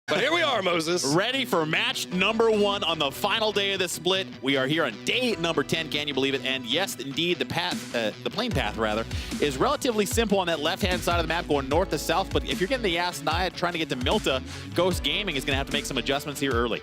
But here we are, Moses. Ready for match number 1 on the final day of the split. We are here on day number 10, can you believe it? And yes, indeed, the plane path, rather, is relatively simple on that left-hand side of the map, going north to south. But if you're getting the Asnaya trying to get to Milta, Ghost Gaming is going to have to make some adjustments here early.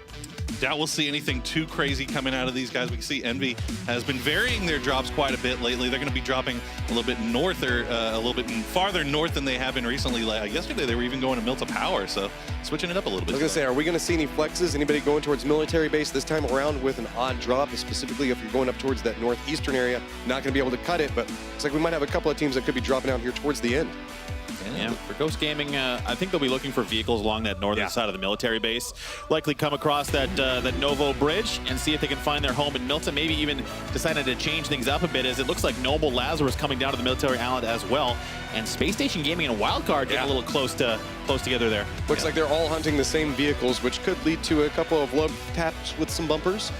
Doubt we'll see anything too crazy coming out of these guys. We can see Envy has been varying their drops quite a bit lately. They're going to be dropping a little bit north, or a little bit farther north than they have been recently. Like, yesterday, they were even going to Milta Power, so switching it up a little bit. I was going to say, are we going to see any flexes? Anybody going towards military base this time around with an odd drop, specifically if you're going up towards that northeastern area? Not going to be able to cut it, but it's like we might have a couple of teams that could be dropping out here towards the end. Yeah, for Ghost Gaming, I think they'll be looking for vehicles along that northern side of the military base. Likely come across that Novo bridge and see if they can find their home in Milta. Maybe even decided to change things up a bit, as it looks like Noble Lazarus coming down to the military island as well. And Space Station Gaming and Wildcard getting a little close together there. Looks like they're all hunting the same vehicles, which could lead to a couple of love taps with some bumpers.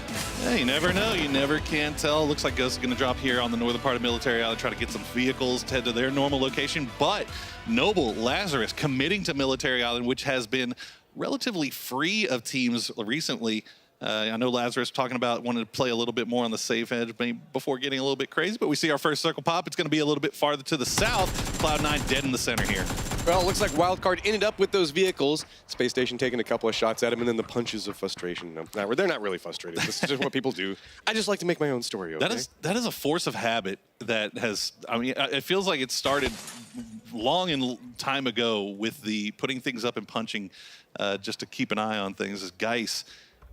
Yeah, you never know. You never can tell. Looks like Ghost is going to drop here on the northern part of Military Island, try to get some vehicles to head to their normal location. But Noble Lazarus committing to Military Island, which has been relatively free of teams recently. I know Lazarus talking about wanting to play a little bit more on the safe edge before getting a little bit crazy, but we see our first circle pop. It's going to be a little bit farther to the south. Cloud9 dead in the center here. Well, it looks like Wildcard ended up with those vehicles. Space Station taking a couple of shots at him, and then the punches of frustration. No, they're not really frustrated. This is just what people do. I just like to make my own story, okay? That is a force of habit that has, I mean, it feels like it started long and time ago with the putting things up and punching just to keep an eye on things. As Geis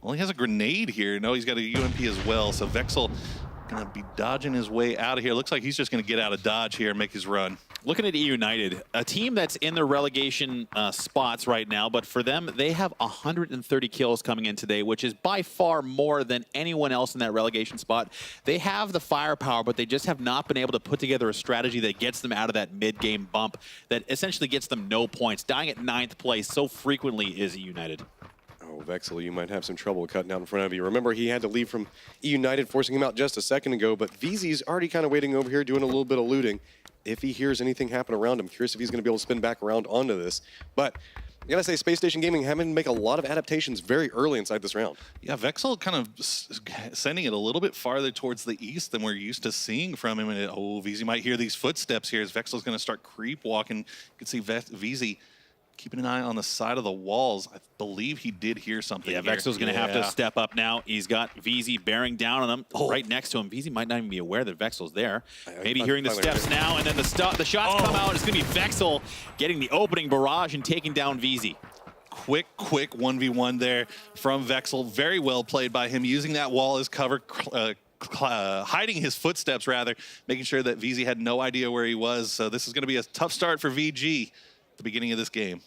only has a grenade here. No, he's got a UMP as well. So Vexel gonna be dodging his way out of here. Looks like he's just gonna get out of dodge here and make his run. Looking at United, a team that's in the relegation spots right now, but for them, they have 130 kills coming in today, which is by far more than anyone else in that relegation spot. They have the firepower, but they just have not been able to put together a strategy that gets them out of that mid-game bump that essentially gets them no points. Dying at 9th place so frequently is United. Oh, Vexel, you might have some trouble cutting out in front of you. Remember, he had to leave from United, forcing him out just a second ago, but VZ's already kind of waiting over here, doing a little bit of looting. If he hears anything happen around him, curious if he's going to be able to spin back around onto this. But I gotta say, Space Station Gaming having to make a lot of adaptations very early inside this round. Yeah, Vexel kind of sending it a little bit farther towards the east than we're used to seeing from him. And VZ might hear these footsteps here as Vexel's going to start creep walking. You can see VZ keeping an eye on the side of the walls. I believe he did hear something. Yeah, Vexel's going to have to step up now. He's got VZ bearing down on him right next to him. VZ might not even be aware that Vexel's there. Maybe hearing the steps now, and then the shots come out. It's going to be Vexel getting the opening barrage and taking down VZ. Quick 1v1 there from Vexel. Very well played by him, using that wall as cover, hiding his footsteps, rather, making sure that VZ had no idea where he was. So this is going to be a tough start for VG at the beginning of this game.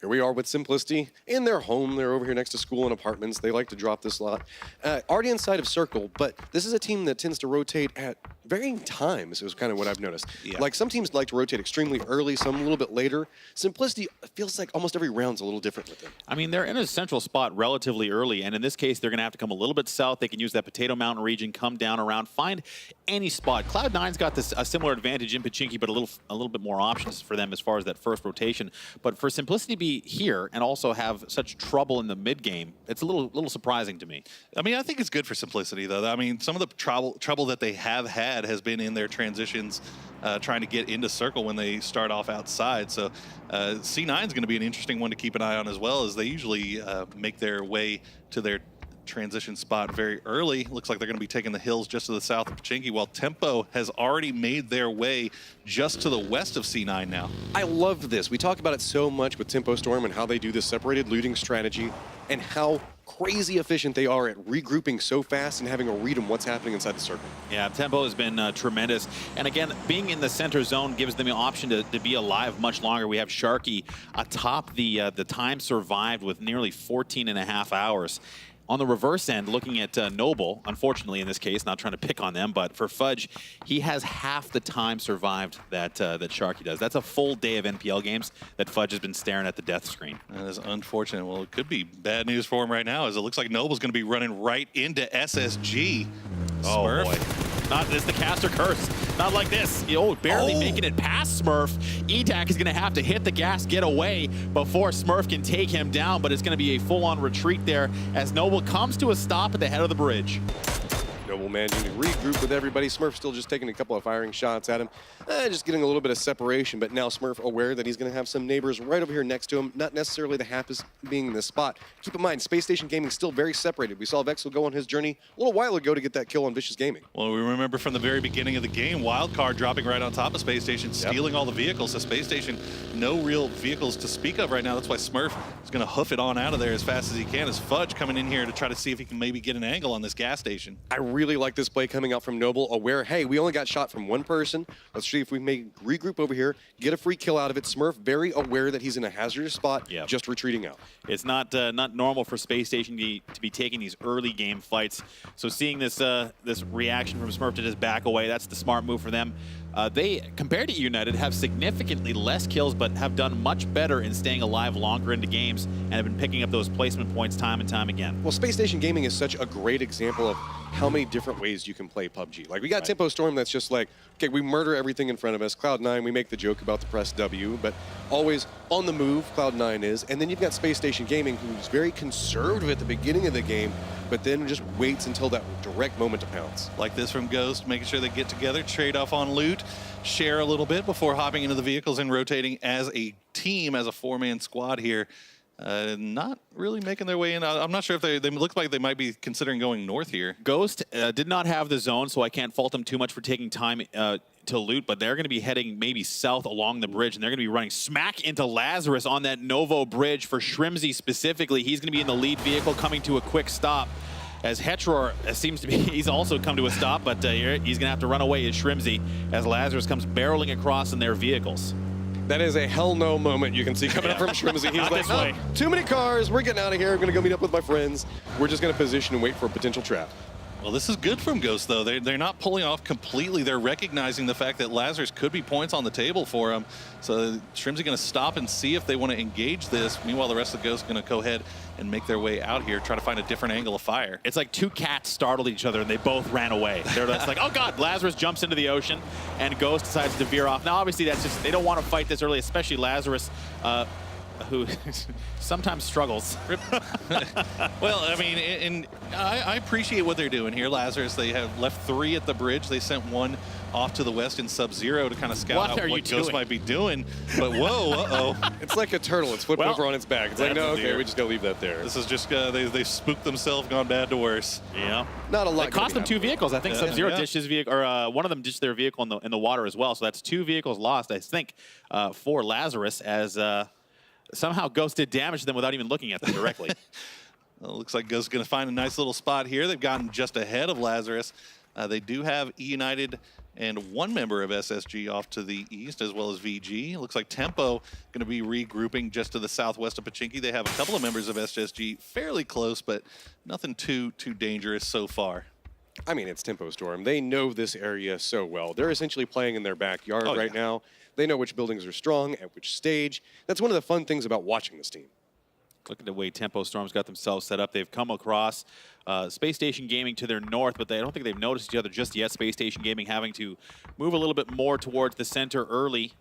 Here we are with Simplicity in their home. They're over here next to school and apartments. They like to drop this lot. Already inside of Circle, but this is a team that tends to rotate at varying times, is kind of what I've noticed. Yeah. Like, some teams like to rotate extremely early, some a little bit later. Simplicity feels like almost every round's a little different with them. I mean, they're in a central spot relatively early, and in this case, they're going to have to come a little bit south. They can use that Potato Mountain region, come down around, find any spot. Cloud9's got a similar advantage in Pachinki, but a little bit more options for them as far as that first rotation. But for Simplicity to be here and also have such trouble in the mid-game, it's a little surprising to me. I mean, I think it's good for Simplicity, though. I mean, some of the trouble that they have had has been in their transitions, trying to get into Circle when they start off outside. So C9 is going to be an interesting one to keep an eye on, as well, as they usually make their way to their transition spot very early. Looks like they're going to be taking the hills just to the south of Pachinki, while Tempo has already made their way just to the west of C9 now. I love this. We talk about it so much with Tempo Storm and how they do this separated looting strategy and how crazy efficient they are at regrouping so fast and having a read on what's happening inside the circle. Yeah, Tempo has been tremendous. And again, being in the center zone gives them the option to be alive much longer. We have Sharky atop the time survived with nearly 14.5 hours. On the reverse end, looking at Noble, unfortunately in this case, not trying to pick on them, but for Fudge, he has half the time survived that Sharky does. That's a full day of NPL games that Fudge has been staring at the death screen. That is unfortunate. Well, it could be bad news for him right now, as it looks like Noble's going to be running right into SSG. Oh, boy. It's the caster curse. Not like this. Oh, barely making it past Smurf. ETAC is going to have to hit the gas, get away before Smurf can take him down, but it's going to be a full-on retreat there as Noble comes to a stop at the head of the bridge. Noble managing to regroup with everybody. Smurf still just taking a couple of firing shots at him. Just getting a little bit of separation, but now Smurf aware that he's going to have some neighbors right over here next to him. Not necessarily the happiest being in this spot. Keep in mind, Space Station Gaming still very separated. We saw Vexel go on his journey a little while ago to get that kill on Vicious Gaming. Well, we remember from the very beginning of the game, Wildcard dropping right on top of Space Station, stealing all the vehicles. So Space Station, no real vehicles to speak of right now. That's why Smurf is going to hoof it on out of there as fast as he can. As Fudge coming in here to try to see if he can maybe get an angle on this gas station. I really like this play coming out from Noble, aware, hey, we only got shot from one person. Let's see if we may regroup over here, get a free kill out of it. Smurf very aware that he's in a hazardous spot, just retreating out. It's not normal for Space Station to be taking these early game fights. So seeing this this reaction from Smurf to just back away, that's the smart move for them. They, compared to United, have significantly less kills, but have done much better in staying alive longer into games and have been picking up those placement points time and time again. Well, Space Station Gaming is such a great example of how many different ways you can play PUBG. Like, we got Tempo Storm that's just like, okay, we murder everything in front of us. Cloud9, we make the joke about the press W, but always on the move, Cloud9 is. And then you've got Space Station Gaming, who's very conservative at the beginning of the game, but then just waits until that direct moment to pounce. Like this from Ghost, making sure they get together, trade off on loot, share a little bit before hopping into the vehicles and rotating as a team, as a four-man squad here. Not really making their way in. I'm not sure if they look like they might be considering going north here. Ghost did not have the zone, so I can't fault them too much for taking time to loot, but they're going to be heading maybe south along the bridge, and they're going to be running smack into Lazarus on that Novo bridge for Shrimzy specifically. He's going to be in the lead vehicle coming to a quick stop. As Hetror seems to be, he's also come to a stop, but he's going to have to run away as Shrimzy as Lazarus comes barreling across in their vehicles. That is a hell no moment you can see coming up from Shrimzy. He's like, oh, too many cars, we're getting out of here, I'm going to go meet up with my friends. We're just going to position and wait for a potential trap. Well, this is good from Ghost, though. They're not pulling off completely. They're recognizing the fact that Lazarus could be points on the table for him. So Shrimzy going to stop and see if they want to engage this. Meanwhile, the rest of the Ghost going to go ahead and make their way out here, try to find a different angle of fire. It's like two cats startled each other and they both ran away. They're just like, oh God, Lazarus jumps into the ocean and Ghost decides to veer off. Now, obviously, that's just, they don't want to fight this early, especially Lazarus, who sometimes struggles. Well, I mean, and I appreciate what they're doing here. Lazarus, they have left 3 at the bridge. They sent 1 off to the west in Sub-Zero to kind of scout out what Ghost might be doing. But whoa, uh-oh. It's like a turtle. It's flipped over on its back. It's like, no, okay, we just got to leave that there. This is just, they spooked themselves, gone bad to worse. Yeah. Not a lot. It cost them 2 vehicles. I think Sub-Zero ditched his vehicle, or one of them ditched their vehicle in the water as well. So that's 2 vehicles lost, I think, for Lazarus as somehow Ghost did damage to them without even looking at them directly. Well, it looks like Ghost is going to find a nice little spot here. They've gotten just ahead of Lazarus. They do have E-United and 1 member of SSG off to the east, as well as VG. It looks like Tempo going to be regrouping just to the southwest of Pachinki. They have a couple of members of SSG fairly close, but nothing too dangerous so far. I mean, it's Tempo Storm. They know this area so well. They're essentially playing in their backyard right now. They know which buildings are strong, at which stage. That's one of the fun things about watching this team. Look at the way Tempo Storm's got themselves set up. They've come across Space Station Gaming to their north, but I don't think they've noticed each other just yet. Space Station Gaming having to move a little bit more towards the center early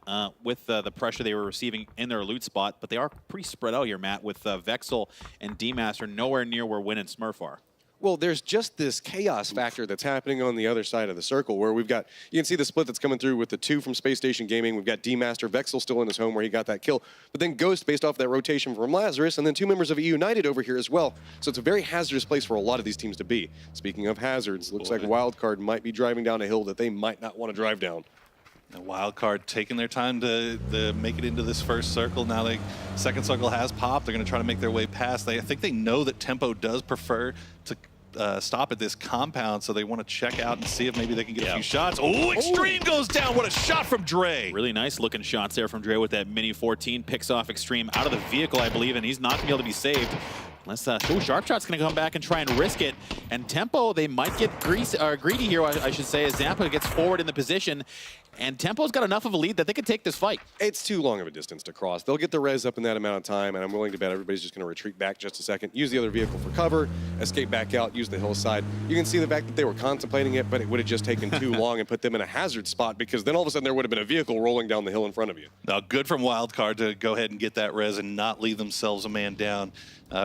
with the pressure they were receiving in their loot spot. But they are pretty spread out here, Matt, with Vexel and D-Master nowhere near where Win and Smurf are. Well, there's just this chaos factor that's happening on the other side of the circle where we've got, you can see the split that's coming through with the 2 from Space Station Gaming. We've got D-Master, Vexel still in his home where he got that kill, but then Ghost based off that rotation from Lazarus, and then 2 members of E-United over here as well. So it's a very hazardous place for a lot of these teams to be. Speaking of hazards, looks like Wildcard might be driving down a hill that they might not want to drive down. The Wildcard taking their time to make it into this first circle. Now the second circle has popped. They're going to try to make their way past. I think they know that Tempo does prefer to stop at this compound, so they want to check out and see if maybe they can get a few shots. Oh, Extreme goes down. What a shot from Dre. Really nice looking shots there from Dre with that Mini 14. Picks off Extreme out of the vehicle, I believe, and he's not going to be able to be saved. Unless, Sharp Shot's going to come back and try and risk it. And Tempo, they might get greedy here, I should say, as Zampa gets forward in the position. And Tempo's got enough of a lead that they could take this fight. It's too long of a distance to cross. They'll get the res up in that amount of time, and I'm willing to bet everybody's just going to retreat back just a second, use the other vehicle for cover, escape back out, use the hillside. You can see the fact that they were contemplating it, but it would have just taken too long and put them in a hazard spot, because then all of a sudden there would have been a vehicle rolling down the hill in front of you. Now, good from Wildcard to go ahead and get that res and not leave themselves a man down.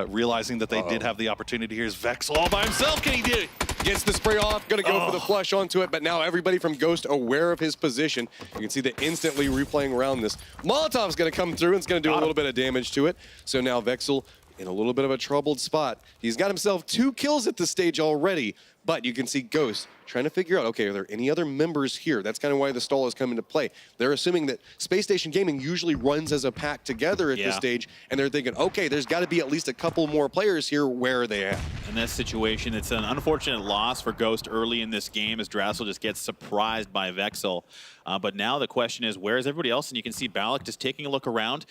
Realizing that they did have the opportunity. Here's Vexel all by himself. Can he do it? Gets the spray off, gonna go for the flush onto it, but now everybody from Ghost aware of his position. You can see that instantly replaying around this. Molotov's gonna come through and it's gonna do a little bit of damage to it. So now Vexel in a little bit of a troubled spot. He's got himself 2 kills at this stage already, but you can see Ghost trying to figure out, okay, are there any other members here? That's kind of why the stall has come into play. They're assuming that Space Station Gaming usually runs as a pack together at this stage, and they're thinking, okay, there's got to be at least a couple more players here. Where are they at? In this situation, it's an unfortunate loss for Ghost early in this game as Drassel just gets surprised by Vexel. But now the question is, where is everybody else? And you can see Balak just taking a look around.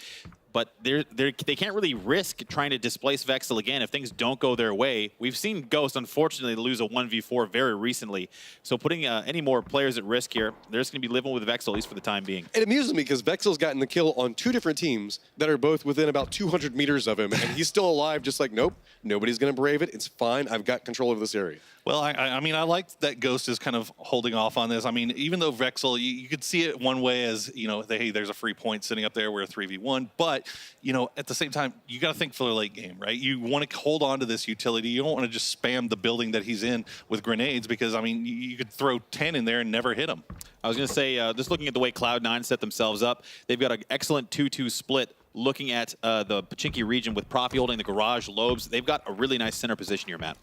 But they can't really risk trying to displace Vexel again if things don't go their way. We've seen Ghost, unfortunately, lose a 1v4 very recently. So putting any more players at risk here, they're just going to be living with Vexel, at least for the time being. It amuses me because Vexel's gotten the kill on 2 different teams that are both within about 200 meters of him, and he's still alive, just like, nope, nobody's going to brave it. It's fine. I've got control of this area. Well, I mean, I like that Ghost is kind of holding off on this. I mean, even though Vexel, you could see it one way as, you know, hey, there's a free point sitting up there. We're a 3v1. But, you know, at the same time, you got to think for the late game, right? You want to hold on to this utility. You don't want to just spam the building that he's in with grenades because, I mean, you could throw 10 in there and never hit him. I was going to say, just looking at the way Cloud9 set themselves up, they've got an excellent 2-2 split. Looking at the Pachinki region with Profi holding the garage lobes, they've got a really nice center position here, Matt.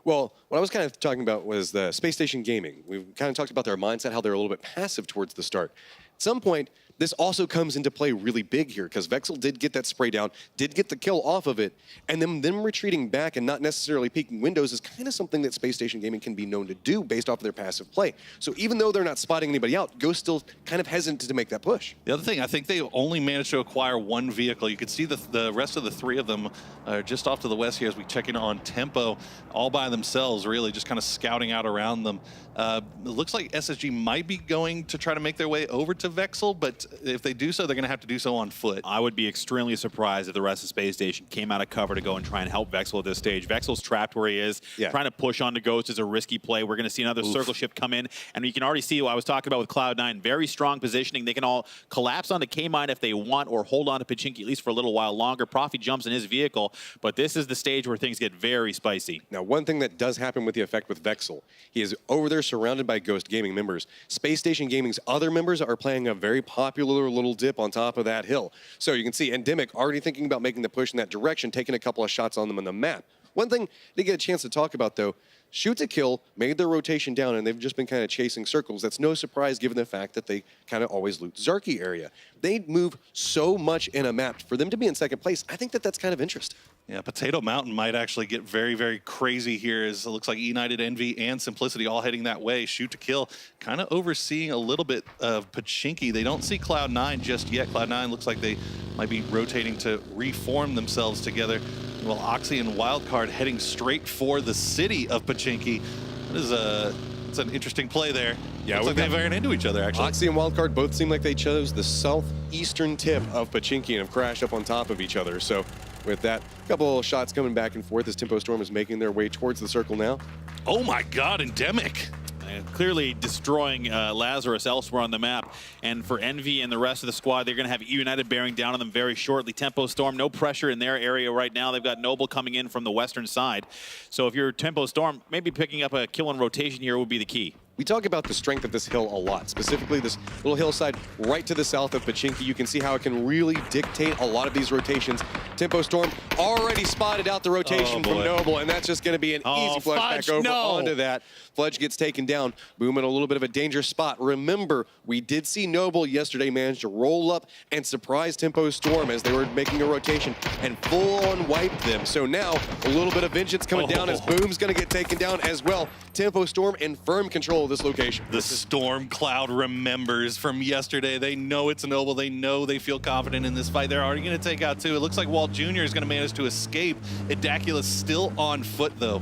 Well, what I was kind of talking about was the Space Station Gaming. We've kind of talked about their mindset, how they're a little bit passive towards the start. At some point, this also comes into play really big here because Vexel did get that spray down, did get the kill off of it, and then them retreating back and not necessarily peeking windows is kind of something that Space Station Gaming can be known to do based off of their passive play. So even though they're not spotting anybody out, Ghost still kind of hesitant to make that push. The other thing, I think they only managed to acquire 1 vehicle. You can see the rest of the 3 of them are just off to the west here as we check in on Tempo, all by themselves, really just kind of scouting out around them. It looks like SSG might be going to try to make their way over to Vexel, but if they do so, they're going to have to do so on foot. I would be extremely surprised if the rest of Space Station came out of cover to go and try and help Vexel at this stage. Vexel's trapped where he is. Trying to push onto Ghost is a risky play. We're going to see another circle ship come in, and you can already see what I was talking about with Cloud9. Very strong positioning. They can all collapse onto K-Mine if they want or hold on to Pachinki at least for a little while longer. Profi jumps in his vehicle, but this is the stage where things get very spicy. Now, one thing that does happen with the effect with Vexel, he is over there surrounded by Ghost Gaming members. Space Station Gaming's other members are playing a very popular little dip on top of that hill. So you can see Endemic already thinking about making the push in that direction, taking a couple of shots on them on the map. One thing they get a chance to talk about, though, shoot to kill, made their rotation down, and they've just been kind of chasing circles. That's no surprise given the fact that they kind of always loot Zarki area. They move so much in a map. For them to be in second place, I think that that's kind of interesting. Yeah, Potato Mountain might actually get very, very crazy here as it looks like United, Envy, and Simplicity all heading that way. Shoot to kill, kind of overseeing a little bit of Pachinki. They don't see Cloud9 just yet. Cloud9 looks like they might be rotating to reform themselves together. Well, Oxy and Wildcard heading straight for the city of Pachinki. That is it's an interesting play there. Yeah, looks like they ran into each other, actually. Oxy and Wildcard both seem like they chose the southeastern tip of Pachinki and have crashed up on top of each other. So with that, a couple of shots coming back and forth as Tempo Storm is making their way towards the circle now. Oh my God, Endemic. Clearly destroying Lazarus elsewhere on the map. And for Envy and the rest of the squad, they're going to have United bearing down on them very shortly. Tempo Storm, no pressure in their area right now. They've got Noble coming in from the western side. So if you're Tempo Storm, maybe picking up a kill in rotation here would be the key. We talk about the strength of this hill a lot, specifically this little hillside right to the south of Pachinki. You can see how it can really dictate a lot of these rotations. Tempo Storm already spotted out the rotation from Noble, and that's just going to be an easy flush back over onto that. Fudge gets taken down. Boom in a little bit of a dangerous spot. Remember, we did see Noble yesterday manage to roll up and surprise Tempo Storm as they were making a rotation and full-on wipe them. So now a little bit of vengeance coming down as Boom's going to get taken down as well. Tempo Storm in firm control of this location. The Storm Cloud remembers from yesterday. They know it's Noble. They know they feel confident in this fight. They're already going to take out 2. It looks like Walt Jr. is going to manage to escape. Idacula's still on foot, though.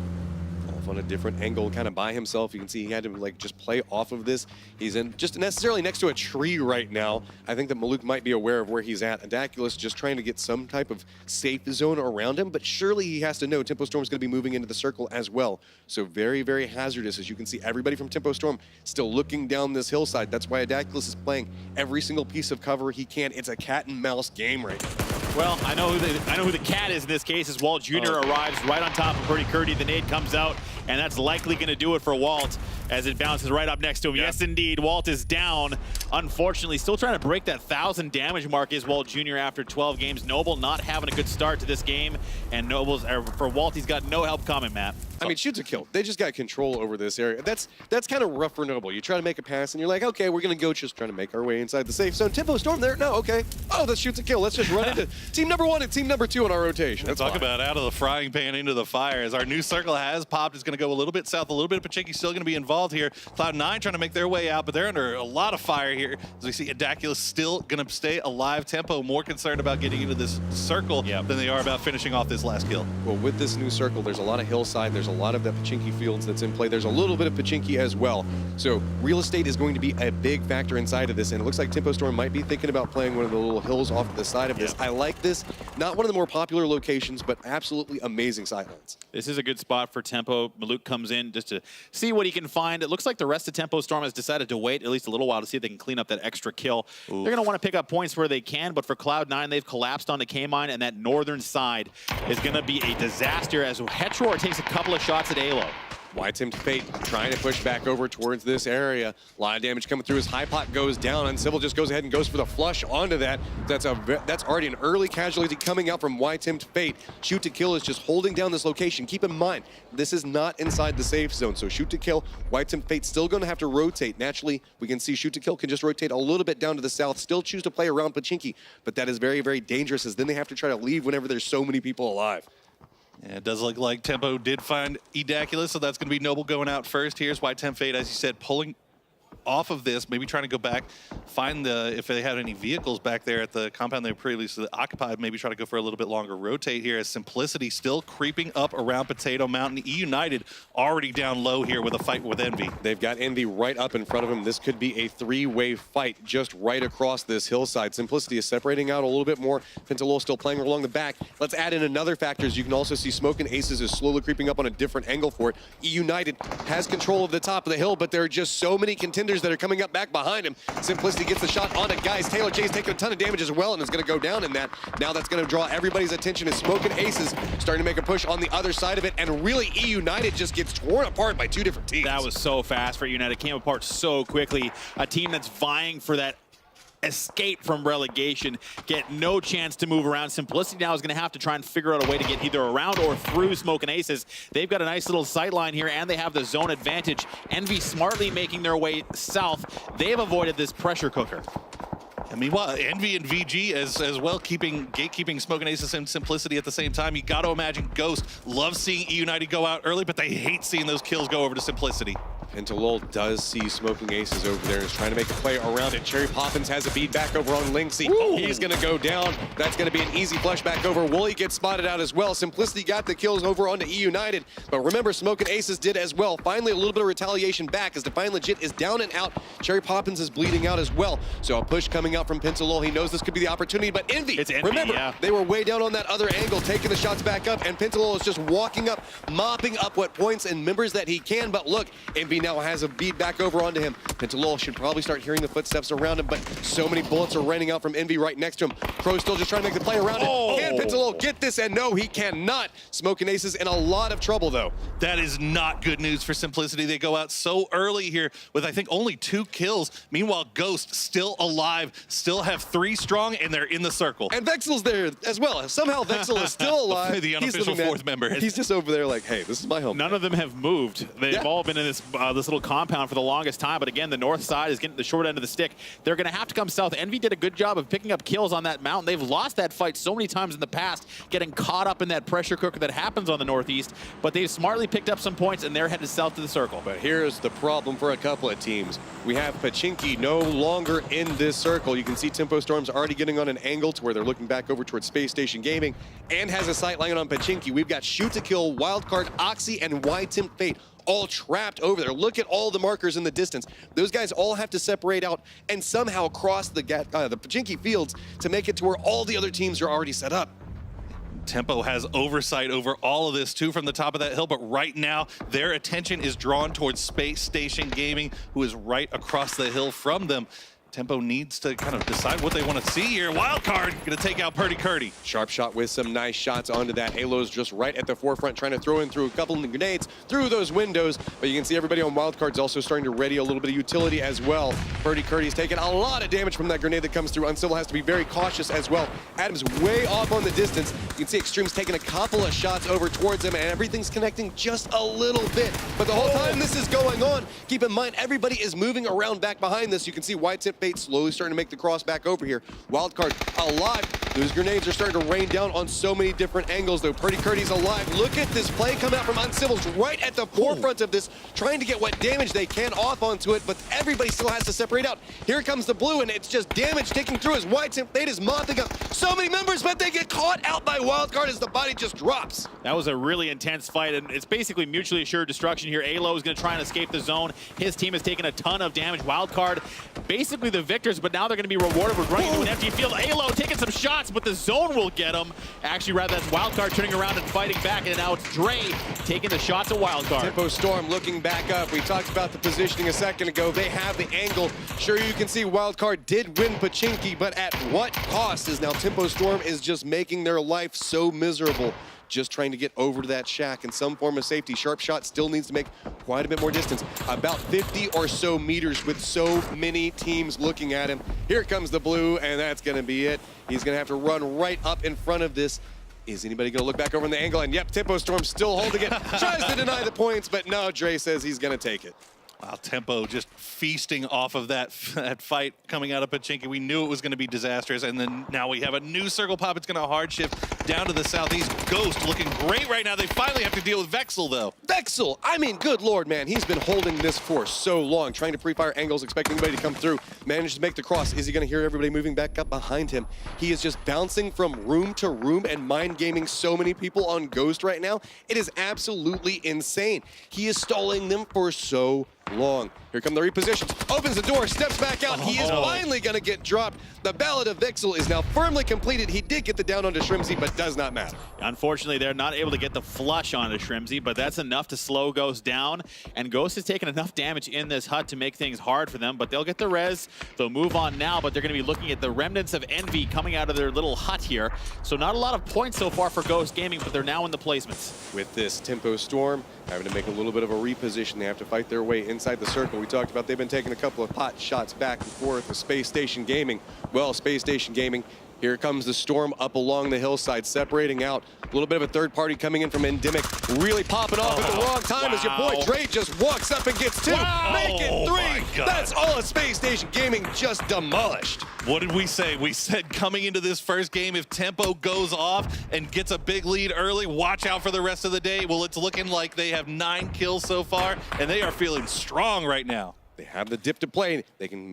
off on a different angle, kind of by himself. You can see he had to like just play off of this. He's in just necessarily next to a tree right now. I think that Maluk might be aware of where he's at. Adaculus just trying to get some type of safe zone around him, but surely he has to know Tempo Storm's going to be moving into the circle as well. So very, very hazardous. As you can see, everybody from Tempo Storm still looking down this hillside. That's why Adaculus is playing every single piece of cover he can. It's a cat and mouse game right now. Well, I know who the cat is in this case, as Walt Jr. arrives right on top of Purdy Curdy. The nade comes out, and that's likely going to do it for Walt as it bounces right up next to him. Yep. Yes, indeed, Walt is down. Unfortunately, still trying to break that 1,000 damage mark is Walt Jr. after 12 games. Noble not having a good start to this game, and for Walt, he's got no help coming, Matt. I mean, shoot to kill. They just got control over this area. That's kind of rough for Noble. You try to make a pass, and you're like, okay, we're going to go just trying to make our way inside the safe zone. Tempo Storm there? No, okay. Oh, that's shoot to kill. Let's just run into team number 1 and team number 2 on our rotation. That's Talk about out of the frying pan into the fire. As our new circle has popped, it's going to go a little bit south. A little bit of Pachinki still going to be involved here. Cloud9 trying to make their way out, but they're under a lot of fire here. As we see Adaculus still going to stay alive. Tempo more concerned about getting into this circle than they are about finishing off this last kill. Well, with this new circle, there's a lot of hillside. There's a lot of that Pachinki fields that's in play. There's a little bit of Pachinki as well. So real estate is going to be a big factor inside of this, and it looks like Tempo Storm might be thinking about playing one of the little hills off to the side of this. I like this. Not one of the more popular locations, but absolutely amazing sightlines. This is a good spot for Tempo. Maluk comes in just to see what he can find. It looks like the rest of Tempo Storm has decided to wait at least a little while to see if they can clean up that extra kill. They're going to want to pick up points where they can, but for Cloud9, they've collapsed onto K-Mine, and that northern side is going to be a disaster as Hetror takes a couple of shots at Alo. Tempt Fate trying to push back over towards this area. A lot of damage coming through as High Pot goes down, and Civil just goes ahead and goes for the flush onto that. That's already an early casualty coming out from Tempt Fate. Shoot to kill is just holding down this location. Keep in mind, this is not inside the safe zone, so shoot to kill, Tempt Fate still going to have to rotate. Naturally, we can see shoot to kill can just rotate a little bit down to the south, still choose to play around Pachinki, but that is very, very dangerous, as then they have to try to leave whenever there's so many people alive. Yeah, it does look like Tempo did find Adaculus, so that's going to be Noble going out first. Here's Tempt Fate, as you said, pulling off of this, maybe trying to go back, find if they had any vehicles back there at the compound they previously occupied, maybe try to go for a little bit longer rotate here, as Simplicity still creeping up around Potato Mountain. E United already down low here with a fight with Envy. They've got Envy right up in front of them. This could be a three-way fight just right across this hillside. Simplicity is separating out a little bit more. Pentalol still playing along the back. Let's add in another factor. As you can also see, Smoking Aces is slowly creeping up on a different angle for it. E United has control of the top of the hill, but there are just so many contenders that are coming up back behind him. Simplicity gets the shot on it, guys. Taylor J's taking a ton of damage as well, and is going to go down in that. Now that's going to draw everybody's attention as Smoking Aces starting to make a push on the other side of it, and really E United just gets torn apart by two different teams. That was so fast for United. Came apart so quickly. A team that's vying for that escape from relegation, get no chance to move around. Simplicity now is going to have to try and figure out a way to get either around or through Smoking Aces. They've got a nice little sight line here, and they have the zone advantage. Envy smartly making their way south. They've avoided this pressure cooker. I mean, well, Envy and VG as well, gatekeeping Smoking Aces and Simplicity at the same time. You got to imagine Ghost loves seeing E United go out early, but they hate seeing those kills go over to Simplicity. Pentalol does see Smoking Aces over there and is trying to make a play around it. Cherry Poppins has a beat back over on Linksy. He's going to go down. That's going to be an easy flush back over. Wooly gets spotted out as well. Simplicity got the kills over onto E United, but remember, Smoking Aces did as well. Finally, a little bit of retaliation back as Define Legit is down and out. Cherry Poppins is bleeding out as well. So a push coming out from Pentalol. He knows this could be the opportunity, but Envy, remember, they were way down on that other angle, taking the shots back up, and Pentalol is just walking up, mopping up what points and members that he can. But look, Envy now has a beat back over onto him. Pentalol should probably start hearing the footsteps around him, but so many bullets are raining out from Envy right next to him. Crow still just trying to make the play around it. Can Pentalol get this? And no, he cannot. Smoking Aces in a lot of trouble, though. That is not good news for Simplicity. They go out so early here with, I think, only 2 kills. Meanwhile, Ghost still alive, still have 3 strong, and they're in the circle. And Vexel's there as well. Somehow Vexel is still alive. The unofficial 4th member. He's just over there like, hey, this is my home. None of them have moved. They've all been in this this little compound for the longest time. But again, the north side is getting the short end of the stick. They're going to have to come south. Envy did a good job of picking up kills on that mountain. They've lost that fight so many times in the past, getting caught up in that pressure cooker that happens on the northeast. But they've smartly picked up some points, and they're headed south to the circle. But here's the problem for a couple of teams. We have Pachinki no longer in this circle. You can see Tempo Storm's already getting on an angle to where they're looking back over towards Space Station Gaming and has a sight line on Pachinki. We've got Shoot to Kill, Wildcard, Oxy, and Y-Temp Fate all trapped over there. Look at all the markers in the distance. Those guys all have to separate out and somehow cross the Pachinki fields to make it to where all the other teams are already set up. Tempo has oversight over all of this too from the top of that hill, but right now their attention is drawn towards Space Station Gaming, who is right across the hill from them. Tempo needs to kind of decide what they want to see here. Wildcard gonna take out Purdy Curdy. Sharp shot with some nice shots onto that. Halo's just right at the forefront, trying to throw in through a couple of grenades through those windows. But you can see everybody on Wildcard's also starting to ready a little bit of utility as well. Purdy Curdy's taking a lot of damage from that grenade that comes through. Uncivil has to be very cautious as well. Adam's way off on the distance. You can see Extreme's taking a couple of shots over towards him, and everything's connecting just a little bit. But the whole time this is going on, keep in mind, everybody is moving around back behind this. You can see Y-Tip Fate slowly starting to make the cross back over here. Wildcard alive. Those grenades are starting to rain down on so many different angles, though. Purdy Curdy's alive. Look at this play come out from Uncivil's right at the forefront of this, trying to get what damage they can off onto it, but everybody still has to separate out. Here comes the blue, and it's just damage taking through as Y-Temp Fate is mopping up so many members, but they get caught out by Wildcard as the body just drops. That was a really intense fight, and it's basically mutually assured destruction here. Alo is going to try and escape the zone. His team has taken a ton of damage. Wildcard, basically the victors, but now they're going to be rewarded with running into an empty field. Alo taking some shots, but the zone will get him. Actually, rather, that's Wildcard turning around and fighting back, and now it's Dre taking the shots at Wildcard. Tempo Storm looking back up. We talked about the positioning a second ago. They have the angle. Sure, you can see Wildcard did win Pachinki, but at what cost? Is now Tempo Storm is just making their life so miserable, just trying to get over to that shack in some form of safety. Sharp Shot still needs to make quite a bit more distance, about 50 or so meters with so many teams looking at him. Here comes the blue, and that's going to be it. He's going to have to run right up in front of this. Is anybody going to look back over in the angle? And yep, Tempo Storm still holding it. Tries to deny the points, but no, Dre says he's going to take it. Wow, Tempo just feasting off of that fight coming out of Pachinki. We knew it was going to be disastrous, and then now we have a new circle pop. It's going to hard shift down to the southeast. Ghost looking great right now. They finally have to deal with Vexel, though. Vexel, I mean, good Lord, man. He's been holding this for so long, trying to pre-fire angles, expecting anybody to come through. Managed to make the cross. Is he going to hear everybody moving back up behind him? He is just bouncing from room to room and mind gaming so many people on Ghost right now. It is absolutely insane. He is stalling them for so long. Here come the repositions. Opens the door, steps back out. He is finally going to get dropped. The Ballad of Vexel is now firmly completed. He did get the down onto Shrimzy, but does not matter. Unfortunately, they're not able to get the flush onto Shrimzy, but that's enough to slow Ghost down. And Ghost has taken enough damage in this hut to make things hard for them, but they'll get the res. They'll move on now, but they're going to be looking at the remnants of Envy coming out of their little hut here. So not a lot of points so far for Ghost Gaming, but they're now in the placements. With this Tempo Storm having to make a little bit of a reposition, they have to fight their way inside the circle. We talked about they've been taking a couple of pot shots back and forth with Space Station Gaming. Well, Space Station Gaming, here comes the Storm up along the hillside, separating out. A little bit of a third party coming in from Endemic, really popping off at the wrong time as your boy Dre just walks up and gets two. Make it three. That's all of Space Station Gaming just demolished. What did we say? We said coming into this first game, if Tempo goes off and gets a big lead early, watch out for the rest of the day. Well, it's looking like they have 9 kills so far, and they are feeling strong right now. They have the dip to play. They can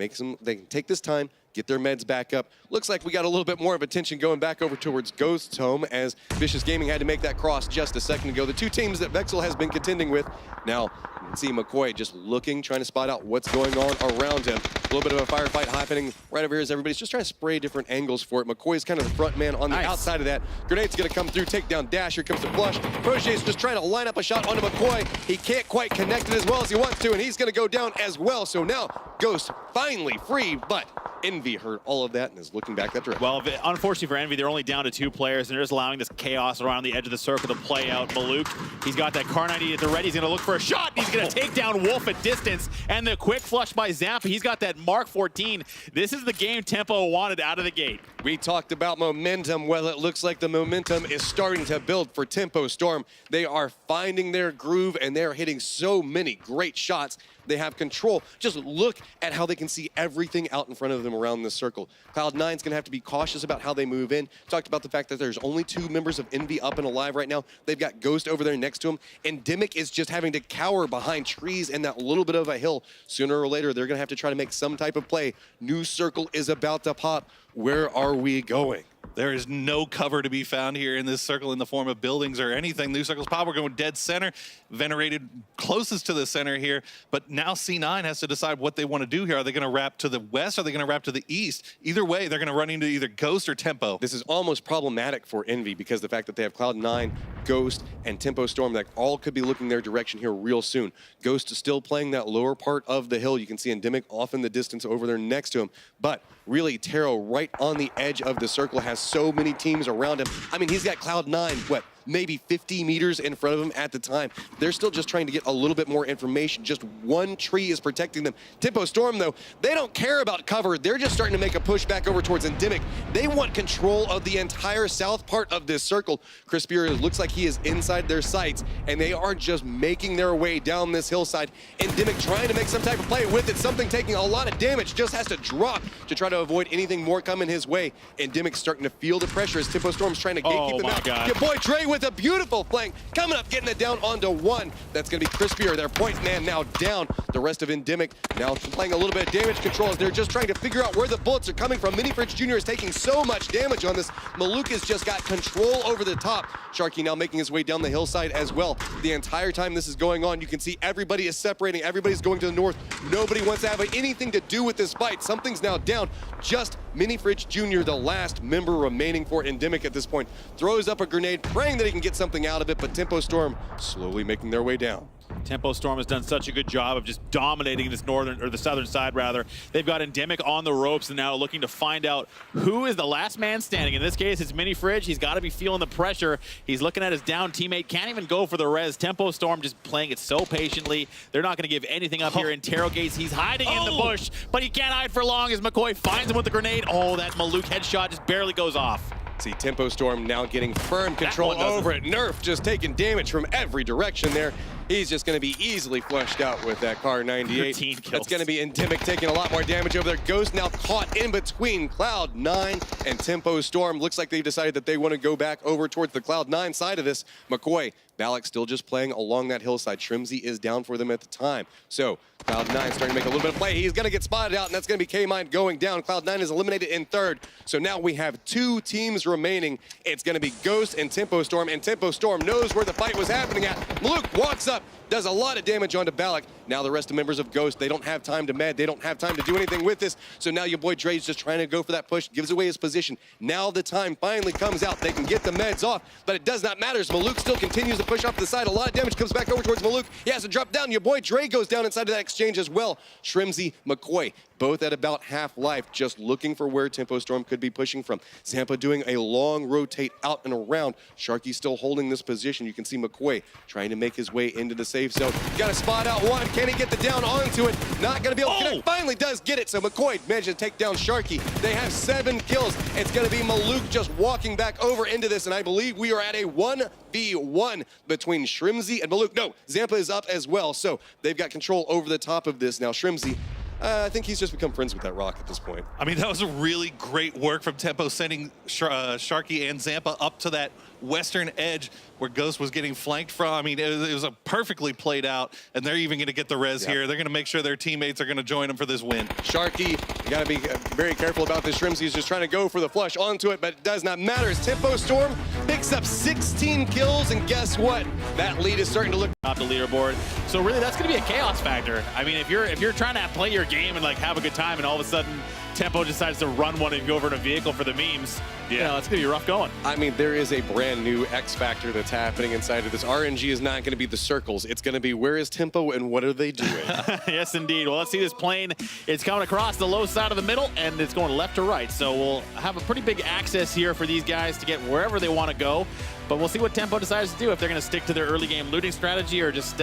take this time, get their meds back up. Looks like we got a little bit more of attention going back over towards Ghost's home as Vicious Gaming had to make that cross just a second ago. The two teams that Vexel has been contending with. Now, you can see McCoy just looking, trying to spot out what's going on around him. A little bit of a firefight happening right over here as everybody's just trying to spray different angles for it. McCoy's kind of the front man on the outside of that. Grenade's going to come through, take down Dash. Here comes the flush. Proje's just trying to line up a shot onto McCoy. He can't quite connect it as well as he wants to, and he's going to go down as well. So now Ghost finally free, but Envy heard all of that and is looking back that direction. Well, unfortunately for Envy, they're only down to 2 players, and they're just allowing this chaos around the edge of the circle to play out. Maluk, he's got that car 90 at the ready. He's going to look for a shot. He's going to take down Wolf at distance, and the quick flush by Zampa. He's got that Mark 14. This is the game Tempo wanted out of the gate. We talked about momentum. Well, it looks like the momentum is starting to build for Tempo Storm. They are finding their groove, and they're hitting so many great shots. They have control. Just look at how they can see everything out in front of them around this circle. Cloud9's gonna have to be cautious about how they move in. Talked about the fact that there's only 2 members of Envy up and alive right now. They've got Ghost over there next to him, and Dimick is just having to cower behind trees and that little bit of a hill. Sooner or later, they're gonna have to try to make some type of play. New circle is about to pop. Where are we going? There is no cover to be found here in this circle in the form of buildings or anything. New circle's pop. We're going dead center. Venerated closest to the center here. But now C9 has to decide what they want to do here. Are they going to wrap to the west? Or are they going to wrap to the east? Either way, they're going to run into either Ghost or Tempo. This is almost problematic for Envy because the fact that they have Cloud9, Ghost, and Tempo Storm that all could be looking their direction here real soon. Ghost is still playing that lower part of the hill. You can see Endemic off in the distance over there next to him. But really, Taro right on the edge of the circle has so many teams around him. I mean, he's got Cloud9, what, maybe 50 meters in front of him at the time. They're still just trying to get a little bit more information. Just one tree is protecting them. Tempo Storm, though, they don't care about cover. They're just starting to make a push back over towards Endemic. They want control of the entire south part of this circle. Chris Spear looks like he is inside their sights, and they are just making their way down this hillside. Endemic trying to make some type of play with it. Something taking a lot of damage, just has to drop to try to avoid anything more coming his way. Endemic's starting to feel the pressure as Tempo Storm's trying to gatekeep him out. God. Your boy Dre with a beautiful flank, coming up, getting it down onto 1. That's going to be Chris Spear, their point man, now down. The rest of Endemic now playing a little bit of damage control as they're just trying to figure out where the bullets are coming from. Mini Fridge Jr. is taking so much damage on this. Maluk has just got control over the top. Sharky now making his way down the hillside as well. The entire time this is going on, you can see everybody is separating. Everybody's going to the north. Nobody wants to have anything to do with this fight. Something's now down. Just Mini Fridge Jr., the last member remaining for Endemic at this point, throws up a grenade, praying that he can get something out of it, but Tempo Storm slowly making their way down. Tempo Storm has done such a good job of just dominating this northern, or the southern side rather. They've got Endemic on the ropes and now looking to find out who is the last man standing. In this case, it's Mini Fridge. He's got to be feeling the pressure. He's looking at his down teammate, can't even go for the res. Tempo Storm just playing it so patiently. They're not going to give anything up here. Interrogates. He's hiding in the bush, but he can't hide for long as McCoy finds him with the grenade. Oh, that Maluk headshot just barely goes off. See Tempo Storm now getting firm control over it. Nerf just taking damage from every direction there. He's just going to be easily flushed out with that car 98. 13 kills. That's going to be Endemic taking a lot more damage over there. Ghost now caught in between Cloud9 and Tempo Storm. Looks like they've decided that they want to go back over towards the Cloud9 side of this. McCoy, Balak still just playing along that hillside. Shrimzy is down for them at the time. So Cloud9 starting to make a little bit of play. He's going to get spotted out, and that's going to be K-Mind going down. Cloud9 is eliminated in 3rd. So now we have 2 teams remaining. It's going to be Ghost and Tempo Storm, and Tempo Storm knows where the fight was happening at. Maluk walks up, does a lot of damage onto Balak. Now the rest of members of Ghost, they don't have time to med. They don't have time to do anything with this. So now your boy Dre's just trying to go for that push, gives away his position. Now the time finally comes out. They can get the meds off, but it does not matter as Maluk still continues to push off to the side. A lot of damage comes back over towards Maluk. He has to drop down. Your boy Dre goes down inside of that exchange as well. Shrimzy, McCoy, both at about half life, just looking for where Tempo Storm could be pushing from. Zampa doing a long rotate out and around. Sharky still holding this position. You can see McCoy trying to make his way into the safe zone. Got to spot out 1. Can he get the down onto it? Not going to be able to get it. Finally does get it. So McCoy managed to take down Sharky. They have 7 kills. It's going to be Maluk just walking back over into this, and I believe we are at a 1v1 between Shrimzy and Maluk. No, Zampa is up as well, so they've got control over the top of this. Now Shrimzy, I think he's just become friends with that rock at this point. I mean, that was a really great work from Tempo, sending Sharky and Zampa up to that western edge where Ghost was getting flanked from. I mean, it was a perfectly played out, and they're even going to get the res here. They're going to make sure their teammates are going to join them for this win. Sharky, you got to be very careful about this. Shrimzy is just trying to go for the flush onto it, but it does not matter as Tempo Storm picks up 16 kills, and guess what? That lead is starting to look Off the leaderboard. So really, that's going to be a chaos factor. I mean, if you're trying to play your game and like have a good time, and all of a sudden Tempo decides to run one and go over in a vehicle for the memes, you know, it's going to be rough going. I mean, there is a brand new X factor that's happening inside of this. RNG is not going to be the circles. It's going to be where is Tempo and what are they doing? Yes, indeed. Well, let's see this plane. It's coming across the low side of the middle, and it's going left to right. So we'll have a pretty big access here for these guys to get wherever they want to go. But we'll see what Tempo decides to do, if they're going to stick to their early game looting strategy or just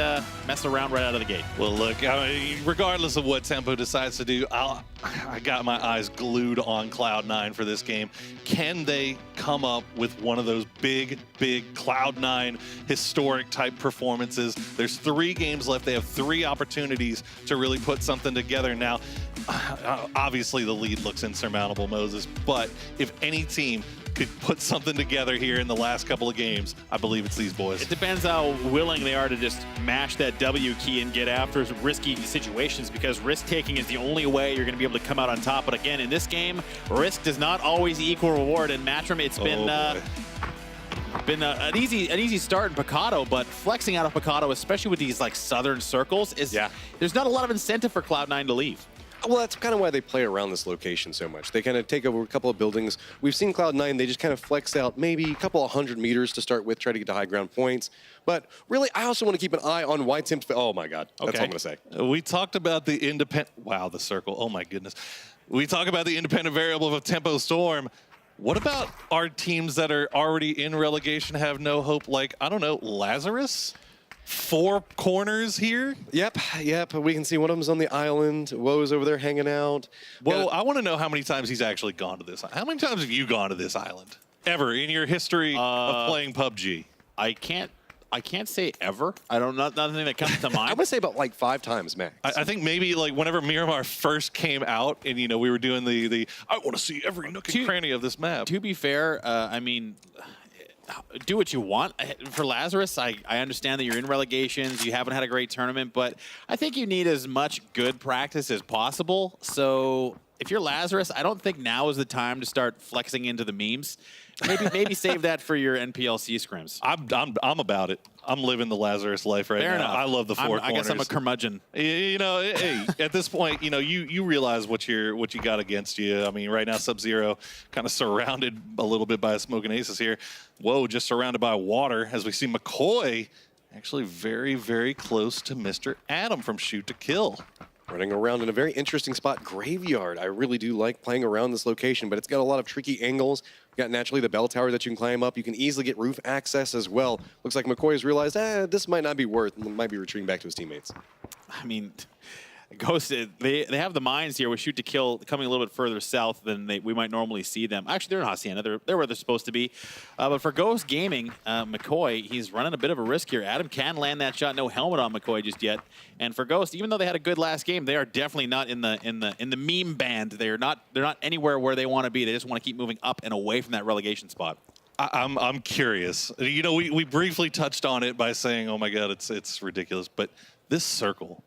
mess around right out of the gate. Well, look, I mean, regardless of what Tempo decides to do, I got my eyes glued on Cloud9 for this game. Can they come up with one of those big Cloud9 historic type performances? There's 3 games left. They have 3 opportunities to really put something together. Now, obviously the lead looks insurmountable, Moses, but if any team could put something together here in the last couple of games, I believe it's these boys. It depends how willing they are to just mash that W key and get after risky situations, because risk-taking is the only way you're going to be able to come out on top. But again, in this game, risk does not always equal reward. And Matchroom, it's been an easy start in Picado, but flexing out of Picado, especially with these like southern circles, is there's not a lot of incentive for Cloud9 to leave. Well, that's kind of why they play around this location so much. They kind of take over a couple of buildings. We've seen Cloud9, they just kind of flex out maybe a couple of 100 meters to start with, try to get to high ground points. But really, I also want to keep an eye on YTIM's. Oh my God, that's all I'm going to say. We talked about the independent, wow, the circle, oh my goodness. We talk about the independent variable of Tempo Storm. What about our teams that are already in relegation, have no hope, like, I don't know, Lazarus? 4 corners here? Yep. We can see one of them's on the island. Woe's over there hanging out. Well, I want to know how many times he's actually gone to this. How many times have you gone to this island? Ever in your history of playing PUBG? I can't say ever. I don't know, nothing that comes to mind. I would say about like 5 times max. I think maybe like whenever Miramar first came out, and you know we were doing the I want to see every nook and cranny of this map. To be fair, I mean, do what you want. For Lazarus, I understand that you're in relegations, you haven't had a great tournament, but I think you need as much good practice as possible. So if you're Lazarus, I don't think now is the time to start flexing into the memes. Maybe save that for your NPLC scrims. I'm about it. I'm living the Lazarus life right Fair now. enough. I love the 4 corners. I guess I'm a curmudgeon. You know, hey, at this point, you know, you realize what you got against you. I mean, right now, Sub-Zero kind of surrounded a little bit by Smoking Aces here. Whoa, just surrounded by water as we see McCoy actually very close to Mr. Adam from Shoot to Kill. Running around in a very interesting spot, Graveyard. I really do like playing around this location, but it's got a lot of tricky angles. You've got naturally the bell tower that you can climb up. You can easily get roof access as well. Looks like McCoy has realized, this might not be worth, and might be retreating back to his teammates. I mean, Ghost, they have the mines here with Shoot to Kill coming a little bit further south than we might normally see them. Actually, they're in Hacienda. They're where they're supposed to be. But for Ghost Gaming, McCoy, he's running a bit of a risk here. Adam can land that shot. No helmet on McCoy just yet. And for Ghost, even though they had a good last game, they are definitely not in the meme band. They're not anywhere where they want to be. They just want to keep moving up and away from that relegation spot. I'm curious. You know, we briefly touched on it by saying, oh my God, it's ridiculous. But this circle,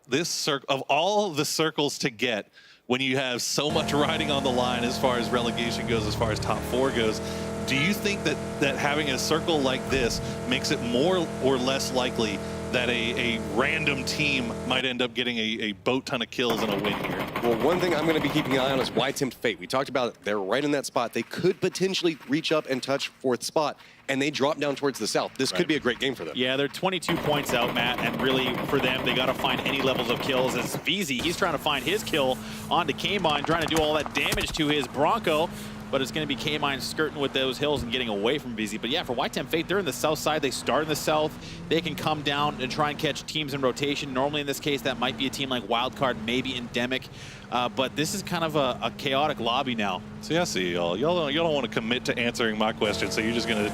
this circle, of all the circles to get when you have so much riding on the line as far as relegation goes, as far as top 4 goes, do you think that having a circle like this makes it more or less likely that a random team might end up getting a boat ton of kills and a win here? Well, one thing I'm going to be keeping an eye on is YTIM's fate. We talked about it. They're right in that spot. They could potentially reach up and touch 4th spot, and they drop down towards the south. This could be a great game for them. Yeah, they're 22 points out, Matt, and really for them, they got to find any levels of kills. As VZ, he's trying to find his kill onto K-Mine, trying to do all that damage to his Bronco. But it's going to be K-Mine skirting with those hills and getting away from VZ. But yeah, for YTIM Fate, they're in the south side. They start in the south. They can come down and try and catch teams in rotation. Normally in this case, that might be a team like Wildcard, maybe Endemic. But this is kind of a chaotic lobby now. See, I see y'all. Y'all don't want to commit to answering my question, so you're just going to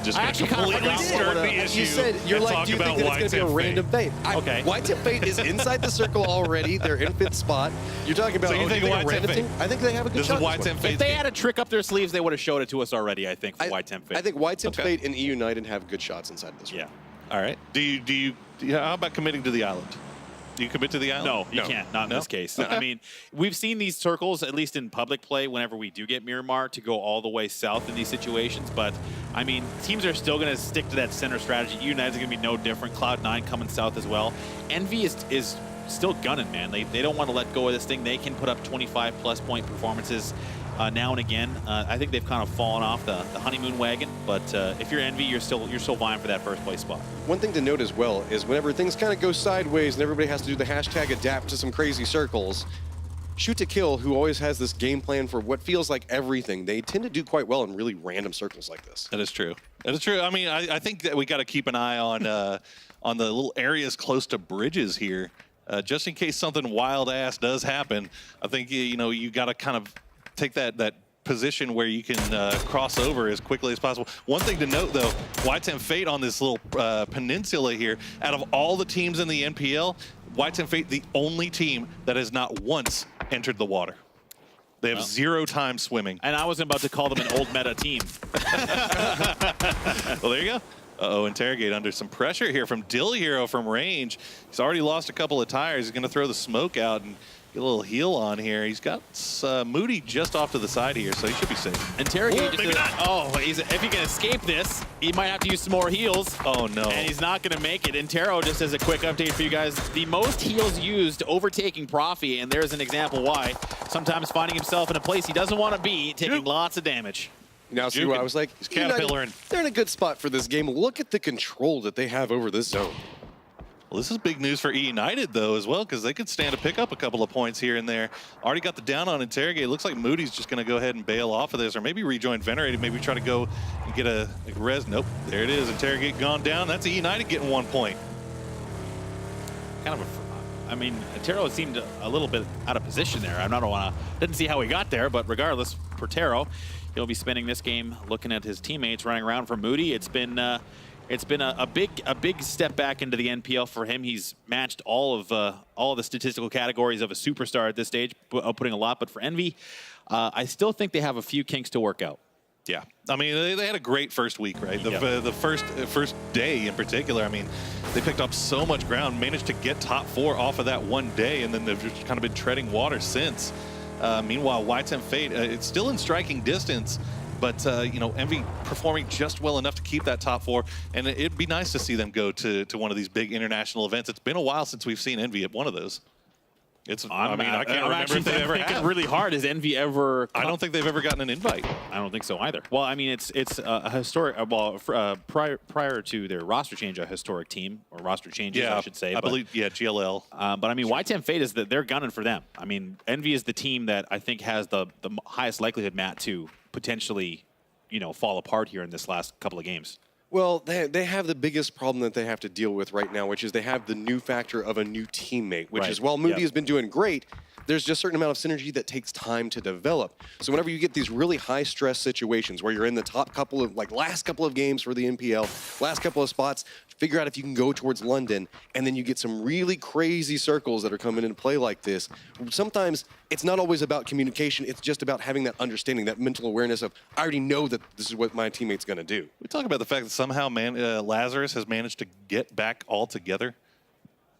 completely skirt the issue. You said, you're like, do you think that it's going to be a random fate? Okay. YTIM Fate is inside the circle already. They're in 5th spot. You're talking about, so you think a random team? I think they have a good shot. This is YTIM Fate. If they had a trick up their sleeves, they would have showed it to us already, I think, for YTIM Fate. I think YTIM Fate and E United have good shots inside of this room. Yeah. All right. How about committing to the island? Do you commit to the island? No, you can't. Not in this case. I mean, we've seen these circles, at least in public play, whenever we do get Miramar, to go all the way south in these situations. But, I mean, teams are still going to stick to that center strategy. United's going to be no different. Cloud9 coming south as well. Envy is still gunning, man. They don't want to let go of this thing. They can put up 25+ point performances now and again. I think they've kind of fallen off the honeymoon wagon, but if you're Envy, you're still vying for that first place spot. One thing to note as well is whenever things kind of go sideways and everybody has to do the hashtag adapt to some crazy circles, Shoot to Kill, who always has this game plan for what feels like everything, they tend to do quite well in really random circles like this. That is true. That is true. I mean, I think that we got to keep an eye on the little areas close to bridges here, just in case something wild ass does happen. I think you got to kind of take that position where you can cross over as quickly as possible. One thing to note, though, Y10 Fate on this little peninsula here, out of all the teams in the NPL, Y10 Fate the only team that has not once entered the water. They have 0 time swimming. And I wasn't about to call them an old meta team. Well, there you go. Uh-oh, Interrogate under some pressure here from Dill Hero from range. He's already lost a couple of tires. He's going to throw the smoke out and get a little heal on here. He's got Moody just off to the side here, so he should be safe. Interrogate. Maybe not. Oh, if he can escape this, he might have to use some more heals. Oh, no. And he's not going to make it. Intero, just as a quick update for you guys, the most heals used overtaking Profi, and there's an example why. Sometimes finding himself in a place he doesn't want to be, taking lots of damage. Now, see where I was like, he's caterpillaring. They're in a good spot for this game. Look at the control that they have over this zone. Well, this is big news for E United, though, as well, because they could stand to pick up a couple of points here and there. Already got the down on Interrogate. Looks like Moody's just going to go ahead and bail off of this, or maybe rejoin Venerated, maybe try to go and get a res. Nope, there it is. Interrogate gone down. That's E United getting 1 point. Kind of I mean, Tero seemed a little bit out of position there. Didn't see how he got there, but regardless, for Tero, he'll be spending this game looking at his teammates running around for Moody. It's been a big step back into the NPL for him. He's matched all of the statistical categories of a superstar at this stage, putting a lot. But for Envy, I still think they have a few kinks to work out. Yeah, I mean, they had a great first week, right? The first day in particular, I mean, they picked up so much ground, managed to get top 4 off of that one day, and then they've just kind of been treading water since. Meanwhile, Y10 Fate, it's still in striking distance, but Envy performing just well enough to keep that top 4, and it'd be nice to see them go to one of these big international events. It's been a while since we've seen Envy at one of those. I can't remember if they ever have. Really hard. Has Envy ever? I don't think they've ever gotten an invite. I don't think so either. Well, I mean, it's a historic. Prior to their roster change, a historic team or roster changes, I should say. I believe, GLL. But I mean, Y10 Fate is that they're gunning for them. I mean, Envy is the team that I think has the highest likelihood, Matt, to potentially, fall apart here in this last couple of games. Well, they have the biggest problem that they have to deal with right now, which is they have the new factor of a new teammate, which is while Moody has been doing great, there's just a certain amount of synergy that takes time to develop. So whenever you get these really high stress situations where you're in the top couple of, last couple of games for the NPL, last couple of spots, figure out if you can go towards London, and then you get some really crazy circles that are coming into play like this. Sometimes it's not always about communication, it's just about having that understanding, that mental awareness of, I already know that this is what my teammate's gonna do. We talk about the fact that somehow Lazarus has managed to get back all together.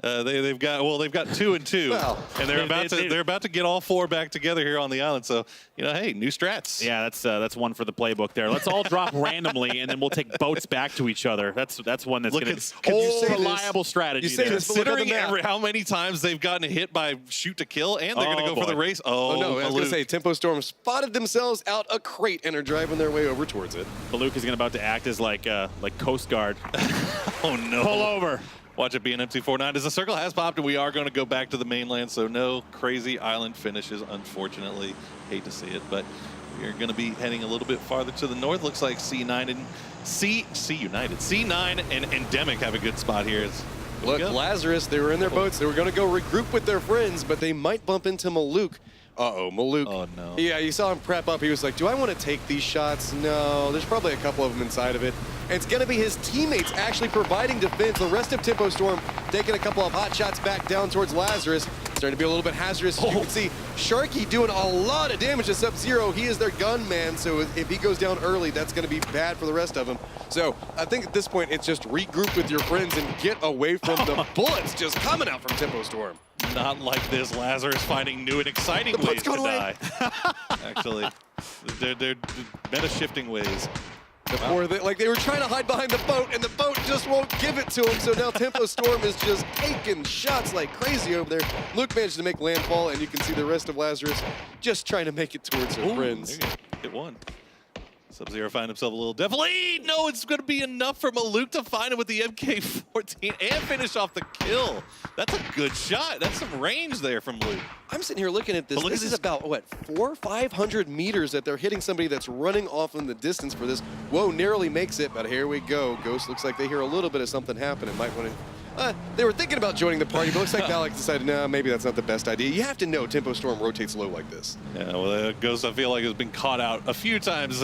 They've got 2 and 2, well, and they're about to get all 4 back together here on the island. So hey, new strats. Yeah, that's one for the playbook there. Let's all drop randomly, and then we'll take boats back to each other. That's one that's going to be reliable strategy. You say this, considering how many times they've gotten hit by shoot to kill, and they're going to go for the race. Oh no, I was going to say Tempo Storm spotted themselves out a crate and are driving their way over towards it. Baluk is about to act as like Coast Guard. Oh no! Pull over. Watch it be an MC49. As the circle has popped, and we are going to go back to the mainland, so no crazy island finishes, unfortunately. Hate to see it, but we're going to be heading a little bit farther to the north. Looks like C9 and Endemic have a good spot here. Look, Lazarus, they were in their boats. They were going to go regroup with their friends, but they might bump into Maluk. Uh-oh, Maluk. Oh, no. Yeah, you saw him prep up. He was like, do I want to take these shots? No, there's probably a couple of them inside of it. And it's going to be his teammates actually providing defense. The rest of Tempo Storm taking a couple of hot shots back down towards Lazarus. Starting to be a little bit hazardous. As you can see, Sharky doing a lot of damage to Sub-Zero. He is their gunman, so if he goes down early, that's going to be bad for the rest of them. So I think at this point, it's just regroup with your friends and get away from the bullets just coming out from Tempo Storm. Not like this. Lazarus finding new and exciting ways to die. Actually, they're meta shifting ways. Before they were trying to hide behind the boat, and the boat just won't give it to him. So now Tempo Storm is just taking shots like crazy over there. Luke managed to make landfall, and you can see the rest of Lazarus just trying to make it towards her friends. Hit one. Sub-Zero find himself a little definitely. No, it's going to be enough for Maluk to find him with the MK14 and finish off the kill. That's a good shot. That's some range there from Luke. I'm sitting here looking at this. Look This at is this. about, what, 400 or 500 meters that they're hitting somebody that's running off in the distance for this. Whoa, narrowly makes it, but here we go. Ghost looks like they hear a little bit of something happen. It might want to... they were thinking about joining the party, but looks like Valak decided, no, maybe that's not the best idea. You have to know Tempo Storm rotates low like this. Yeah, well, Ghost, I feel like, has been caught out a few times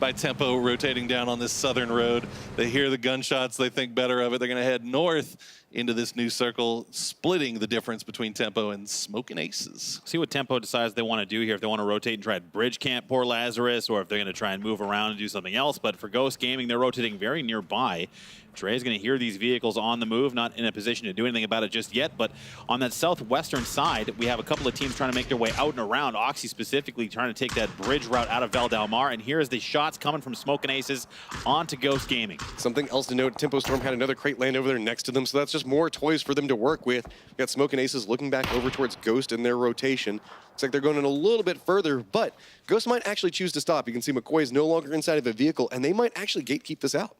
by Tempo rotating down on this southern road. They hear the gunshots, they think better of it. They're going to head north into this new circle, splitting the difference between Tempo and Smoking Aces. See what Tempo decides they want to do here, if they want to rotate and try to bridge camp poor Lazarus, or if they're going to try and move around and do something else. But for Ghost Gaming, they're rotating very nearby. Dre's going to hear these vehicles on the move, not in a position to do anything about it just yet, but on that southwestern side, we have a couple of teams trying to make their way out and around. Oxy specifically trying to take that bridge route out of Val Del Mar, and here's the shots coming from Smoking Aces onto Ghost Gaming. Something else to note, Tempo Storm had another crate land over there next to them, so that's just more toys for them to work with. We've got Smoking Aces looking back over towards Ghost in their rotation. Looks like they're going in a little bit further, but Ghost might actually choose to stop. You can see McCoy is no longer inside of the vehicle, and they might actually gatekeep this out.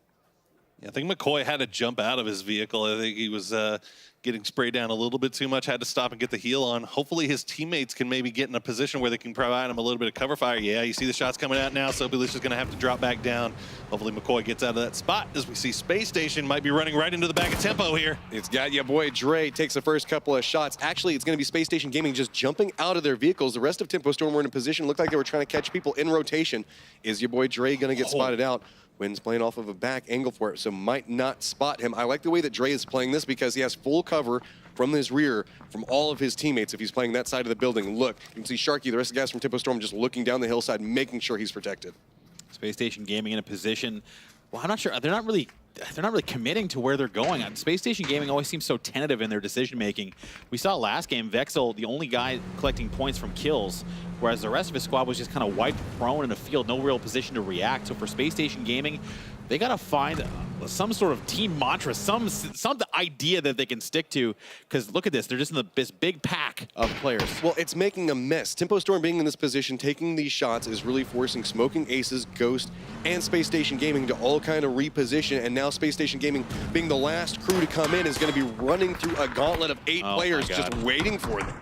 Yeah, I think McCoy had to jump out of his vehicle. I think he was getting sprayed down a little bit too much, had to stop and get the heal on. Hopefully his teammates can maybe get in a position where they can provide him a little bit of cover fire. Yeah, you see the shots coming out now, so Belisha's going to have to drop back down. Hopefully McCoy gets out of that spot as we see Space Station might be running right into the bag of Tempo here. It's got your boy Dre takes the first couple of shots. Actually, it's going to be Space Station Gaming just jumping out of their vehicles. The rest of Tempo Storm were in a position, looked like they were trying to catch people in rotation. Is your boy Dre going to get spotted out? Wynn's playing off of a back angle for it, so might not spot him. I like the way that Dre is playing this because he has full cover from his rear from all of his teammates if he's playing that side of the building. Look, you can see Sharky, the rest of the guys from Tempo Storm just looking down the hillside, making sure he's protected. Space Station Gaming in a position, well, I'm not sure, they're not really committing to where they're going. Space Station Gaming always seems so tentative in their decision making. We saw last game, Vexel, the only guy collecting points from kills, whereas the rest of his squad was just kind of wiped prone in a field, no real position to react. So for Space Station Gaming, they got to find some sort of team mantra, some idea that they can stick to, because look at this, they're just in this big pack of players. Well, it's making a mess. Tempo Storm being in this position, taking these shots, is really forcing Smoking Aces, Ghost, and Space Station Gaming to all kind of reposition, and now Space Station Gaming, being the last crew to come in, is going to be running through a gauntlet of 8 players just waiting for them.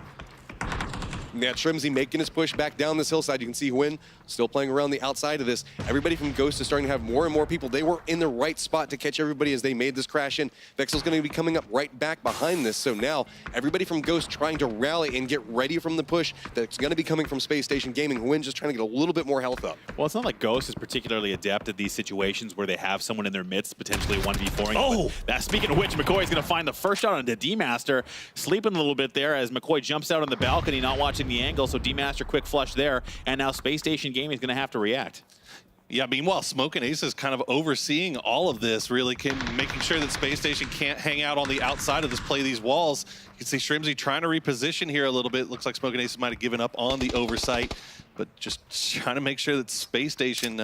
And that Trimsy making his push back down this hillside. You can see Wynn still playing around the outside of this. Everybody from Ghost is starting to have more and more people. They were in the right spot to catch everybody as they made this crash in. Vexel's going to be coming up right back behind this. So now everybody from Ghost trying to rally and get ready from the push that's going to be coming from Space Station Gaming. Wynn just trying to get a little bit more health up. Well, it's not like Ghost is particularly adept at these situations where they have someone in their midst potentially 1v4ing. Oh! Speaking of which, McCoy is going to find the first shot on the D-Master, sleeping a little bit there as McCoy jumps out on the balcony, not watching the angle, so D-Master quick flush there, and now Space Station Gaming is going to have to react. Yeah, meanwhile, Smoking Ace is kind of overseeing all of this, really making sure that Space Station can't hang out on the outside of this, play these walls. You can see Shrimsy trying to reposition here a little bit. Looks like Smoking Ace might have given up on the oversight, but just trying to make sure that Space Station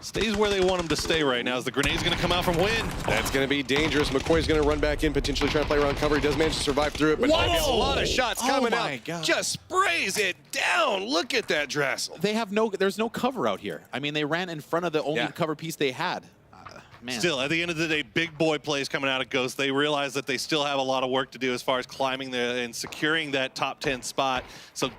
stays where they want him to stay right now as the grenade's going to come out from Wynn. That's going to be dangerous. McCoy's going to run back in, potentially trying to play around cover. He does manage to survive through it, but a lot of shots coming out. God. Just sprays it down. Look at that Drassel. They have there's no cover out here. I mean, they ran in front of the only cover piece they had. Man. Still, at the end of the day, big boy plays coming out of Ghost. They realize that they still have a lot of work to do as far as climbing and securing that top 10 spot. So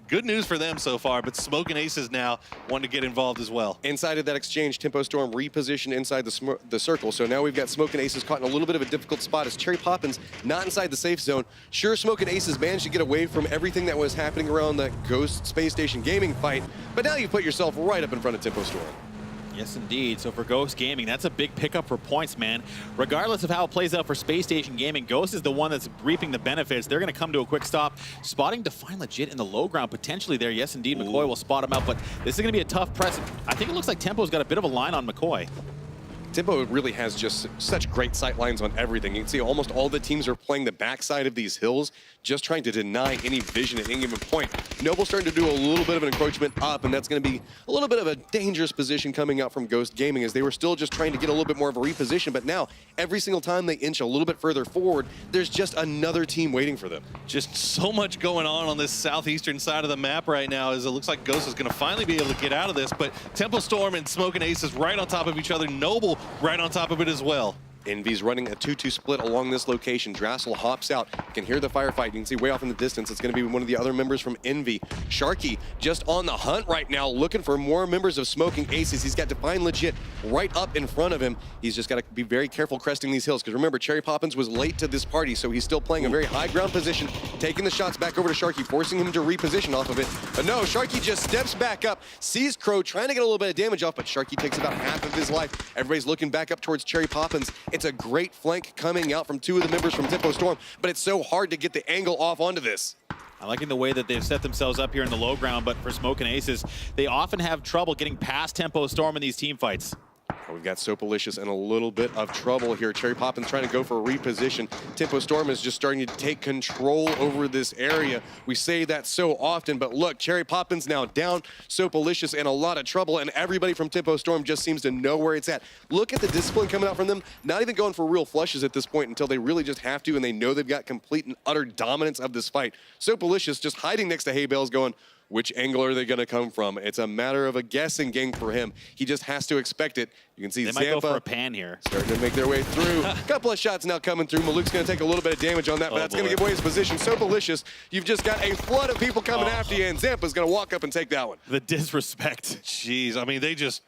good news for them so far, but Smoking Aces now want to get involved as well. Inside of that exchange, Tempo Storm repositioned inside the circle. So now we've got Smoking Aces caught in a little bit of a difficult spot as Cherry Poppins not inside the safe zone. Sure, Smoking Aces managed to get away from everything that was happening around that Ghost Space Station Gaming fight, but now you put yourself right up in front of Tempo Storm. Yes, indeed. So for Ghost Gaming, that's a big pickup for points, man. Regardless of how it plays out for Space Station Gaming, Ghost is the one that's reaping the benefits. They're going to come to a quick stop, spotting Define Legit in the low ground potentially there. Yes, indeed, McCoy will spot him out, but this is going to be a tough press. I think it looks like Tempo's got a bit of a line on McCoy. Tempo really has just such great sight lines on everything. You can see almost all the teams are playing the backside of these hills, just trying to deny any vision at any given point. Noble's starting to do a little bit of an encroachment up, and that's going to be a little bit of a dangerous position coming out from Ghost Gaming, as they were still just trying to get a little bit more of a reposition, but now every single time they inch a little bit further forward, there's just another team waiting for them. Just so much going on this southeastern side of the map right now, as it looks like Ghost is going to finally be able to get out of this, but Tempo Storm and Smoke and Aces right on top of each other. Noble right on top of it as well. Envy's running a 2-2 split along this location. Drassel hops out. You can hear the firefight. You can see way off in the distance. It's going to be one of the other members from Envy. Sharky just on the hunt right now, looking for more members of Smoking Aces. He's got Define Legit right up in front of him. He's just got to be very careful cresting these hills, because remember, Cherry Poppins was late to this party, so he's still playing a very high ground position, taking the shots back over to Sharky, forcing him to reposition off of it. But no, Sharky just steps back up, sees Crow, trying to get a little bit of damage off, but Sharky takes about half of his life. Everybody's looking back up towards Cherry Poppins. It's a great flank coming out from two of the members from Tempo Storm, but it's so hard to get the angle off onto this. I'm liking the way that they've set themselves up here in the low ground, but for Smoke and Aces, they often have trouble getting past Tempo Storm in these team fights. We've got Sopalicious in a little bit of trouble here. Cherry Poppins trying to go for a reposition. Tempo Storm is just starting to take control over this area. We say that so often, but look, Cherry Poppins now down, Sopalicious in a lot of trouble, and everybody from Tempo Storm just seems to know where it's at. Look at the discipline coming out from them, not even going for real flushes at this point until they really just have to, and they know they've got complete and utter dominance of this fight. Sopalicious just hiding next to Hay Bales going, which angle are they going to come from? It's a matter of a guessing game for him. He just has to expect it. You can see they Zampa might go for a pan here. starting to make their way through. A couple of shots now coming through. Maluk's going to take a little bit of damage on that, but that's going to give away his position. Sopalicious, you've just got a flood of people coming after you, and Zampa's going to walk up and take that one. The disrespect. Jeez, I mean, they just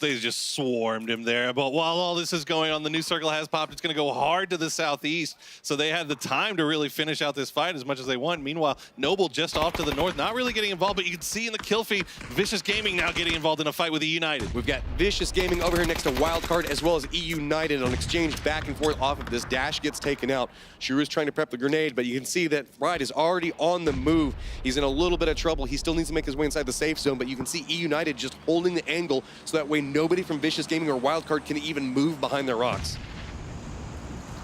swarmed him there. But while all this is going on, the new circle has popped. It's going to go hard to the southeast, so they had the time to really finish out this fight as much as they want. Meanwhile, Noble just off to the north, not really getting involved, but you can see in the kill feed, Vicious Gaming now getting involved in a fight with E United. We've got Vicious Gaming over here next to Wildcard, as well as E United on exchange back and forth off of this. Dash gets taken out. Shiru's trying to prep the grenade, but you can see that Fried is already on the move. He's in a little bit of trouble. He still needs to make his way inside the safe zone, but you can see E United just holding the angle so that way nobody from Vicious Gaming or Wildcard can even move behind their rocks.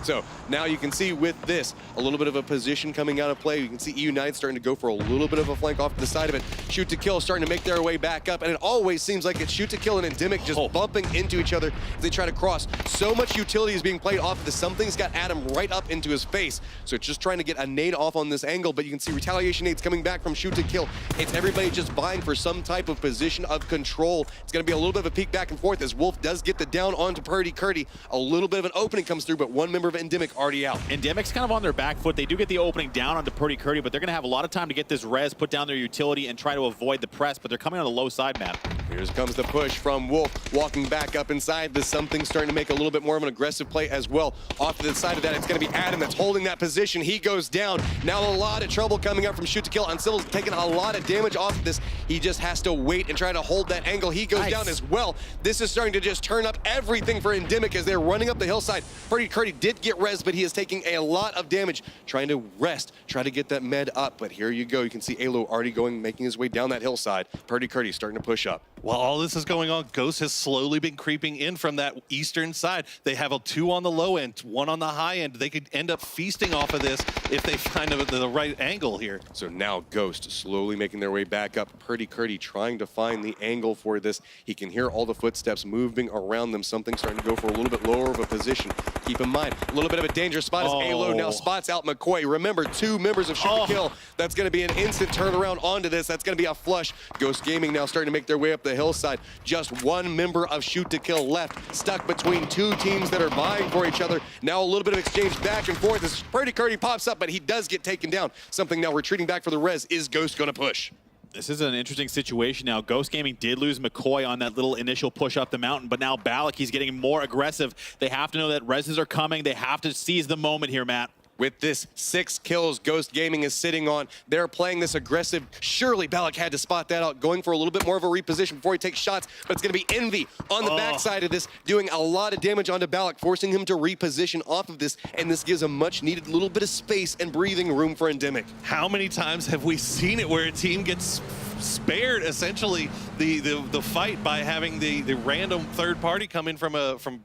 So now you can see with this, a little bit of a position coming out of play. You can see E United starting to go for a little bit of a flank off to the side of it. Shoot to kill starting to make their way back up, and it always seems like it's shoot to kill and Endemic just bumping into each other as they try to cross. So much utility is being played off of this. Something's got Adam right up into his face. So it's just trying to get a nade off on this angle, but you can see retaliation nades coming back from shoot to kill. It's everybody just vying for some type of position of control. It's going to be a little bit of a peek back and forth as Wolf does get the down onto Purdy Curdy. A little bit of an opening comes through, but one member of Endemic already out. Endemic's kind of on their back foot. They do get the opening down onto Purdy Curdy, but they're going to have a lot of time to get this res, put down their utility, and try to avoid the press, but they're coming on the low side map. Here comes the push from Wolf, walking back up inside. This something starting to make a little bit more of an aggressive play as well. Off to the side of that, it's going to be Adam that's holding that position. He goes down. Now a lot of trouble coming up from shoot to kill. Uncivil's taking a lot of damage off of this. He just has to wait and try to hold that angle. He goes down as well. This is starting to just turn up everything for Endemic as they're running up the hillside. Purdy Curdy did get res, but he is taking a lot of damage, trying to rest, try to get that med up. But here you go. You can see Alo already making his way down that hillside. Purdy Curdy starting to push up. While all this is going on, Ghost has slowly been creeping in from that eastern side. They have a 2 on the low end, 1 on the high end. They could end up feasting off of this if they find the right angle here. So now Ghost slowly making their way back up. Purdy Curdy trying to find the angle for this. He can hear all the footsteps moving around them. Something starting to go for a little bit lower of a position. Keep in mind, a little bit of a dangerous spot as Alo now spots out McCoy. Remember, 2 members of Shoot to Kill. That's going to be an instant turnaround onto this. That's going to be a flush. Ghost Gaming now starting to make their way up the hillside. Just 1 member of Shoot to Kill left, stuck between 2 teams that are vying for each other. Now a little bit of exchange back and forth as Purdy Curdy pops up, but he does get taken down. Something now retreating back for the res. Is Ghost going to push? This is an interesting situation now. Ghost Gaming did lose McCoy on that little initial push up the mountain, but now Balak, he's getting more aggressive. They have to know that reses are coming. They have to seize the moment here, Matt. With this 6 kills Ghost Gaming is sitting on, they're playing this aggressive. Surely Balak had to spot that out, going for a little bit more of a reposition before he takes shots, but it's going to be Envy on the backside of this, doing a lot of damage onto Balak, forcing him to reposition off of this, and this gives a much needed little bit of space and breathing room for Endemic. How many times have we seen it where a team gets spared essentially the fight by having the random third party come in from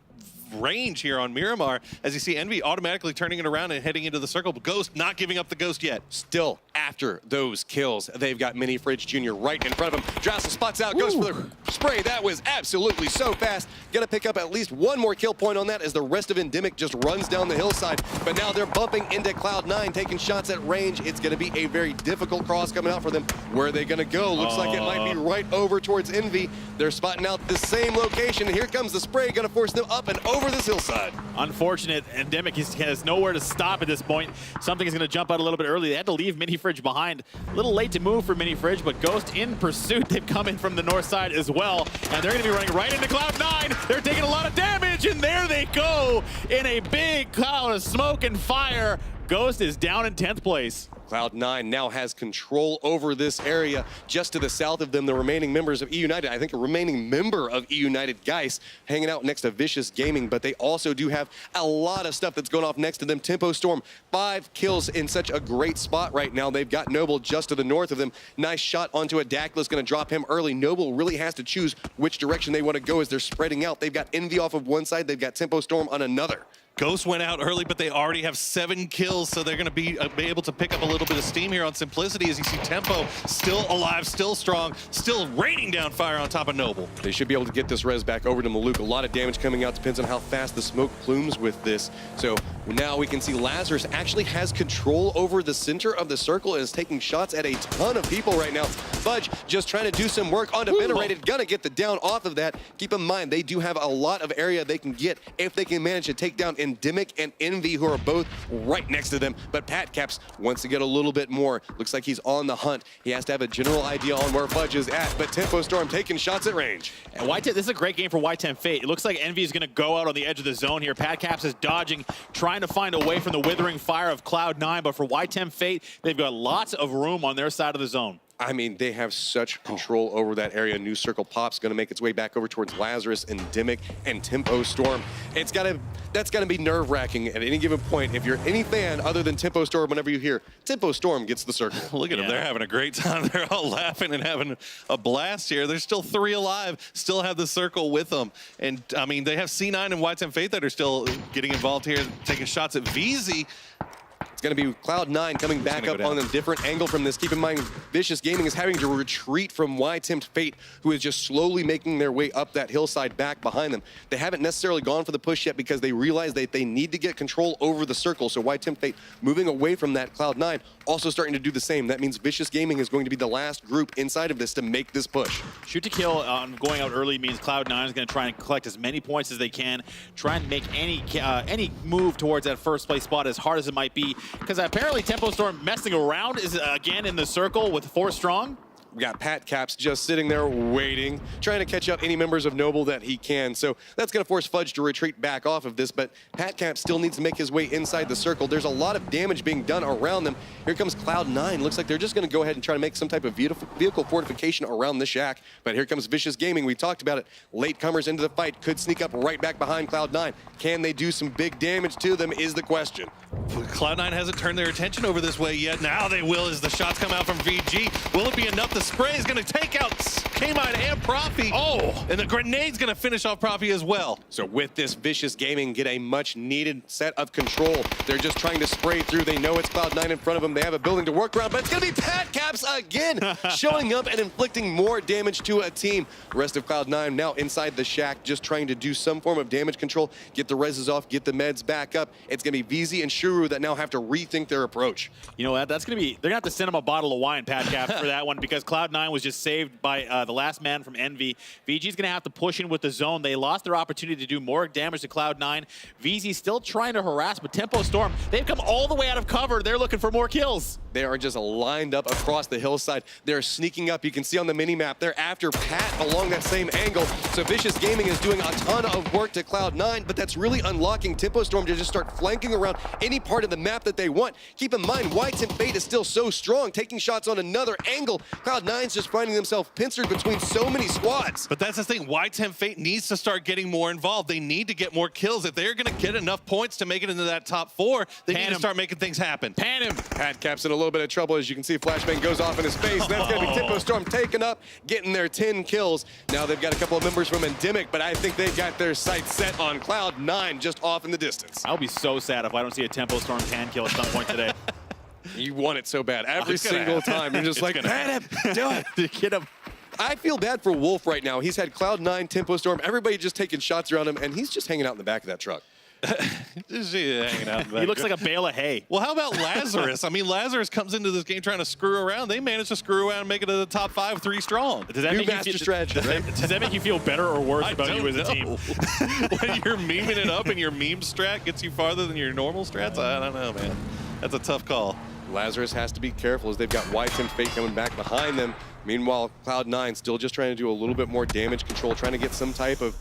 range here on Miramar, as you see Envy automatically turning it around and heading into the circle, but Ghost not giving up the Ghost yet. Still, after those kills, they've got Mini Fridge Jr. right in front of him. Drossel spots out, goes for the spray. That was absolutely so fast. Gonna pick up at least one more kill point on that as the rest of Endemic just runs down the hillside. But now they're bumping into Cloud9, taking shots at range. It's gonna be a very difficult cross coming out for them. Where are they gonna go? Looks like it might be right over towards Envy. They're spotting out the same location. And here comes the spray, gonna force them up and over this hillside. Unfortunate, Endemic has nowhere to stop at this point. Something is gonna jump out a little bit early. They had to leave Mini Fridge behind. A little late to move for Mini Fridge, but Ghost in pursuit. They've come in from the north side as well, and they're gonna be running right into Cloud9. They're taking a lot of damage, and there they go in a big cloud of smoke and fire. Ghost is down in 10th place. Cloud9 now has control over this area. Just to the south of them, the remaining members of E United, I think a remaining member of E United, Geis, hanging out next to Vicious Gaming, but they also do have a lot of stuff that's going off next to them. Tempo Storm, 5 kills in such a great spot right now. They've got Noble just to the north of them. Nice shot onto a Daclus, gonna drop him early. Noble really has to choose which direction they want to go as they're spreading out. They've got Envy off of one side, they've got Tempo Storm on another. Ghost went out early, but they already have 7 kills, so they're going to be able to pick up a little bit of steam here on Simplicity as you see Tempo still alive, still strong, still raining down fire on top of Noble. They should be able to get this res back over to Maluk. A lot of damage coming out, depends on how fast the smoke plumes with this. So now we can see Lazarus actually has control over the center of the circle and is taking shots at a ton of people right now. Fudge just trying to do some work onto Venerated, gonna get the down off of that. Keep in mind, they do have a lot of area they can get if they can manage to take down Endemic and Envy, who are both right next to them. But Pat Caps wants to get a little bit more. Looks like he's on the hunt. He has to have a general idea on where Fudge is at, but Tempo Storm taking shots at range. And Y10, this is a great game for Y10 Fate. It looks like Envy is going to go out on the edge of the zone here. Pat Caps is dodging, trying to find a way from the withering fire of Cloud9, but for Y10 Fate, they've got lots of room on their side of the zone. I mean, they have such control over that area. New Circle Pop's going to make its way back over towards Lazarus, Endemic, and Tempo Storm. That's got to be nerve-wracking at any given point. If you're any fan other than Tempo Storm, whenever you hear Tempo Storm gets the circle. Look at them. They're having a great time. They're all laughing and having a blast here. There's still 3 alive, still have the circle with them. And, I mean, they have C9 and Y10 Fate that are still getting involved here, taking shots at VZ. It's going to be Cloud9 coming back up on a different angle from this. Keep in mind, Vicious Gaming is having to retreat from Y-Tempt Fate, who is just slowly making their way up that hillside back behind them. They haven't necessarily gone for the push yet because they realize that they need to get control over the circle. So Y-Tempt Fate moving away from that. Cloud9 also starting to do the same. That means Vicious Gaming is going to be the last group inside of this to make this push. Shoot to kill on going out early means Cloud9 is going to try and collect as many points as they can, try and make any move towards that first place spot as hard as it might be, because apparently Tempo Storm messing around is again in the circle with 4 strong. We got Pat Caps just sitting there waiting, trying to catch up any members of Noble that he can. So that's going to force Fudge to retreat back off of this, but Pat Caps still needs to make his way inside the circle. There's a lot of damage being done around them. Here comes Cloud9. Looks like they're just going to go ahead and try to make some type of vehicle fortification around the shack. But here comes Vicious Gaming. We talked about it. Latecomers into the fight could sneak up right back behind Cloud9. Can they do some big damage to them is the question. Cloud9 hasn't turned their attention over this way yet. Now they will as the shots come out from VG. Will it be enough? The spray is going to take out K-Mine and Profi. Oh, and the grenade's going to finish off Profi as well. So with this, Vicious Gaming get a much needed set of control. They're just trying to spray through. They know it's Cloud9 in front of them. They have a building to work around, but it's going to be Pat Caps again, showing up and inflicting more damage to a team. The rest of Cloud9 now inside the shack, just trying to do some form of damage control, get the reses off, get the meds back up. It's going to be VZ and Shuru that now have to rethink their approach. You know what? That's going to be, they're going to have to send him a bottle of wine, Pat Caps, for that one, because Cloud9 was just saved by the last man from Envy. VG's going to have to push in with the zone. They lost their opportunity to do more damage to Cloud9. VZ still trying to harass, but Tempo Storm, they've come all the way out of cover. They're looking for more kills. They are just lined up across the hillside. They're sneaking up. You can see on the mini-map, they're after Pat along that same angle. So Vicious Gaming is doing a ton of work to Cloud9, but that's really unlocking Tempo Storm to just start flanking around any part of the map that they want. Keep in mind, Y-Tempt Fate is still so strong, taking shots on another angle. Cloud9's just finding themselves pincered between so many squads. But that's the thing, Y-Tempt Fate needs to start getting more involved. They need to get more kills. If they're going to get enough points to make it into that top 4, they need to start making things happen. Pan him. Pat Caps in a little little bit of trouble. As you can see, Flashbang goes off in his face. That's going to be Tempo Storm taken up, getting their 10 kills. Now they've got a couple of members from Endemic, but I think they got their sights set on Cloud9 just off in the distance. I'll be so sad if I don't see a Tempo Storm 10 kill at some point today. You want it so bad. Every single time. You're just like, man, do it. Get him. I feel bad for Wolf right now. He's had Cloud9, Tempo Storm, everybody just taking shots around him, and he's just hanging out in the back of that truck. Just hanging out in the back. He looks like a bale of hay. Well, how about Lazarus? I mean, Lazarus comes into this game trying to screw around. They managed to screw around and make it to the top 5, 3 strong. Does that New make master strategy, right? Does that make you feel better or worse about you as a team? When you're memeing it up and your meme strat gets you farther than your normal strats, I don't know, man. That's a tough call. Lazarus has to be careful as they've got YTIM Fate coming back behind them. Meanwhile, Cloud9 still just trying to do a little bit more damage control, trying to get some type of,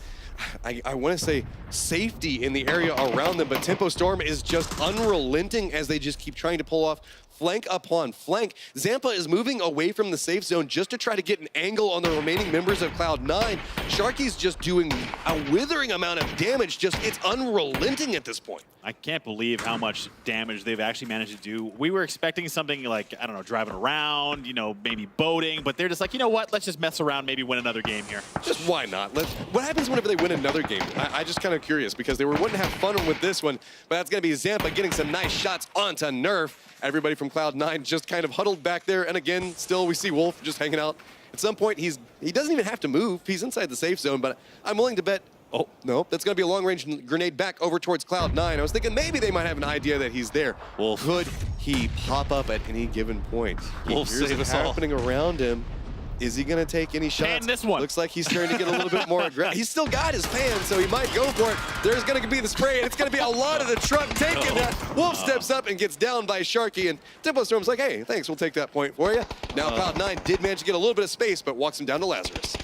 I want to say, safety in the area around them, but Tempo Storm is just unrelenting as they just keep trying to pull off flank upon flank. Zampa is moving away from the safe zone just to try to get an angle on the remaining members of Cloud9. Sharky's just doing a withering amount of damage. Just, it's unrelenting at this point. I can't believe how much damage they've actually managed to do. We were expecting something like, I don't know, driving around, you know, maybe boating, but they're just like, you know what, let's just mess around, maybe win another game here. Just why not? What happens whenever they win another game? I just kind of curious because they were wanting to have fun with this one, but that's going to be Zampa getting some nice shots onto Nerf. Everybody from Cloud9 just kind of huddled back there, and again, still we see Wolf just hanging out. At some point, he doesn't even have to move. He's inside the safe zone, but I'm willing to bet, oh, no, that's going to be a long-range grenade back over towards Cloud9. I was thinking maybe they might have an idea that he's there. Wolf. Could he pop up at any given point? Wolf Here's save it us all. happening around him. Is he going to take any shots? Pan this one. Looks like he's starting to get a little bit more aggressive. He's still got his pan, so he might go for it. There's going to be the spray, and it's going to be a lot of the truck taking that. Wolf steps up and gets down by Sharky, and Tempo Storm's like, hey, thanks, we'll take that point for you. Now Cloud9 did manage to get a little bit of space, but walks him down to Lazarus.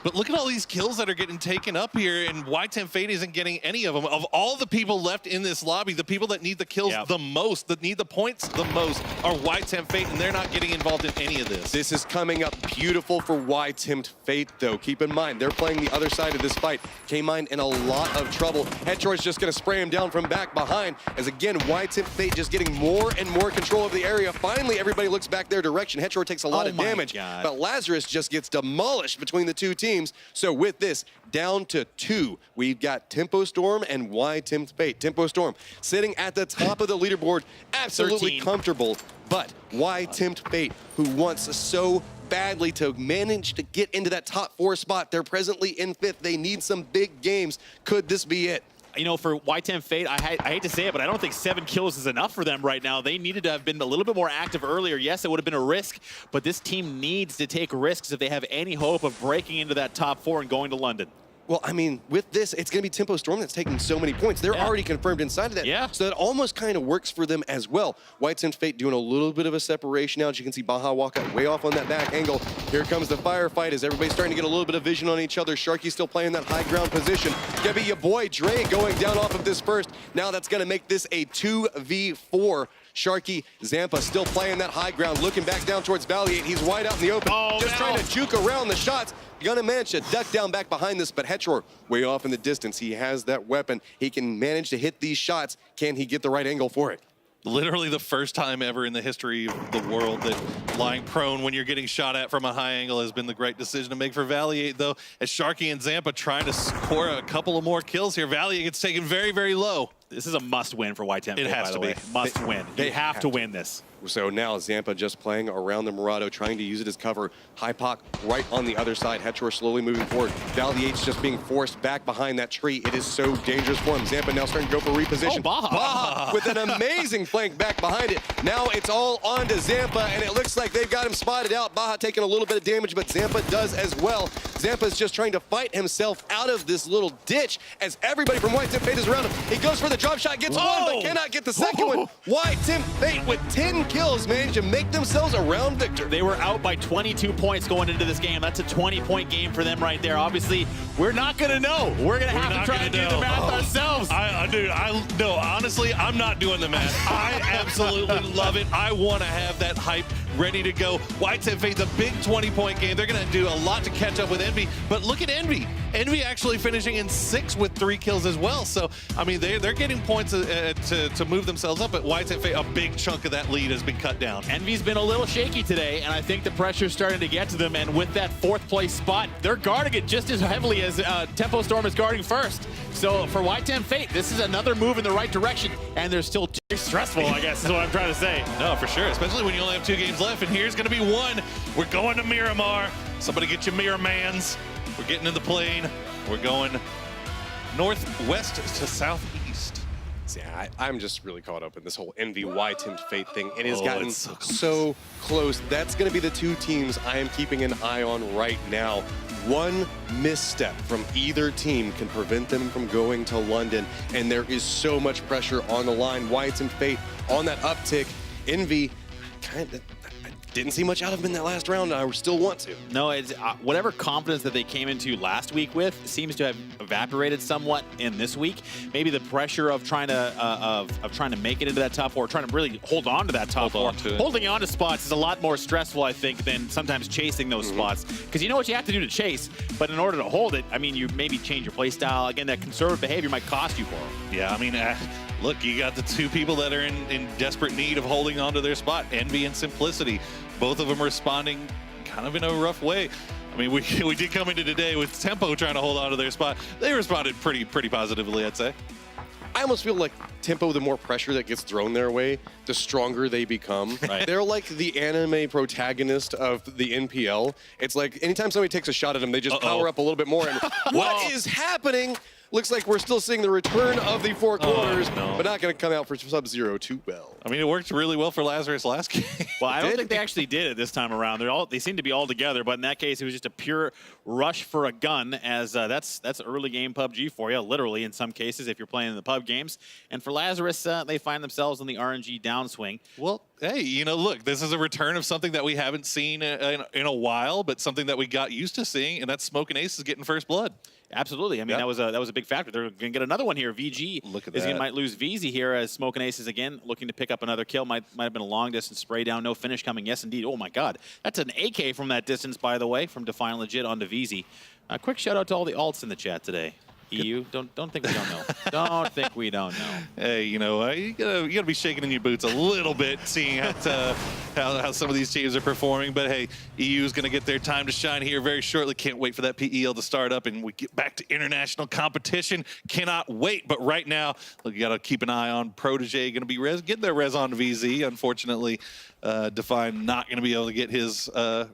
But look at all these kills that are getting taken up here, and YTIM Fate isn't getting any of them. Of all the people left in this lobby, the people that need the kills the most, that need the points the most, are YTIM Fate, and they're not getting involved in any of this. This is coming up beautiful for YTIM Fate, though. Keep in mind, they're playing the other side of this fight. K-Mine in a lot of trouble. Hetro's just going to spray him down from back behind, as again, YTIM Fate just getting more and more control of the area. Finally, everybody looks back their direction. Hetro takes a lot of damage, but Lazarus just gets demolished between the two teams. So with this, down to 2, we've got Tempo Storm and YTIM Fate. Tempo Storm sitting at the top of the leaderboard, absolutely 13. comfortable. But YTIM Fate, who wants so badly to manage to get into that top 4 spot, they're presently in 5th. They need some big games. Could this be it? You know, for YTIM Fate, I hate to say it, but I don't think 7 kills is enough for them right now. They needed to have been a little bit more active earlier. Yes, it would have been a risk, but this team needs to take risks if they have any hope of breaking into that top 4 and going to London. Well, I mean, with this, it's going to be Tempo Storm that's taking so many points. They're already confirmed inside of that. Yeah. So that almost kind of works for them as well. YTIM Fate doing a little bit of a separation now. As you can see, Baja walk out way off on that back angle. Here comes the firefight as everybody's starting to get a little bit of vision on each other. Sharky's still playing that high ground position. Gonna be your boy Dre going down off of this first. Now that's going to make this a 2v4. Sharky, Zampa still playing that high ground, looking back down towards Valiant. He's wide out in the open, just trying to juke around the shots. Gonna manage to duck down back behind this, but Hetro way off in the distance. He has that weapon. He can manage to hit these shots. Can he get the right angle for it? Literally the first time ever in the history of the world that lying prone when you're getting shot at from a high angle has been the great decision to make for Valiant, though, as Sharky and Zampa trying to score a couple of more kills here. Valiant gets taken very, very low. This is a must-win for YTIM Fate, It has by the to be. way. Must-win. They You have to have win this. So now Zampa just playing around the Murado, trying to use it as cover. Hypoc right on the other side. Hetro slowly moving forward. Valiate's just being forced back behind that tree. It is so dangerous for him. Zampa now starting to go for reposition. Baja with an amazing flank back behind it. Now it's all on to Zampa, and it looks like they've got him spotted out. Baja taking a little bit of damage, but Zampa does as well. Zampa's just trying to fight himself out of this little ditch as everybody from YTIM Fate is around him. He goes for the drop shot, gets one, but cannot get the second one. YTIM Fate with 10 kills managed to make themselves a round victor. They were out by 22 points going into this game. That's a 20-point game for them right there. Obviously, we're not going to know. We're going to have to try to do the math ourselves. No, honestly, I'm not doing the math. I absolutely love it. I want to have that hype ready to go. White's have faced a big 20-point game. They're going to do a lot to catch up with Envy. But look at Envy. Envy actually finishing in 6th with 3 kills as well. So, I mean, they're getting points to move themselves up. But White's have faced a big chunk of that lead has been cut down. Envy's been a little shaky today, and I think the pressure's starting to get to them. And with that 4th place spot, they're guarding it just as heavily as Tempo Storm is guarding first. So for White Temp Fate, this is another move in the right direction, and they're still too stressful, I guess is what I'm trying to say. No, for sure, especially when you only have 2 games left, and here's going to be 1. We're going to Miramar. Somebody get your Miramans. We're getting in the plane. We're going northwest to southeast. Yeah, I'm just really caught up in this whole Envy Tempt Fate thing, and it's gotten it's so close. That's going to be the 2 teams I am keeping an eye on right now. One misstep from either team can prevent them from going to London, and there is so much pressure on the line. Tempt Fate on that uptick. Envy kind of didn't see much out of them in that last round, and I still want to. No, it's whatever confidence that they came into last week with seems to have evaporated somewhat in this week. Maybe the pressure of trying to make it into that top 4, trying to really hold on to that top 4. Holding on to spots is a lot more stressful, I think, than sometimes chasing those spots. Because you know what you have to do to chase, but in order to hold it, I mean, you maybe change your play style. Again, that conservative behavior might cost you for them. Yeah, I mean, look, you got the 2 people that are in desperate need of holding on to their spot, Envy and Simplicity. Both of them responding kind of in a rough way. I mean, we did come into today with Tempo trying to hold on to their spot. They responded pretty positively, I'd say. I almost feel like Tempo, the more pressure that gets thrown their way, the stronger they become. Right. They're like the anime protagonist of the NPL. It's like anytime somebody takes a shot at them, they just power up a little bit more. And what is happening? Looks like we're still seeing the return of the 4 quarters, but not going to come out for Sub-Zero too well. I mean, it worked really well for Lazarus last game. Well, I don't think they actually did it this time around. They seem to be all together, but in that case, it was just a pure rush for a gun, as that's early game PUBG for you, literally in some cases if you're playing in the pub games. And for Lazarus, they find themselves in the RNG downswing. Well, hey, you know, look, this is a return of something that we haven't seen in a while, but something that we got used to seeing, and that's Smoke and Ace is getting first blood. Absolutely. I mean, that was a big factor. They're going to get another one here. VG might lose VZ here as Smoke and Ace is again looking to pick up another kill. Might have been a long distance spray down. No finish coming. Yes, indeed. Oh my God, that's an AK from that distance, by the way, from Define Legit onto VZ. A quick shout out to all the alts in the chat today. EU, don't think we don't know. Don't think we don't know. Hey, you know, you gotta be shaking in your boots a little bit, seeing how some of these teams are performing. But hey, EU is gonna get their time to shine here very shortly. Can't wait for that PEL to start up and we get back to international competition. Cannot wait. But right now, look, you gotta keep an eye on Protege. Gonna be getting their res on VZ. Unfortunately, Define not gonna be able to get his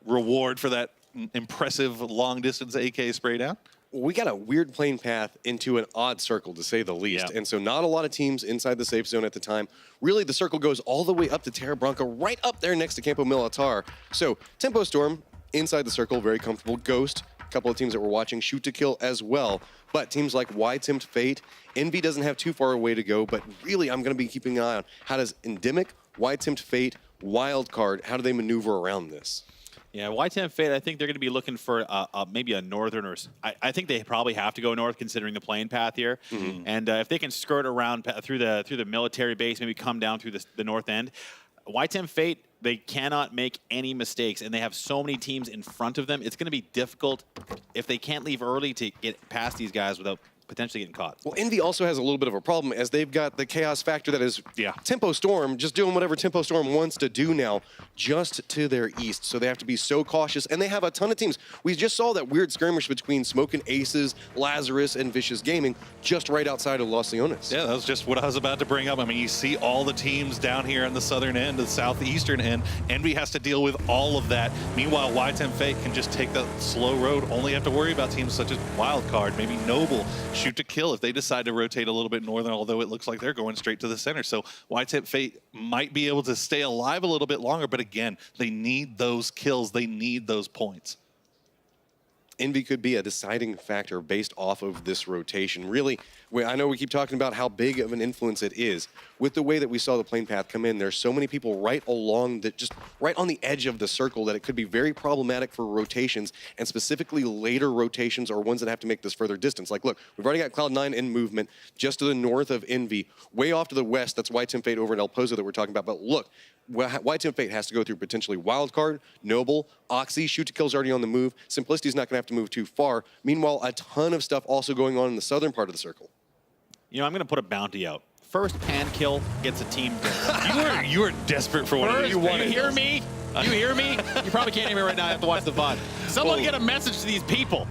reward for that impressive long distance AK spray down. We got a weird playing path into an odd circle, to say the least. And so not a lot of teams inside the safe zone at the time. Really, the circle goes all the way up to Terra Branca, right up there next to Campo Militar. So Tempo Storm, inside the circle, very comfortable. Ghost, a couple of teams that we're watching, shoot to kill as well. But teams like Tempt Fate, Envy doesn't have too far away to go, but really I'm going to be keeping an eye on how does Endemic, Tempt Fate, Wildcard, how do they maneuver around this? Yeah, Temp Fate, I think they're going to be looking for maybe a northern or I think they probably have to go north considering the plane path here. And if they can skirt around through the military base, maybe come down through the north end. Temp Fate, they cannot make any mistakes, and they have so many teams in front of them. It's going to be difficult if they can't leave early to get past these guys without potentially getting caught. Well, Envy also has a little bit of a problem as they've got the chaos factor that is Tempo Storm just doing whatever Tempo Storm wants to do now just to their east. So they have to be so cautious, and they have a ton of teams. We just saw that weird skirmish between Smoke and Aces, Lazarus, and Vicious Gaming just right outside of Los Leones. Yeah, that was just what I was about to bring up. I mean, you see all the teams down here on the southern end, the southeastern end. Envy has to deal with all of that. Meanwhile, Temp Fate can just take the slow road, only have to worry about teams such as Wildcard, maybe Noble, shoot to kill if they decide to rotate a little bit northern, although it looks like they're going straight to the center. So Temp Fate might be able to stay alive a little bit longer, but again, they need those kills. They need those points. Envy could be a deciding factor based off of this rotation. Really, I know we keep talking about how big of an influence it is. With the way that we saw the plane path come in, there's so many people right along that, just right on the edge of the circle, that it could be very problematic for rotations, and specifically later rotations or ones that have to make this further distance. Like, look, we've already got Cloud9 in movement just to the north of Envy, way off to the west. That's YTEM Fate over at El Pozo that we're talking about. But look, YTEM Fate has to go through potentially Wildcard, Noble, Oxy. Shoot to Kill's already on the move. Simplicity's not going to have to move too far. Meanwhile, a ton of stuff also going on in the southern part of the circle. You know, I'm going to put a bounty out. First pan kill gets a team dinner. You are desperate for one of these. You hear me? You hear me? You probably can't hear me right now. I have to watch the VOD. Someone get a message to these people.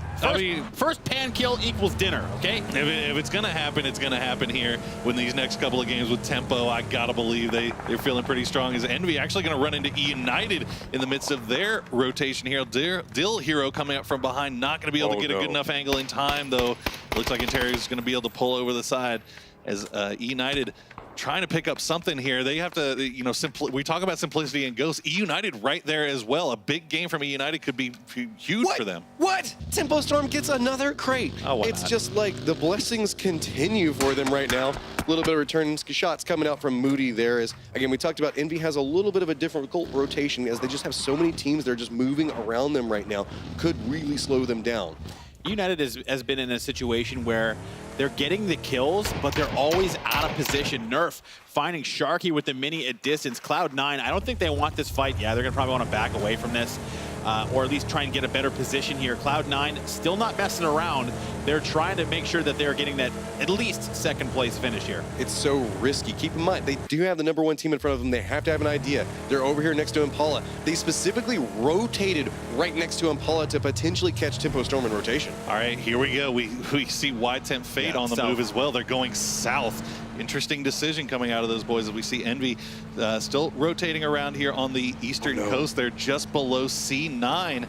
First pan kill equals dinner, okay? If it's going to happen, it's going to happen here. When these next couple of games with tempo, I got to believe they're feeling pretty strong. Is Envy actually going to run into United in the midst of their rotation here? Dill Hero coming up from behind, not going to be able to get a good enough angle in time, though. Looks like Interior is going to be able to pull over the side as United trying to pick up something here. They have to, you know, we talk about simplicity and Ghost. United right there as well. A big game from United could be huge for them. What? Tempo Storm gets another crate. Oh, it's just like the blessings continue for them right now. A little bit of return shots coming out from Moody there. As again, we talked about Envy has a little bit of a difficult rotation as they just have so many teams that are just moving around them right now. Could really slow them down. United has been in a situation where they're getting the kills, but they're always out of position. Nerf finding Sharky with the mini at distance. Cloud9, I don't think they want this fight. Yeah, they're going to probably want to back away from this, or at least try and get a better position here. Cloud9 still not messing around. They're trying to make sure that they're getting that at least second place finish here. It's so risky. Keep in mind, they do have the #1 team in front of them. They have to have an idea. They're over here next to Impala. They specifically rotated right next to Impala to potentially catch Tempo Storm in rotation. All right, here we go. We see YTEM Fate on the move as well. They're going south. Interesting decision coming out of those boys as we see Envy still rotating around here on the eastern coast. They're just below C9.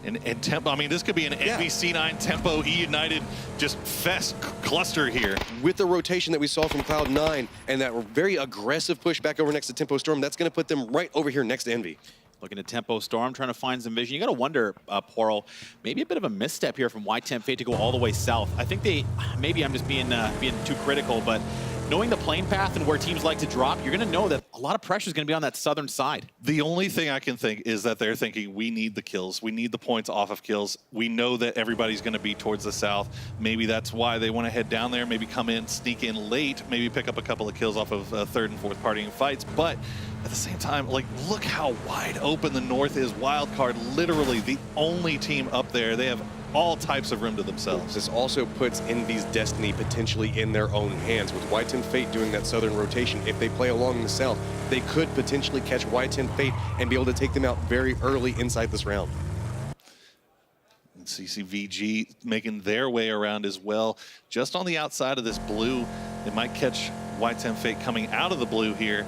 And Tempo, I mean, this could be an Envy C9 Tempo United just fest cluster here. With the rotation that we saw from Cloud9 and that very aggressive push back over next to Tempo Storm, that's going to put them right over here next to Envy. Looking at Tempo Storm, trying to find some vision. You got to wonder, Porl, maybe a bit of a misstep here from YTEM Fate to go all the way south. I think maybe I'm just being too critical, but knowing the plane path and where teams like to drop, you're going to know that a lot of pressure is going to be on that southern side. The only thing I can think is that they're thinking, we need the kills. We need the points off of kills. We know that everybody's going to be towards the south. Maybe that's why they want to head down there, maybe come in, sneak in late, maybe pick up a couple of kills off of third and fourth partying fights. But at the same time, like, look how wide open the north is. Wildcard, literally the only team up there. They have all types of room to themselves. This also puts Envy's destiny potentially in their own hands. With YTEM Fate doing that southern rotation, if they play along the south, they could potentially catch YTEM Fate and be able to take them out very early inside this round. CCVG making their way around as well. Just on the outside of this blue, they might catch YTEM Fate coming out of the blue here.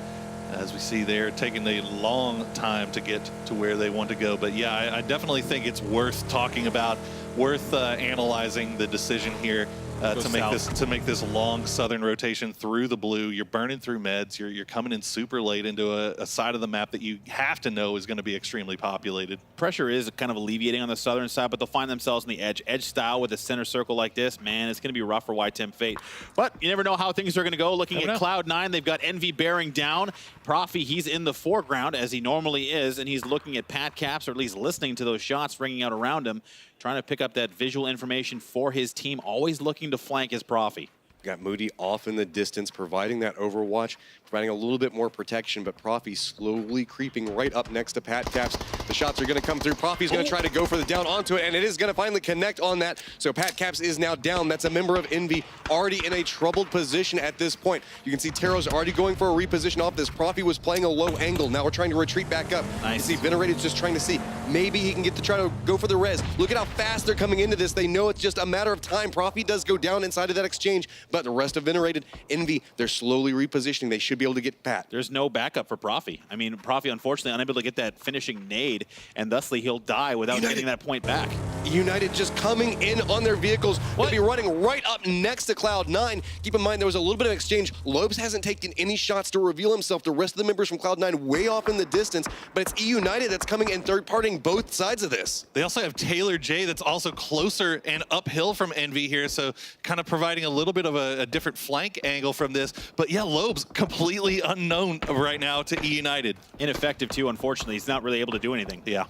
As we see, they're taking a long time to get to where they want to go. But yeah, I definitely think it's worth talking about, worth analyzing the decision here to make this long southern rotation through the blue. You're burning through meds. You're coming in super late into a side of the map that you have to know is going to be extremely populated. Pressure is kind of alleviating on the southern side, but they'll find themselves in the edge style with a center circle like this. Man, it's going to be rough for YTEM Fate. But you never know how things are going to go. Looking at Cloud9, they've got Envy bearing down. Profi, he's in the foreground as he normally is, and he's looking at Pat Caps, or at least listening to those shots ringing out around him, trying to pick up that visual information for his team, always looking to flank his Profi. Got Moody off in the distance, providing that overwatch, providing a little bit more protection, but Profi slowly creeping right up next to Pat Caps. The shots are going to come through. Profi's going to try to go for the down onto it, and it is going to finally connect on that. So Pat Caps is now down. That's a member of Envy, already in a troubled position at this point. You can see Taro's already going for a reposition off this. Profi was playing a low angle. Now we're trying to retreat back up. Nice. You see Venerated's just trying to see. Maybe he can get to try to go for the res. Look at how fast they're coming into this. They know it's just a matter of time. Profi does go down inside of that exchange, but the rest of Venerated, Envy, they're slowly repositioning. They should be able to get Pat. There's no backup for Profi. I mean, Profi, unfortunately, unable to get that finishing nade, and thusly he'll die without getting that point back. United just coming in on their vehicles. They'll be running right up next to Cloud9. Keep in mind, there was a little bit of exchange. Lobes hasn't taken any shots to reveal himself. The rest of the members from Cloud9 way off in the distance, but it's United that's coming in third partying playing both sides of this. They also have Taylor J that's also closer and uphill from Envy here, so kind of providing a little bit of a different flank angle from this. But yeah, Loeb's completely unknown right now to E United. Ineffective too, unfortunately. He's not really able to do anything. Yeah.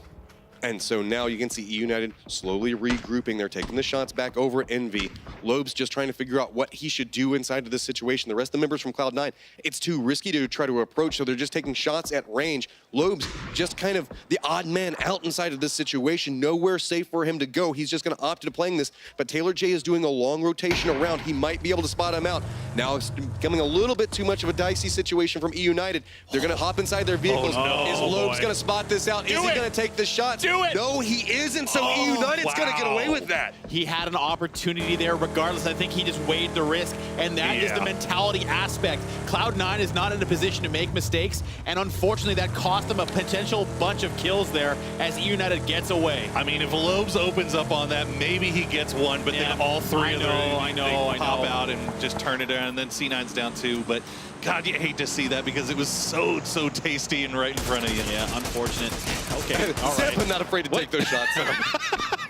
And so now you can see E United slowly regrouping. They're taking the shots back over at Envy. Loeb's just trying to figure out what he should do inside of this situation. The rest of the members from Cloud9, it's too risky to try to approach, so they're just taking shots at range. Loeb's just kind of the odd man out inside of this situation. Nowhere safe for him to go. He's just going to opt into playing this, but Taylor J is doing a long rotation around. He might be able to spot him out. Now it's becoming a little bit too much of a dicey situation from E United. They're going to hop inside their vehicles. Oh, no. Is Loeb's going to spot this out? Is he going to take the shots? Do it! No, he isn't, so E United's going to get away with that. He had an opportunity there regardless. I think he just weighed the risk, and that is the mentality aspect. Cloud9 is not in a position to make mistakes, and unfortunately that cost them a potential bunch of kills there as E United gets away. I mean, if Loeb's opens up on that, maybe he gets one, but then all three of them pop out and just turn it around, and then C9's down two. But God, you hate to see that because it was so tasty and right in front of you. Yeah, unfortunate. Okay, all Zappa right. not afraid to take those shots.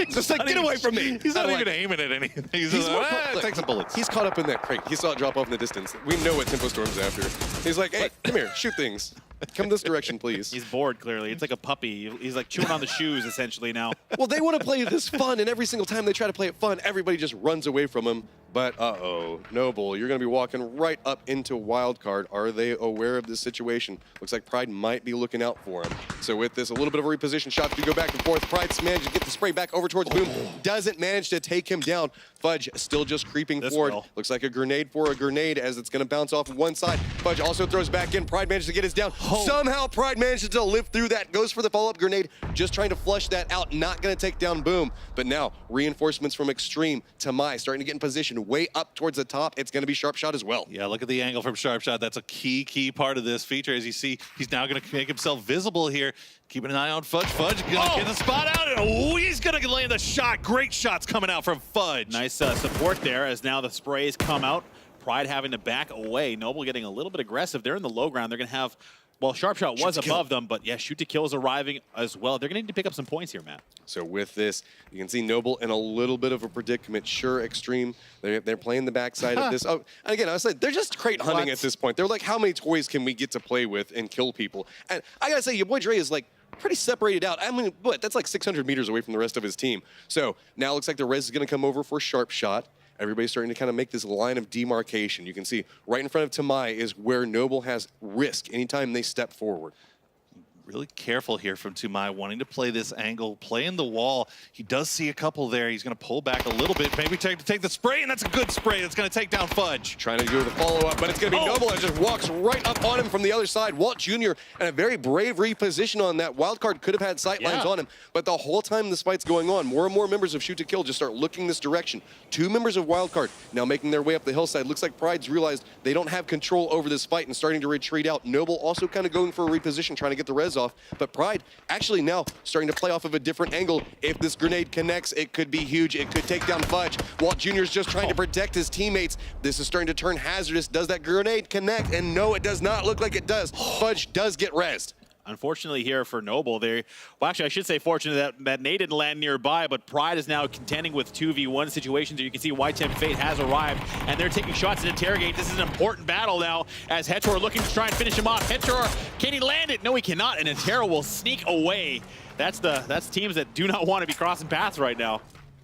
Just like, get away from me. He's not like, even aiming at anything. He's He's just more like, look, take some bullets. He's caught up in that crate. He saw it drop off in the distance. We know what Tempo Storm's after. He's like, hey, come here, shoot things. Come this direction, please. He's bored, clearly. It's like a puppy. He's like chewing on the shoes, essentially, now. Well, they want to play this fun, and every single time they try to play it fun, everybody just runs away from him. But, uh-oh, Noble, you're going to be walking right up into Wildcard. Are they aware of this situation? Looks like Pride might be looking out for him. So with this, a little bit of a reposition shot to go back and forth. Pride's managed to get the spray back over towards Boom. Doesn't manage to take him down. Fudge still just creeping forward. Looks like a grenade for a grenade as it's going to bounce off of one side. Fudge also throws back in. Pride manages to get his down. Somehow Pride manages to live through that. Goes for the follow-up grenade. Just trying to flush that out. Not going to take down Boom. But now, reinforcements from Extreme to Mai starting to get in position way up towards the top. It's going to be Sharp Shot as well. Yeah, look at the angle from Sharp Shot. That's a key part of this feature. As you see, he's now going to make himself visible here. Keeping an eye on Fudge. Fudge going to get the spot out, and he's going to land the shot. Great shots coming out from Fudge. Nice support there as now the sprays come out. Pride having to back away. Noble getting a little bit aggressive. They're in the low ground. They're going to have, well, Sharp Shot was above them, but yeah, Shoot to Kill is arriving as well. They're going to need to pick up some points here, Matt. So with this, you can see Noble in a little bit of a predicament. Sure, Extreme, they're playing the backside of this. Oh, and again, I was like, they're just crate hunting at this point. They're like, how many toys can we get to play with and kill people? And I gotta say, your boy Dre is like pretty separated out. I mean, what? That's like 600 meters away from the rest of his team. So now it looks like the res is gonna come over for Sharp Shot. Everybody's starting to kind of make this line of demarcation. You can see right in front of Tamai is where Noble has risk anytime they step forward. Really careful here from Tumai, wanting to play this angle, playing the wall. He does see a couple there. He's going to pull back a little bit, maybe take the spray, and that's a good spray. That's going to take down Fudge. Trying to do the follow-up, but it's going to be Noble that just walks right up on him from the other side. Walt Jr. and a very brave reposition on that. Wildcard could have had sight lines on him, but the whole time this fight's going on, more and more members of Shoot to Kill just start looking this direction. 2 members of Wildcard now making their way up the hillside. Looks like Pride's realized they don't have control over this fight and starting to retreat out. Noble also kind of going for a reposition, trying to get the res off, but Pride actually now starting to play off of a different angle. If this grenade connects, it could be huge. It could take down Fudge. Walt Jr. is just trying to protect his teammates. This is starting to turn hazardous. Does that grenade connect? And no, it does not look like it does. Fudge does get rezzed. Unfortunately here for Noble, well, actually, I should say fortunate that Nate didn't land nearby, but Pride is now contending with 2v1 situations. You can see Y10 Fate has arrived, and they're taking shots to interrogate. This is an important battle now, as Hetor looking to try and finish him off. Hetor, can he land it? No, he cannot, and Intero will sneak away. That's teams that do not want to be crossing paths right now.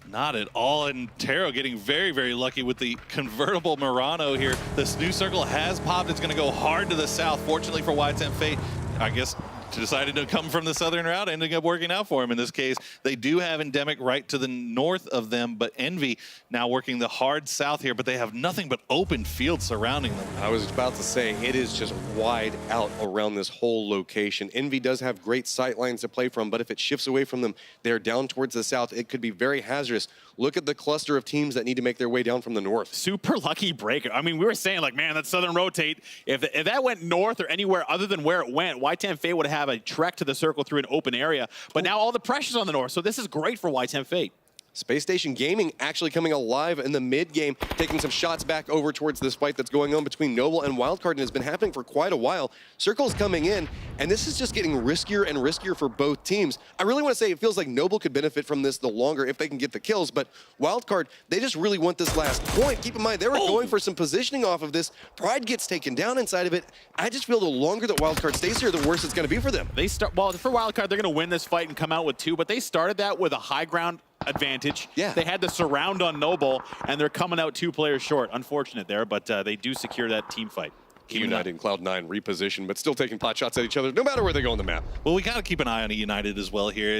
Not at all, and Taro getting very lucky with the convertible Murano here. This new circle has popped. It's going to go hard to the south. Fortunately for Y10 Fate, I guess, decided to come from the southern route, ending up working out for him in this case. They do have Endemic right to the north of them, but Envy now working the hard south here, but they have nothing but open field surrounding them. I was about to say, it is just wide out around this whole location. Envy does have great sight lines to play from, but if it shifts away from them, they're down towards the south. It could be very hazardous. Look at the cluster of teams that need to make their way down from the north. Super lucky breaker. I mean, we were saying, like, man, that southern rotate, if that went north or anywhere other than where it went, Y10 Fate would have a trek to the circle through an open area. But now all the pressure's on the north, so this is great for Y10 Fate. Space Station Gaming actually coming alive in the mid-game, taking some shots back over towards this fight that's going on between Noble and Wildcard, and has been happening for quite a while. Circle's coming in, and this is just getting riskier and riskier for both teams. I really want to say it feels like Noble could benefit from this the longer if they can get the kills, but Wildcard, they just really want this last point. Keep in mind, they were going for some positioning off of this. Pride gets taken down inside of it. I just feel the longer that Wildcard stays here, the worse it's going to be for them. Well, for Wildcard, they're going to win this fight and come out with 2, but they started that with a high ground advantage. Yeah. They had the surround on Noble, and they're coming out 2 players short. Unfortunate there, but they do secure that team fight. United and Cloud9 reposition, but still taking pot shots at each other, no matter where they go on the map. Well, we got to keep an eye on United as well here.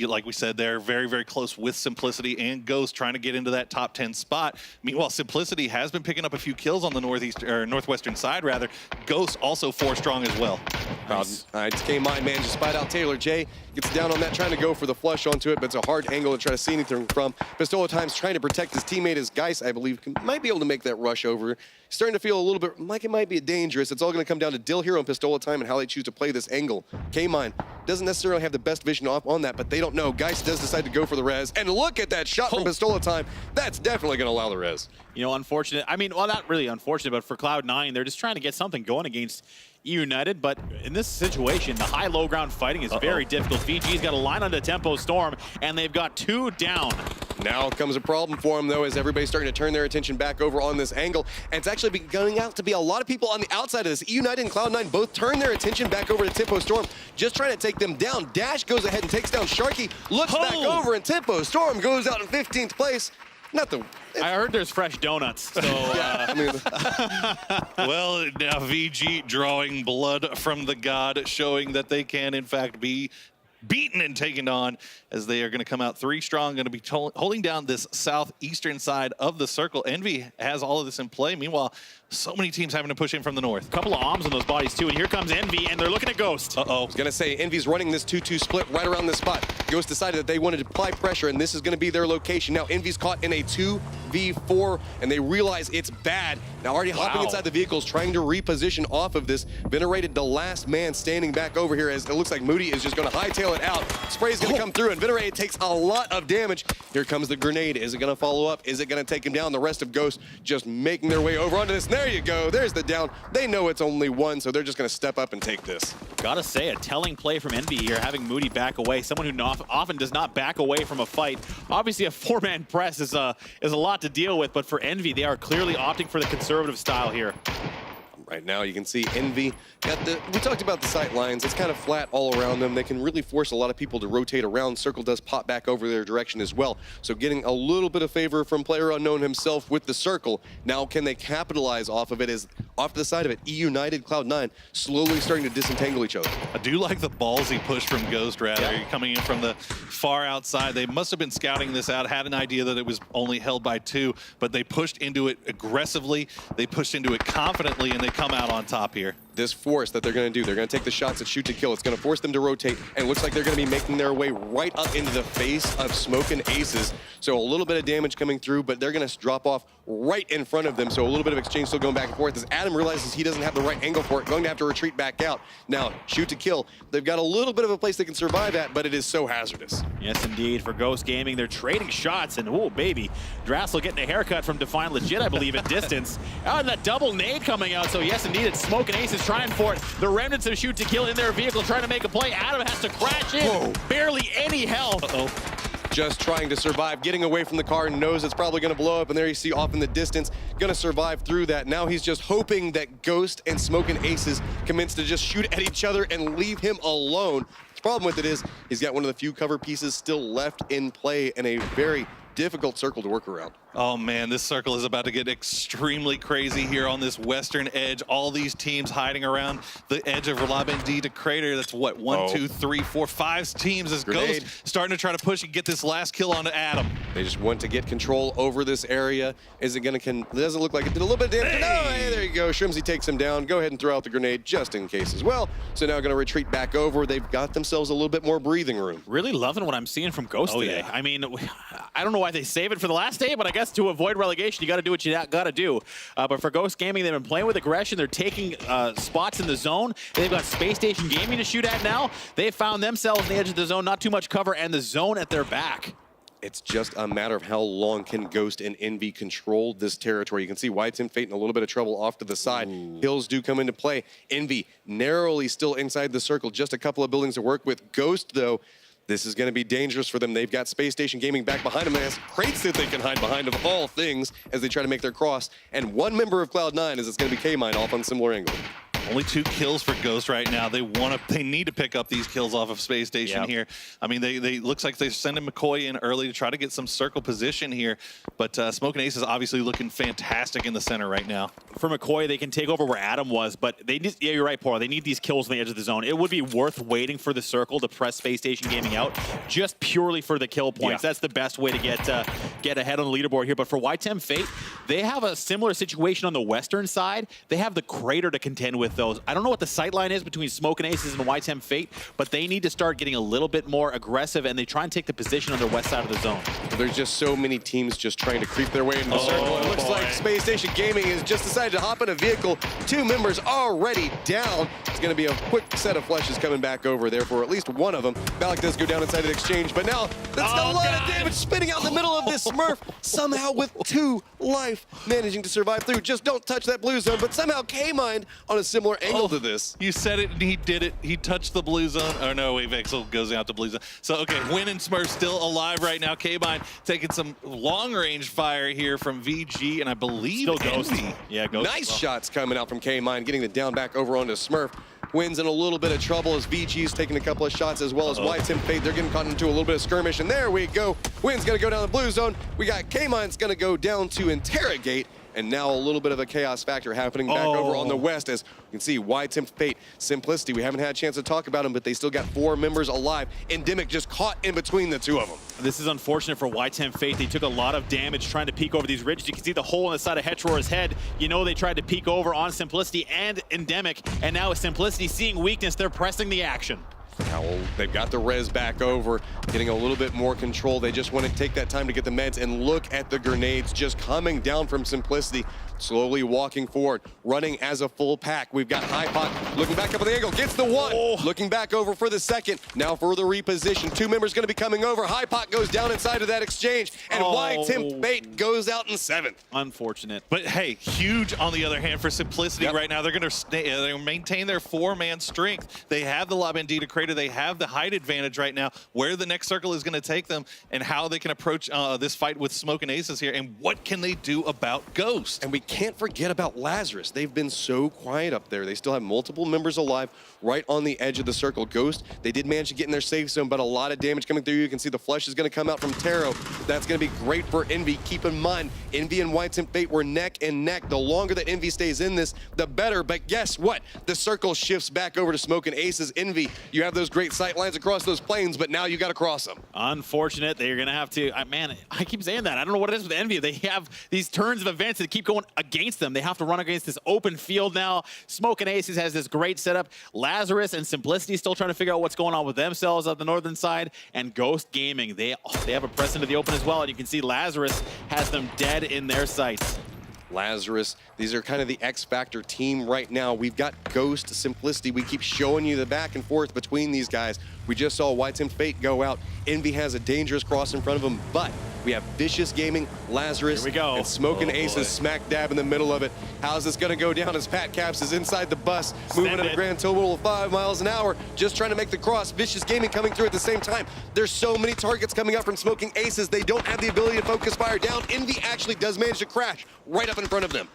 Like we said, they're very, very close with Simplicity and Ghost trying to get into that top 10 spot. Meanwhile, Simplicity has been picking up a few kills on the northwestern side, rather. Ghost also 4 strong as well. Nice. It's K-Mine, man, just spied out Taylor. Jay gets down on that, trying to go for the flush onto it, but it's a hard angle to try to see anything from. Pistola Times trying to protect his teammate as Geist, I believe, might be able to make that rush over. Starting to feel a little bit like it might be dangerous. It's all going to come down to Dill Hero and Pistola Time and how they choose to play this angle. K-Mine doesn't necessarily have the best vision off on that, but they don't know. Geist does decide to go for the res, and look at that shot from Pistola Time. That's definitely going to allow the res. You know, unfortunate. I mean, well, not really unfortunate, but for Cloud9, they're just trying to get something going against United, but in this situation, the high-low ground fighting is very difficult. VG's got a line onto Tempo Storm, and they've got 2 down. Now comes a problem for him, though, as everybody's starting to turn their attention back over on this angle. And it's actually going out to be a lot of people on the outside of this. United and Cloud9 both turn their attention back over to Tempo Storm, just trying to take them down. Dash goes ahead and takes down Sharky, looks back over, and Tempo Storm goes out in 15th place. I heard there's fresh donuts, so... Yeah, I mean, Well, now VG drawing blood from the god, showing that they can, in fact, be beaten and taken on, as they are going to come out 3 strong, going to be holding down this southeastern side of the circle. Envy has all of this in play. Meanwhile, so many teams having to push in from the north. Couple of arms on those bodies, too, and here comes Envy, and they're looking at Ghost. I was going to say, Envy's running this 2-2 split right around this spot. Ghost decided that they wanted to apply pressure, and this is going to be their location. Now, Envy's caught in a 2v4, and they realize it's bad. Now, already hopping inside the vehicles, trying to reposition off of this. Venerated, the last man standing back over here, as it looks like Moody is just going to hightail it out. Spray's going to come through, and Venerated takes a lot of damage. Here comes the grenade. Is it going to follow up? Is it going to take him down? The rest of Ghost just making their way over onto this. There you go. There's the down. They know it's only 1, so they're just going to step up and take this. Gotta say, a telling play from Envy here, having Moody back away. Someone who often does not back away from a fight. Obviously, a 4-man press is a lot to deal with, but for Envy, they are clearly opting for the conservative style here. Right now, you can see Envy got we talked about the sight lines. It's kind of flat all around them. They can really force a lot of people to rotate around. Circle does pop back over their direction as well. So getting a little bit of favor from Player Unknown himself with the circle. Now, can they capitalize off of it? Is off to the side of it, United, Cloud9 slowly starting to disentangle each other. I do like the ballsy push from Ghost, rather. You're coming in from the far outside. They must have been scouting this out, had an idea that it was only held by 2, but they pushed into it aggressively. They pushed into it confidently, and they come out on top here. This force that they're going to do, they're going to take the shots at shoot to kill. It's going to force them to rotate, and it looks like they're going to be making their way right up into the face of Smoking Aces. So a little bit of damage coming through, but they're going to drop off right in front of them. So a little bit of exchange still going back and forth as Adam realizes he doesn't have the right angle for it, going to have to retreat back out. Now, shoot to kill. They've got a little bit of a place they can survive at, but it is so hazardous. Yes, indeed. For Ghost Gaming, they're trading shots, and oh, baby. Drassel getting a haircut from Define Legit, I believe, at distance. Oh, and that double nade coming out. So yes, indeed, it's Smoking Aces trying for it. The remnants of shoot to kill in their vehicle trying to make a play. Adam has to crash in. Whoa. Barely any health. Just trying to survive, getting away from the car, knows it's probably going to blow up, and there you see off in the distance, going to survive through that. Now he's just hoping that Ghost and Smoking Aces commence to just shoot at each other and leave him alone. The problem with it is he's got one of the few cover pieces still left in play in a very difficult circle to work around. Oh man, this circle is about to get extremely crazy here on this western edge. All these teams hiding around the edge of Labendi to Crater. That's what, 1, 2, 3, 4, 5 teams as Grenade. Ghost starting to try to push and get this last kill onto Adam. They just want to get control over this area. Is it going to, it doesn't look like it did a little bit of damage. Hey! No, hey, there you go. Shrimsy takes him down. Go ahead and throw out the grenade just in case as well. So now going to retreat back over. They've got themselves a little bit more breathing room. Really loving what I'm seeing from Ghost today. yeah. I mean, I don't know why they save it for the last day, but I guess to avoid relegation, you got to do what you got to do. But for Ghost Gaming, they've been playing with aggression. They're taking spots in the zone. They've got Space Station Gaming to shoot at now. They found themselves on the edge of the zone, not too much cover, and the zone at their back. It's just a matter of how long can Ghost and Envy control this territory. You can see Tim Fate in a little bit of trouble off to the side. Hills do come into play. Envy narrowly still inside the circle. Just a couple of buildings to work with. Ghost, though, this is going to be dangerous for them. They've got Space Station Gaming back behind them. They have crates that they can hide behind, of all things, as they try to make their cross. And one member of Cloud9 is it's going to be K-Mine off on similar angle. Only 2 kills for Ghost right now. They need to pick up these kills off of Space Station here. I mean, they looks like they're sending McCoy in early to try to get some circle position here. But Smoke and Ace is obviously looking fantastic in the center right now. For McCoy, they can take over where Adam was, but they need, yeah, you're right, Paul. They need these kills on the edge of the zone. It would be worth waiting for the circle to press Space Station Gaming out, just purely for the kill points. That's the best way to get ahead on the leaderboard here. But for Tim Fate, they have a similar situation on the western side. They have the crater to contend with those. I don't know what the sight line is between Smoke and Aces and Tim Fate, but they need to start getting a little bit more aggressive, and they try and take the position on their west side of the zone. There's just so many teams just trying to creep their way into the circle. It looks like Space Station Gaming has just decided to hop in a vehicle. 2 members already down. It's going to be a quick set of flushes coming back over there for at least one of them. Balak does go down inside of the exchange, but now that's a lot of damage spinning out in the middle of this Smurf. Somehow with 2 life managing to survive through. Just don't touch that blue zone, but somehow K-Mine on a similar angle to this. You said it and he did it. He touched the blue zone. Oh no, wait, Vexel goes out to blue zone. So okay, Win and Smurf still alive right now. K-Mine taking some long range fire here from VG and I believe still Ghost. Envy. Yeah, Ghost. Nice shots coming out from K-Mine, getting the down back over onto Smurf. Wins in a little bit of trouble as VG's taking a couple of shots as well as Tim Fate. They're getting caught into a little bit of skirmish, and there we go. Win's gonna go down the blue zone. We got K-Mine's gonna go down to interrogate, and now a little bit of a chaos factor happening back over on the west as you can see Tim Fate, Simplicity. We haven't had a chance to talk about them, but they still got 4 members alive. Endemic just caught in between the 2 of them. This is unfortunate for Tim Fate. They took a lot of damage trying to peek over these ridges. You can see the hole on the side of Hetror's head. You know they tried to peek over on Simplicity and Endemic, and now with Simplicity seeing weakness, they're pressing the action. Now they've got the res back over, getting a little bit more control. They just want to take that time to get the meds and look at the grenades just coming down from Simplicity. Slowly walking forward, running as a full pack. We've got Hypot looking back up at the angle, gets the 1, looking back over for the 2nd. Now for the reposition, 2 members going to be coming over. Hypot goes down inside of that exchange, and Tim Fate goes out in 7th. Unfortunate. But hey, huge on the other hand for Simplicity right now. They're going to maintain their 4-man strength. They have the La Bandita crater. They have the height advantage right now. Where the next circle is going to take them and how they can approach this fight with Smoke and Aces here, and what can they do about Ghost? And we can't forget about Lazarus. They've been so quiet up there. They still have multiple members alive right on the edge of the circle. Ghost, they did manage to get in their safe zone, but a lot of damage coming through. You can see the flush is going to come out from Taro. That's going to be great for Envy. Keep in mind, Envy and Tim Fate were neck and neck. The longer that Envy stays in this, the better. But guess what? The circle shifts back over to Smoke and Aces. Envy, you have those great sight lines across those planes, but now you got to cross them. Unfortunate. They're going to have to, man, I keep saying that. I don't know what it is with Envy. They have these turns of events that keep going against them. They have to run against this open field now. Smoke and Aces has this great setup. Lazarus and Simplicity still trying to figure out what's going on with themselves on the northern side. And Ghost Gaming, they have a press into the open as well. And you can see Lazarus has them dead in their sights. Lazarus, these are kind of the X Factor team right now. We've got Ghost, Simplicity. We keep showing you the back and forth between these guys. We just saw Tim Fate go out. Envy has a dangerous cross in front of him, but we have Vicious Gaming, Lazarus, and Smoke and Aces smack dab in the middle of it. How's this going to go down as Pat Caps is inside the bus, moving at a grand total of 5 miles an hour, just trying to make the cross. Vicious Gaming coming through at the same time. There's so many targets coming up from Smoking Aces. They don't have the ability to focus fire down. Envy actually does manage to crash right up in front of them.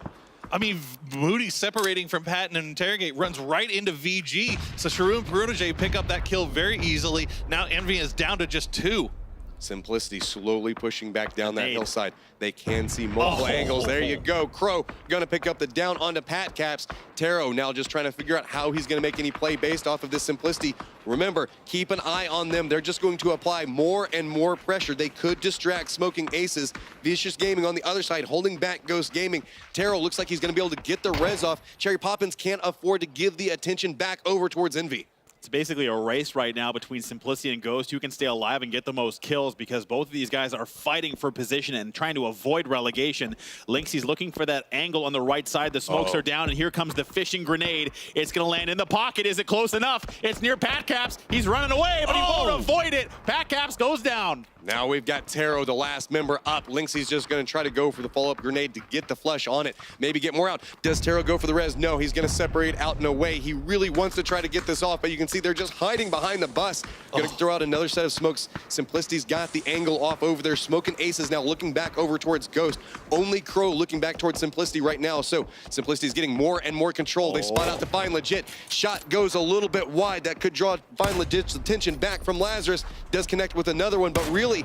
I mean, Moody separating from Patton and Interrogate runs right into VG. So Sharu and Protege pick up that kill very easily. Now Envy is down to just 2. Simplicity slowly pushing back down that hillside. They can see multiple angles. There you go. Crow gonna pick up the down onto Pat Caps. Taro now just trying to figure out how he's gonna make any play based off of this Simplicity. Remember, keep an eye on them. They're just going to apply more and more pressure. They could distract Smoking Aces. Vicious Gaming on the other side, holding back Ghost Gaming. Taro looks like he's gonna be able to get the res off. Cherry Poppins can't afford to give the attention back over towards Envy. It's basically a race right now between Simplicity and Ghost, who can stay alive and get the most kills, because both of these guys are fighting for position and trying to avoid relegation. Lynxie's looking for that angle on the right side. The smokes are down, and here comes the fishing grenade. It's going to land in the pocket. Is it close enough? It's near Pat Caps. He's running away, but he won't avoid it. Pat Caps goes down. Now we've got Taro, the last member, up. Lynxie's just going to try to go for the follow-up grenade to get the flush on it. Maybe get more out. Does Taro go for the res? No, he's going to separate out and away. He really wants to try to get this off, but you can see they're just hiding behind the bus. Going to throw out another set of smokes. Simplicity's got the angle off over there. Smoking Aces now looking back over towards Ghost. Only Crow looking back towards Simplicity right now. So Simplicity's getting more and more control. They spot out to Find Legit. Shot goes a little bit wide. That could draw Find Legit's attention back from Lazarus. Does connect with another one, but really,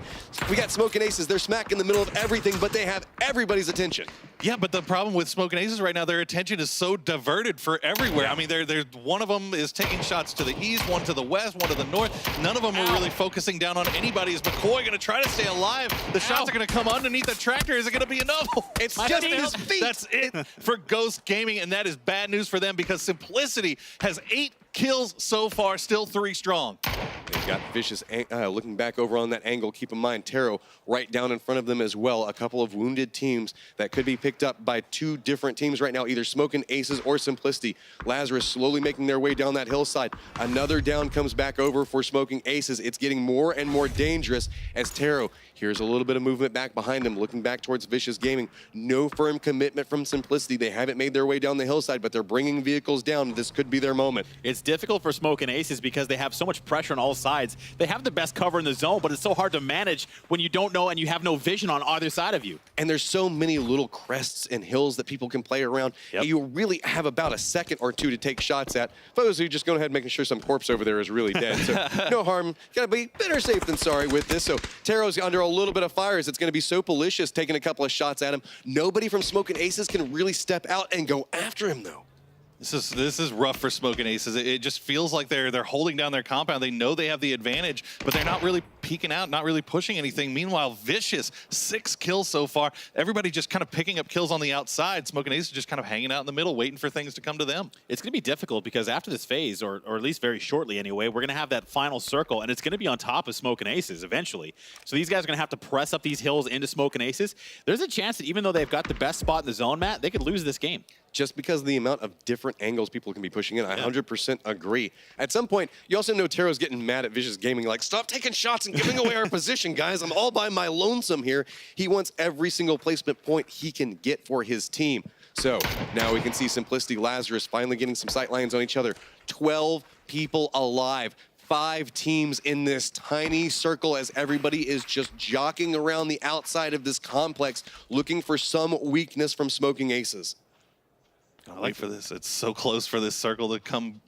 we got Smoking Aces. They're smack in the middle of everything, but they have everybody's attention. Yeah, but the problem with Smoking Aces right now, their attention is so diverted for everywhere. I mean, they're one of them is taking shots to the east, one to the west, one to the north. None of them are really focusing down on anybody. Is McCoy going to try to stay alive? The shots are going to come underneath the tractor. Is it going to be enough? It's just his feet. That's it for Ghost Gaming, and that is bad news for them because Simplicity has 8 kills so far, still 3 strong. They've got Vicious looking back over on that angle. Keep in mind, Taro right down in front of them as well. A couple of wounded teams that could be picked up by 2 different teams right now, either Smoking Aces or Simplicity. Lazarus slowly making their way down that hillside. Another down comes back over for Smoking Aces. It's getting more and more dangerous as Taro here's a little bit of movement back behind him, looking back towards Vicious Gaming. No firm commitment from Simplicity. They haven't made their way down the hillside, but they're bringing vehicles down. This could be their moment. It's difficult for Smoking Aces because they have so much pressure on all sides. They have the best cover in the zone, but it's so hard to manage when you don't know and you have no vision on either side of you. And there's so many little crests and hills that people can play around. Yep. And you really have about a second or 2 to take shots at. For those of you just going ahead and making sure some corpse over there is really dead. So no harm. Gotta be better safe than sorry with this. So Taro's under a little bit of fire. It's going to be so Policious taking a couple of shots at him. Nobody from Smoking Aces can really step out and go after him, though. This is rough for Smoking Aces. It just feels like they're holding down their compound. They know they have the advantage, but they're not really peeking out, not really pushing anything. Meanwhile, Vicious, 6 kills so far. Everybody just kind of picking up kills on the outside. Smoking Aces just kind of hanging out in the middle, waiting for things to come to them. It's going to be difficult because after this phase, or at least very shortly anyway, we're going to have that final circle, and it's going to be on top of Smoking Aces eventually. So these guys are going to have to press up these hills into Smoking Aces. There's a chance that even though they've got the best spot in the zone, Matt, they could lose this game. Just because of the amount of different angles people can be pushing in. I 100% agree. At some point, you also know Taro's getting mad at Vicious Gaming, like, stop taking shots and giving away our position, guys. I'm all by my lonesome here. He wants every single placement point he can get for his team. So now we can see Simplicity, Lazarus finally getting some sight lines on each other. 12 people alive. 5 teams in this tiny circle as everybody is just jockeying around the outside of this complex, looking for some weakness from Smoking Aces. I like for this. It's so close for this circle to come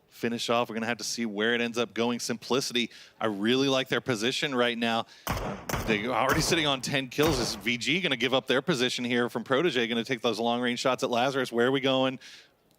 finish off. We're going to have to see where it ends up going. Simplicity, I really like their position right now. They're already sitting on 10 kills. Is VG going to give up their position here from Protege, going to take those long-range shots at Lazarus? Where are we going?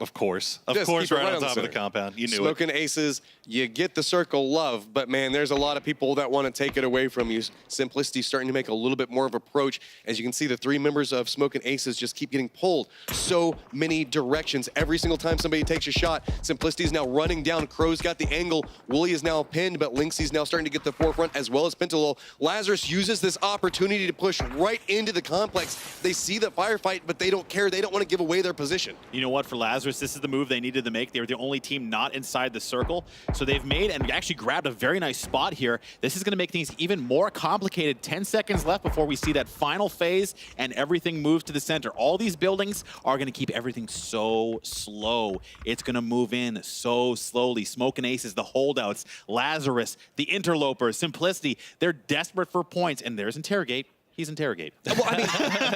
Of course, right on top of the compound. You knew it. Smoking Aces, you get the circle love, but man, there's a lot of people that want to take it away from you. Simplicity starting to make a little bit more of approach. As you can see, the 3 members of Smoking Aces just keep getting pulled so many directions. Every single time somebody takes a shot, Simplicity is now running down. Crow's got the angle. Wooly is now pinned, but Lynxie's now starting to get the forefront as well as Pentalol. Lazarus uses this opportunity to push right into the complex. They see the firefight, but they don't care. They don't want to give away their position. You know what, for Lazarus, this is the move they needed to make. They were the only team not inside the circle. So they've made and actually grabbed a very nice spot here. This is going to make things even more complicated. 10 seconds left before we see that final phase and everything moves to the center. All these buildings are going to keep everything so slow. It's going to move in so slowly. Smoking Aces, the holdouts, Lazarus, the interlopers, Simplicity. They're desperate for points. And there's Interrogate. He's Interrogate. Well, I mean,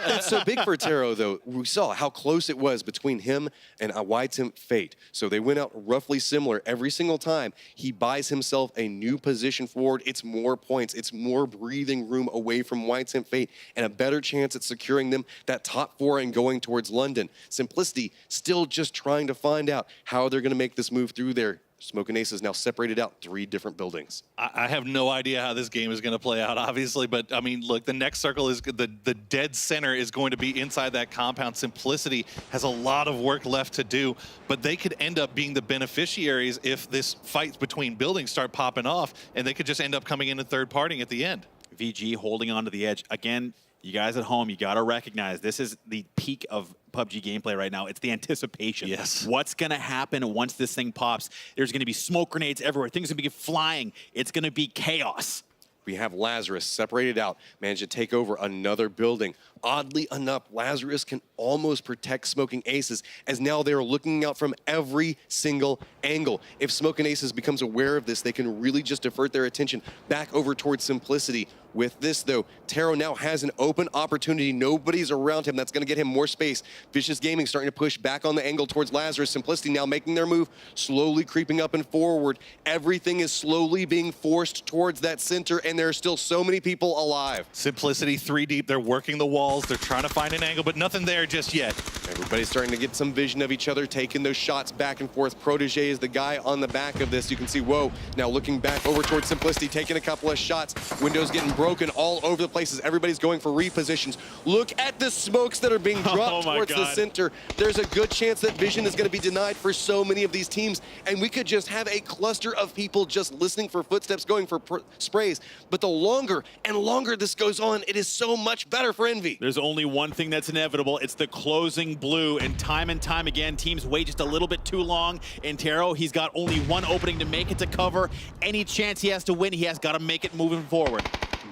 that's so big for Taro, though. We saw how close it was between him and a Temp Fate. So they went out roughly similar every single time. He buys himself a new position forward. It's more points. It's more breathing room away from Temp Fate and a better chance at securing them that top 4 and going towards London. Simplicity still just trying to find out how they're going to make this move through there. Smoking Aces now separated out 3 different buildings. I have no idea how this game is going to play out, obviously, but I mean, look, the next circle is the dead center is going to be inside that compound. Simplicity has a lot of work left to do, but they could end up being the beneficiaries if this fight between buildings start popping off, and they could just end up coming in and third partying at the end. VG holding on to the edge. Again, you guys at home, you got to recognize this is the peak of PUBG gameplay right now. It's the anticipation. Yes. What's going to happen once this thing pops? There's going to be smoke grenades everywhere. Things are going to be flying. It's going to be chaos. We have Lazarus separated out, managed to take over another building. Oddly enough, Lazarus can almost protect Smoking Aces, as now they're looking out from every single angle. If Smoking Aces becomes aware of this, they can really just divert their attention back over towards Simplicity. With this, though, Taro now has an open opportunity. Nobody's around him. That's going to get him more space. Vicious Gaming starting to push back on the angle towards Lazarus. Simplicity now making their move, slowly creeping up and forward. Everything is slowly being forced towards that center, and there are still so many people alive. Simplicity 3 deep. They're working the walls. They're trying to find an angle, but nothing there just yet. Everybody's starting to get some vision of each other, taking those shots back and forth. Protege is the guy on the back of this. You can see, whoa, now looking back over towards Simplicity, taking a couple of shots. Windows getting broken all over the places. Everybody's going for repositions. Look at the smokes that are being dropped towards the center. There's a good chance that vision is going to be denied for so many of these teams, and we could just have a cluster of people just listening for footsteps, going for sprays. But the longer and longer this goes on, it is so much better for Envy. There's only one thing that's inevitable. It's the closing blue, and time again, teams wait just a little bit too long. In Taro, he's got only one opening to make it to cover. Any chance he has to win, he has got to make it moving forward.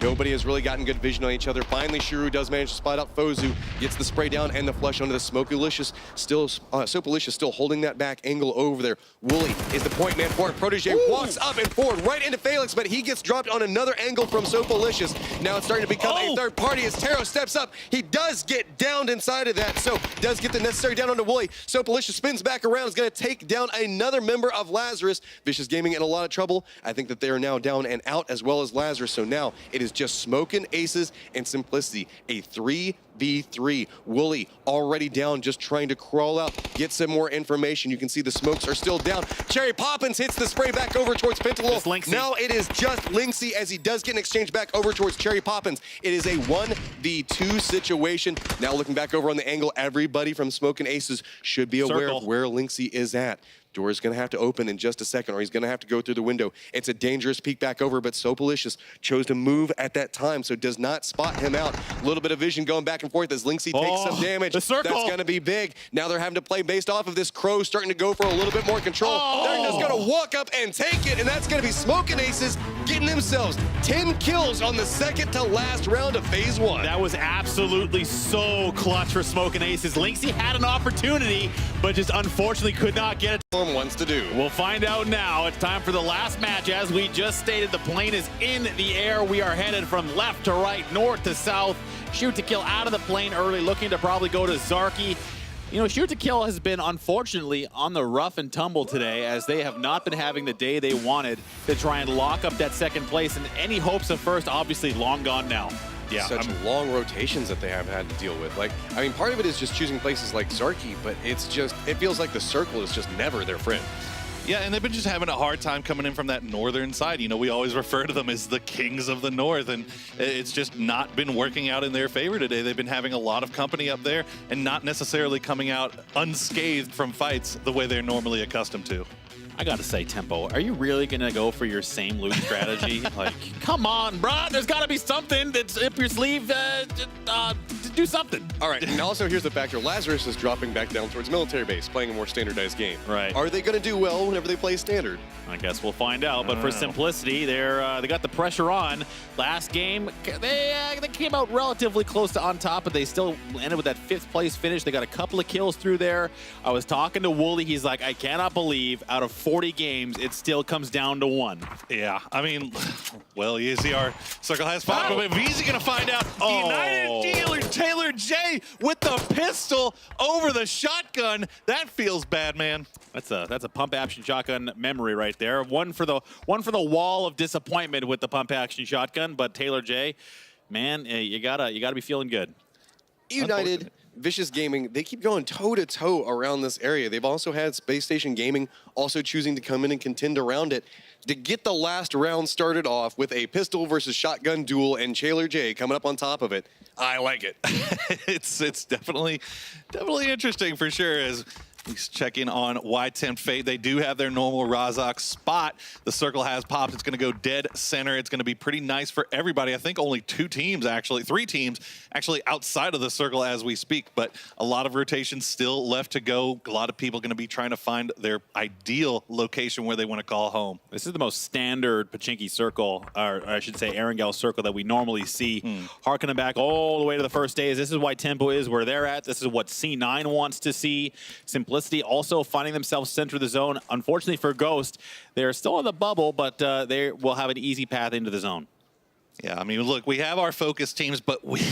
Nobody has really gotten good vision on each other. Finally, Shiru does manage to spot out Fozu, gets the spray down and the flush onto the Smokelicious. Still, Sopalicious still holding that back angle over there. Wooly is the point man for it. Protege walks up and forward right into Felix, but he gets dropped on another angle from Sopalicious. Now it's starting to become a third party as Taro steps up. He does get downed inside of that, so does get the necessary down onto Wooly. Sopalicious spins back around, is going to take down another member of Lazarus. Vicious Gaming in a lot of trouble. I think that they are now down and out, as well as Lazarus, so now it is just Smoking Aces and Simplicity, a 3v3. Wooly already down, just trying to crawl out, get some more information. You can see the smokes are still down. Cherry Poppins hits the spray back over towards Pentalol. Now it is just Linksy as he does get an exchange back over towards Cherry Poppins. It is a 1v2 situation. Now looking back over on the angle, everybody from Smoking Aces should be aware of where Linksy is at. Door is going to have to open in just a second, or he's going to have to go through the window. It's a dangerous peek back over, but Sopalicious chose to move at that time, so does not spot him out. A little bit of vision going back and forth as Linksy takes some damage. That's going to be big. Now they're having to play based off of this. Crow starting to go for a little bit more control. They're just going to walk up and take it, and that's going to be Smoking Aces getting themselves 10 kills on the second to last round of Phase 1. That was absolutely so clutch for Smoking Aces. Linksy had an opportunity, but just unfortunately could not get it. Wants to do. We'll find out now. It's time for the last match. As we just stated, the plane is in the air. We are headed from left to right, north to south. Shoot to kill out of the plane early, looking to probably go to Zarky. You know, Shoot to Kill has been, unfortunately, on the rough and tumble today, as they have not been having the day they wanted to try and lock up that second place. And any hopes of first, obviously, long gone now. Yeah, such long rotations that they have had to deal with. Like, I mean, part of it is just choosing places like Zarky, but it's just, it feels like the circle is just never their friend. Yeah, and they've been just having a hard time coming in from that northern side. You know, we always refer to them as the kings of the north, and it's just not been working out in their favor today. They've been having a lot of company up there and not necessarily coming out unscathed from fights the way they're normally accustomed to. I gotta say, Tempo, are you really gonna go for your same loot strategy? Like, come on, bruh, there's gotta be something that's up your sleeve to do something. All right, and also here's the factor. Lazarus is dropping back down towards military base, playing a more standardized game. Right. Are they gonna do well whenever they play standard? I guess we'll find out, but for Simplicity, they got the pressure on. Last game, they came out relatively close to on top, but they still ended with that 5th place finish. They got a couple of kills through there. I was talking to Wooly, he's like, I cannot believe out of 40 games, it still comes down to 1. Yeah, I mean, well, you see our circle has 5, but VZ gonna find out. United Dealer Taylor J with the pistol over the shotgun. That feels bad, man. That's a pump action shotgun memory right there. One for the wall of disappointment with the pump action shotgun, but Taylor J, man, you gotta be feeling good. United, Vicious Gaming, they keep going toe-to-toe around this area. They've also had Space Station Gaming also choosing to come in and contend around it. To get the last round started off with a pistol versus shotgun duel and Taylor J coming up on top of it, I like it. It's definitely interesting for sure, as Let's check in on Y10 Fate. They do have their normal Razak spot. The circle has popped. It's going to go dead center. It's going to be pretty nice for everybody. I think only 3 teams actually outside of the circle as we speak, but a lot of rotations still left to go. A lot of people going to be trying to find their ideal location where they want to call home. This is the most standard Pachinki circle, or I should say Erangel circle that we normally see. Harkening back all the way to the first days. This is why Tempo is where they're at. This is what C9 wants to see. Simplicity also finding themselves center of the zone. Unfortunately for Ghost, they're still in the bubble, but they will have an easy path into the zone. Yeah, I mean, look, we have our focus teams, but we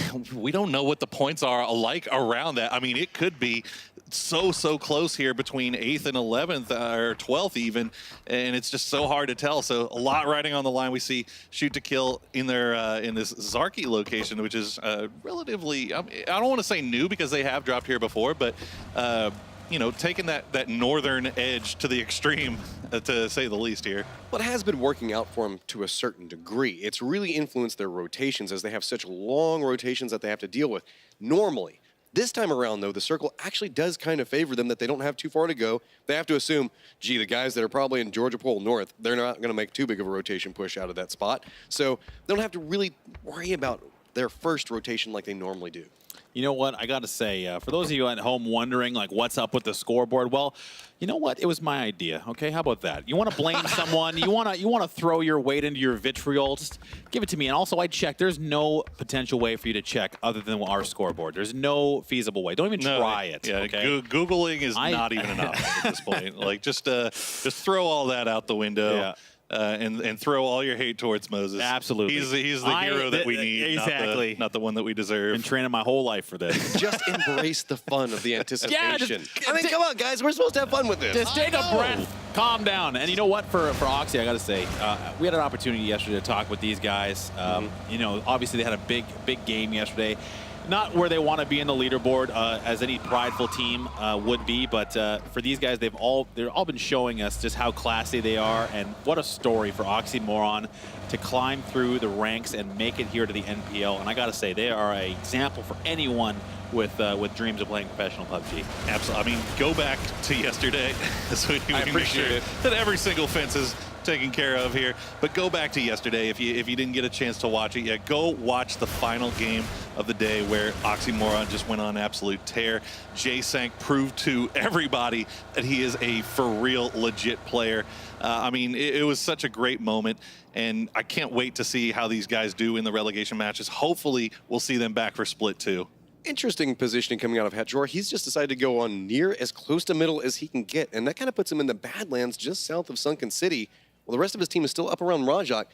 don't know what the points are alike around that. I mean, it could be so close here between 8th and 11th or 12th even, and it's just so hard to tell. So a lot riding on the line. We see shoot to kill in their in this Zarki location, which is relatively, I don't want to say new because they have dropped here before, but you know, taking that northern edge to the extreme, to say the least here. Well, it has been working out for them to a certain degree. It's really influenced their rotations as they have such long rotations that they have to deal with. Normally, this time around, though, the circle actually does kind of favor them that they don't have too far to go. They have to assume, gee, the guys that are probably in Georgia Pole North, they're not going to make too big of a rotation push out of that spot. So they don't have to really worry about their first rotation like they normally do. You know what? I got to say, for those of you at home wondering, like, what's up with the scoreboard? Well, you know what? It was my idea. Okay, how about that? You want to blame someone? You want to throw your weight into your vitriol? Just give it to me. And also, I checked. There's no potential way for you to check other than our scoreboard. There's no feasible way. Don't even try it. Yeah, okay? Googling is not even an option at this point. Like, just throw all that out the window. Yeah. And throw all your hate towards Moses. Absolutely. He's the hero that we need, exactly. not the one that we deserve. Been training my whole life for this. Just embrace the fun of the anticipation. I mean, come on, guys. We're supposed to have fun with this. Just take a breath. Calm down. And you know what? For Oxy, I got to say, we had an opportunity yesterday to talk with these guys. You know, obviously they had a big game yesterday. Not where they want to be in the leaderboard, as any prideful team would be, but for these guys, they've all been showing us just how classy they are, and what a story for Oxymoron to climb through the ranks and make it here to the NPL. And I got to say, they are an example for anyone with dreams of playing professional PUBG. Absolutely. I mean, go back to yesterday, so we I can make sure appreciate it. that every single fence is taken care of here. But go back to yesterday if you didn't get a chance to watch it yet. Go watch the final game of the day where Oxymoron just went on an absolute tear. J-Sank proved to everybody that he is a for real legit player. I mean, it was such a great moment, and I can't wait to see how these guys do in the relegation matches. Hopefully we'll see them back for Split 2. Interesting positioning coming out of Hetjor. He's just decided to go on near as close to middle as he can get, and that kind of puts him in the Badlands just south of Sunken City. Well, the rest of his team is still up around Rajak.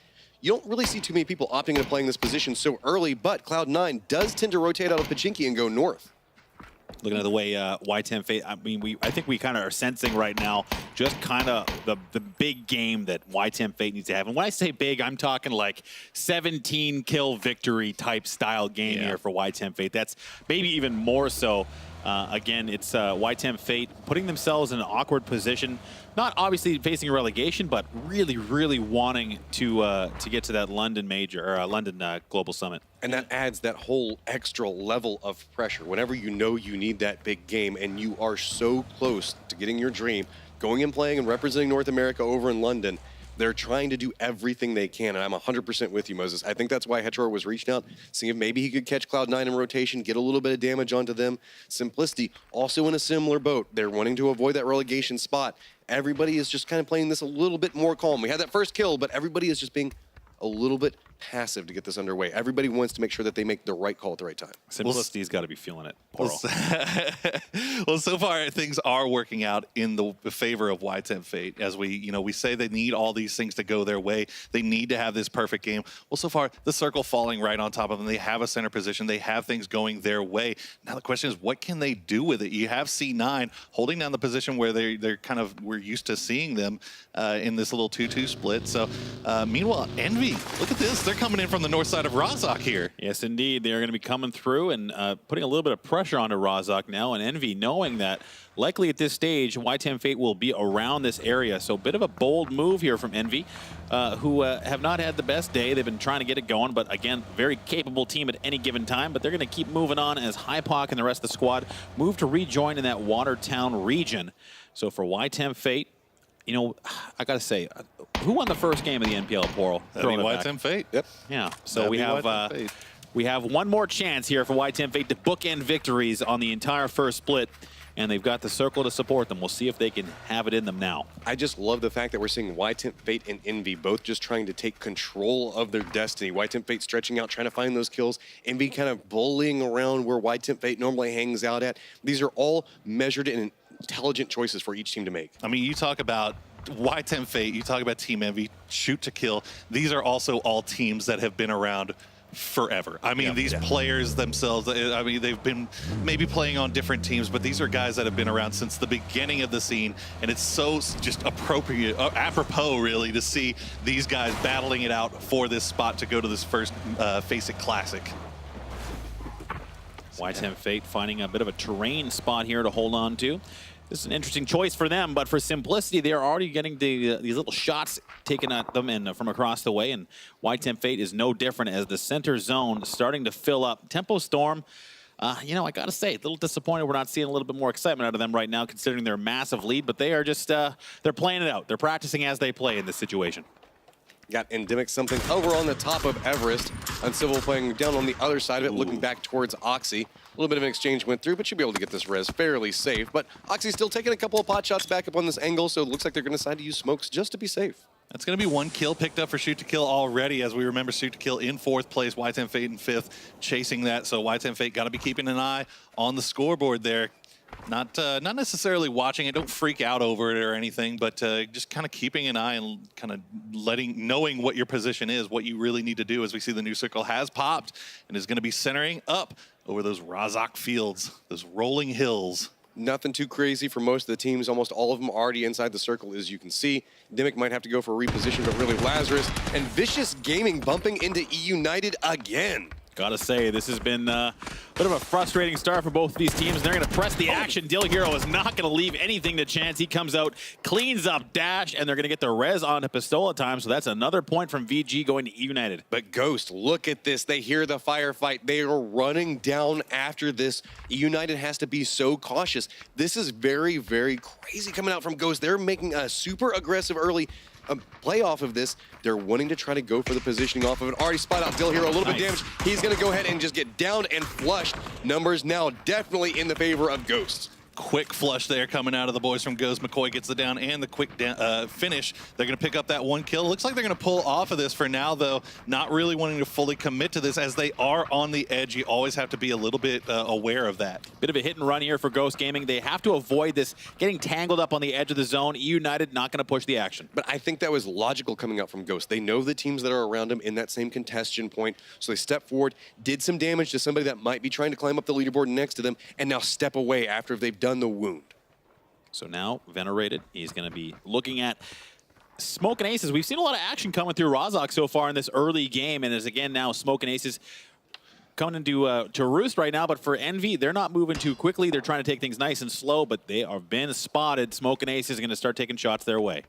You don't really see too many people opting into playing this position so early, but Cloud9 does tend to rotate out of Pachinki and go north. Looking at the way Y10 Fate, I mean, I think we kind of are sensing right now just kind of the big game that Y10 Fate needs to have. And when I say big, I'm talking like 17 kill victory type style game here for Y10 Fate. That's maybe even more so. Again, it's Y10 Fate putting themselves in an awkward position. Not obviously facing a relegation, but really wanting to get to that London major or London Global Summit. And that adds that whole extra level of pressure. Whenever you know you need that big game and you are so close to getting your dream, going and playing and representing North America over in London, they're trying to do everything they can, and I'm 100% with you, Moses. I think that's why Hetjor was reaching out, seeing if maybe he could catch Cloud9 in rotation, get a little bit of damage onto them. Simplicity, also in a similar boat. They're wanting to avoid that relegation spot. Everybody is just kind of playing this a little bit more calm. We had that first kill, but everybody is just being a little bit passive to get this underway. Everybody wants to make sure that they make the right call at the right time. Simplicity's got to be feeling it. Well, so far things are working out in the favor of Y10 Fate. As we say they need all these things to go their way. They need to have this perfect game. Well, so far the circle falling right on top of them. They have a center position. They have things going their way. Now the question is, what can they do with it? You have C9 holding down the position where we're used to seeing them in this little 2-2 split. So meanwhile, Envy Envy, look at this. They're coming in from the north side of Rozhok here. Yes, indeed. They are going to be coming through and putting a little bit of pressure onto Rozhok now. And Envy, knowing that likely at this stage, YTM Fate will be around this area. So a bit of a bold move here from Envy, who have not had the best day. They've been trying to get it going, but again, very capable team at any given time. But they're going to keep moving on as Hypoc and the rest of the squad move to rejoin in that Watertown region. So for YTM Fate, you know, I got to say, who won the first game of the NPL Portal? That'd be YTM Fate. Yep. Yeah. So we have one more chance here for YTM Fate to bookend victories on the entire first split, and they've got the circle to support them. We'll see if they can have it in them now. I just love the fact that we're seeing YTM Fate and Envy both just trying to take control of their destiny. YTM Fate stretching out, trying to find those kills. Envy kind of bullying around where YTM Fate normally hangs out at. These are all measured in intelligent choices for each team to make. I mean, you talk about YTM Fate, you talk about Team Envy, Shoot to Kill. These are also all teams that have been around forever. I mean, these players themselves, I mean, they've been maybe playing on different teams, but these are guys that have been around since the beginning of the scene, and it's so just apropos, really, to see these guys battling it out for this spot to go to this first Face It Classic. YTM Fate finding a bit of a terrain spot here to hold on to. This is an interesting choice for them, but for simplicity, they're already getting these little shots taken at them and from across the way, and YTM Fate is no different as the center zone starting to fill up. Tempo Storm, you know, I gotta say, a little disappointed we're not seeing a little bit more excitement out of them right now, considering their massive lead, but they are just, they're playing it out. They're practicing as they play in this situation. Got Endemic something over on the top of Everest. Uncivil playing down on the other side of it, looking back towards Oxy. A little bit of an exchange went through, but should be able to get this res fairly safe. But Oxy's still taking a couple of pot shots back up on this angle, so it looks like they're going to decide to use smokes just to be safe. That's going to be one kill picked up for Shoot to Kill already, as we remember Shoot to Kill in 4th place, YTM Fate in 5th, chasing that. So YTM Fate got to be keeping an eye on the scoreboard there. Not necessarily watching it, don't freak out over it or anything, but just kind of keeping an eye and kind of knowing what your position is, what you really need to do, as we see the new circle has popped and is going to be centering up over those Rozhok fields, those rolling hills. Nothing too crazy for most of the teams. Almost all of them already inside the circle, as you can see. Dimick might have to go for a reposition, but really Lazarus and Vicious Gaming bumping into E United again. Gotta say, this has been a bit of a frustrating start for both of these teams. They're gonna press the action. Dill Hero is not gonna leave anything to chance. He comes out, cleans up Dash, and they're gonna get the res onto Pistola time, so that's another point from VG going to E United. But Ghost, look at this. They hear the firefight. They are running down after this. E United has to be so cautious. This is very, very crazy coming out from Ghost. They're making a super aggressive early play off of this. They're wanting to try to go for the positioning off of it. Already spot out Dill Hero, a little bit damaged. He's going to go ahead and just get down and flushed. Numbers now definitely in the favor of Ghost. Quick flush there coming out of the boys from Ghost. McCoy gets the down and the quick finish. They're going to pick up that one kill. Looks like they're going to pull off of this for now, though. Not really wanting to fully commit to this, as they are on the edge. You always have to be a little bit aware of that. Bit of a hit and run here for Ghost Gaming. They have to avoid this getting tangled up on the edge of the zone. E United not going to push the action. But I think that was logical coming out from Ghost. They know the teams that are around him in that same congestion point. So they step forward, did some damage to somebody that might be trying to climb up the leaderboard next to them, and now step away after they've done the wound. So now, Venerated, he's going to be looking at Smoking Aces. We've seen a lot of action coming through Rozhok so far in this early game, and as again now Smoking Aces coming into to roost right now. But for Envy, they're not moving too quickly. They're trying to take things nice and slow, but they have been spotted. Smoking Aces are going to start taking shots their way.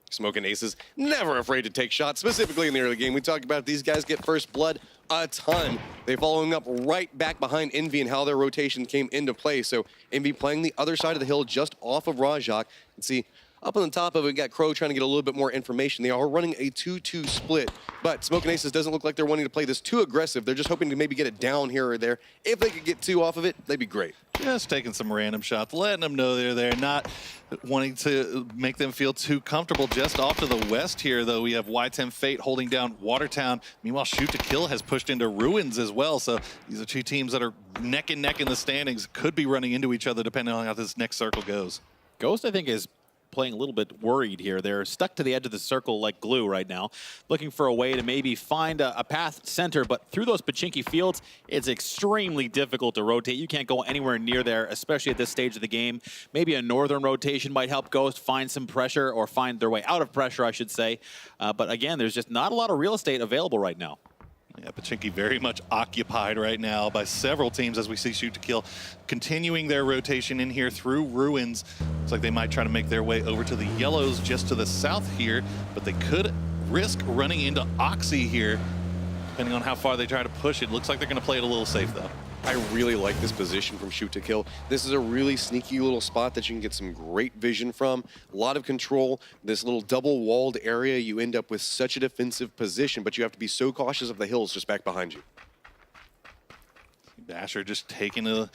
Smoking Aces, never afraid to take shots, specifically in the early game. We talked about these guys get first blood a ton. They following up right back behind Envy and how their rotation came into play. So Envy playing the other side of the hill just off of Rozhok. And see, up on the top of it, we got Crow trying to get a little bit more information. They are running a 2-2 split, but Smoking Aces doesn't look like they're wanting to play this too aggressive. They're just hoping to maybe get it down here or there. If they could get 2 off of it, they'd be great. Just taking some random shots, letting them know they're there, not wanting to make them feel too comfortable. Just off to the west here, though, we have YTM Fate holding down Watertown. Meanwhile, Shoot to Kill has pushed into Ruins as well. So these are two teams that are neck and neck in the standings, could be running into each other depending on how this next circle goes. Ghost, I think, is playing a little bit worried here. They're stuck to the edge of the circle like glue right now, looking for a way to maybe find a path center, but through those Pachinki fields, it's extremely difficult to rotate. You can't go anywhere near there, especially at this stage of the game. Maybe a northern rotation might help Ghost find some pressure, or find their way out of pressure, I should say. But again, there's just not a lot of real estate available right now. Yeah, Pachinki very much occupied right now by several teams as we see Shoot to Kill continuing their rotation in here through Ruins. Looks like they might try to make their way over to the Yellows just to the south here, but they could risk running into Oxy here, depending on how far they try to push it. Looks like they're going to play it a little safe, though. I really like this position from Shoot to Kill. This is a really sneaky little spot that you can get some great vision from. A lot of control. This little double-walled area, you end up with such a defensive position, but you have to be so cautious of the hills just back behind you. Basher just taking a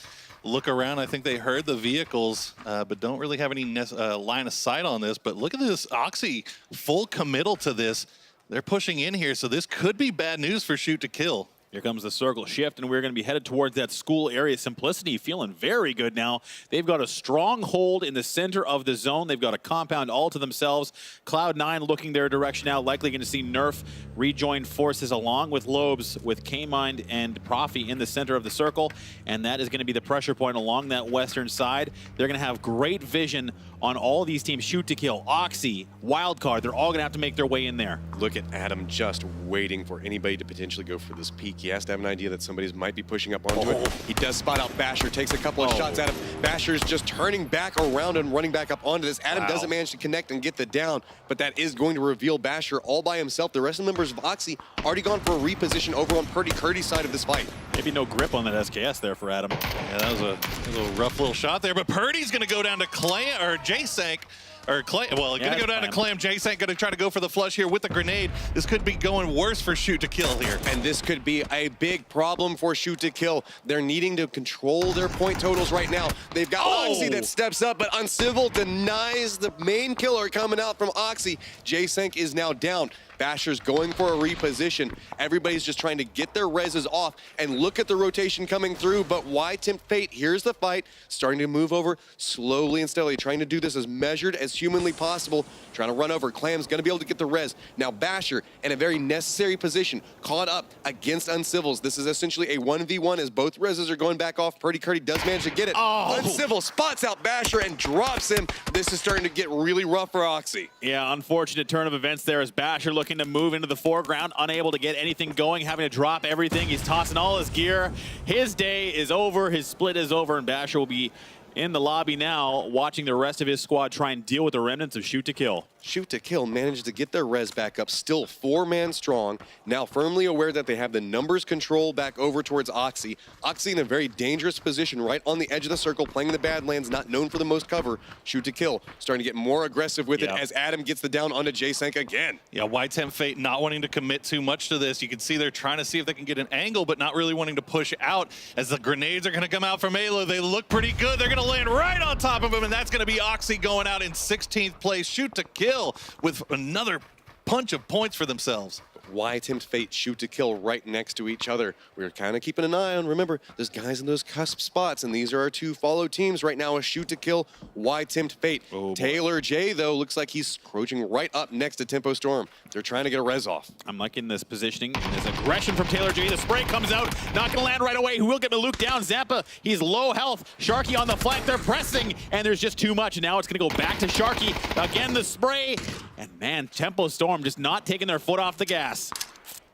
look around. I think they heard the vehicles, but don't really have any line of sight on this. But look at this, Oxy, full committal to this. They're pushing in here, so this could be bad news for Shoot to Kill. Here comes the circle shift, and we're going to be headed towards that school area. Simplicity feeling very good now. They've got a strong hold in the center of the zone. They've got a compound all to themselves. Cloud9 looking their direction now, likely going to see Nerf rejoin forces along with Lobes, with K-Mind and Profi in the center of the circle, and that is going to be the pressure point along that western side. They're going to have great vision on all these teams. Shoot to Kill, Oxy, Wildcard, they're all going to have to make their way in there. Look at Adam just waiting for anybody to potentially go for this peak. He has to have an idea that somebody might be pushing up onto it. He does spot out Basher, takes a couple of shots at him. Basher's just turning back around and running back up onto this. Adam doesn't manage to connect and get the down, but that is going to reveal Basher all by himself. The rest of the members of Oxy already gone for a reposition over on Purdy Curdy's side of this fight. Maybe no grip on that SKS there for Adam. Yeah, that was a rough little shot there, but Purdy's going to go down to Clam, or J-Sank. Or Clay, well, going to go down to Clam. J-Sank going to try to go for the flush here with the grenade. This could be going worse for Shoot to Kill here. And this could be a big problem for Shoot to Kill. They're needing to control their point totals right now. They've got Oxy that steps up, but Uncivil denies the main killer coming out from Oxy. J-Sank is now down. Basher's going for a reposition. Everybody's just trying to get their reses off and look at the rotation coming through, but why tempt fate? Here's the fight, starting to move over slowly and steadily, trying to do this as measured as humanly possible, trying to run over. Clam's gonna be able to get the res. Now Basher, in a very necessary position, caught up against Uncivils. This is essentially a 1v1 as both reses are going back off. Purdy Curdy does manage to get it. Uncivil spots out Basher and drops him. This is starting to get really rough for Oxy. Yeah, unfortunate turn of events there as Basher looking to move into the foreground, unable to get anything going, having to drop everything. He's tossing all his gear. His day is over, his split is over, and Basher will be in the lobby now, watching the rest of his squad try and deal with the remnants of Shoot to Kill. Shoot to Kill managed to get their res back up, still 4-man strong, now firmly aware that they have the numbers control back over towards Oxy. Oxy in a very dangerous position right on the edge of the circle, playing the Badlands, not known for the most cover. Shoot to Kill starting to get more aggressive with it as Adam gets the down onto J-Sank again. Yeah, why tempt fate not wanting to commit too much to this. You can see they're trying to see if they can get an angle, but not really wanting to push out as the grenades are going to come out from Alo. They look pretty good. They're going to land right on top of him, and that's going to be Oxy going out in 16th place. Shoot to Kill with another punch of points for themselves. Why tempt fate? Shoot to Kill right next to each other. We're kind of keeping an eye on, remember, there's guys in those cusp spots, and these are our two follow teams right now, a Shoot to Kill. Why tempt fate? Taylor J, though, looks like he's crouching right up next to Tempo Storm. They're trying to get a res off. I'm liking this positioning and this aggression from Taylor J. The spray comes out, not going to land right away. Who will get Maluk down? Zappa, he's low health. Sharky on the flank, they're pressing, and there's just too much. And now it's going to go back to Sharky. Again, the spray. And man, Tempo Storm just not taking their foot off the gas.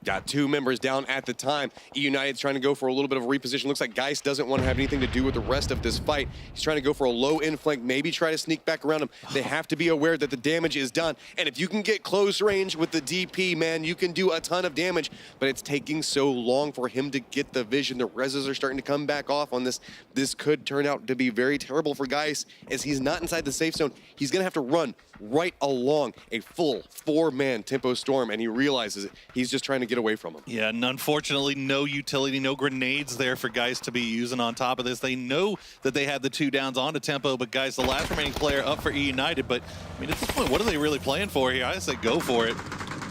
Got two members down at the time. E United's trying to go for a little bit of a reposition. Looks like Geist doesn't want to have anything to do with the rest of this fight. He's trying to go for a low in flank, maybe try to sneak back around him. They have to be aware that the damage is done. And if you can get close range with the DP, man, you can do a ton of damage. But it's taking so long for him to get the vision. The reses are starting to come back off on this. This could turn out to be very terrible for Geist as he's not inside the safe zone. He's going to have to run right along a full 4-man Tempo Storm, and he realizes it. He's just trying to get away from him. Yeah, and unfortunately, no utility, no grenades there for guys to be using on top of this. They know that they had the 2 downs onto Tempo, but guys, the last remaining player up for E United. But I mean, at this point, what are they really playing for here? I say go for it.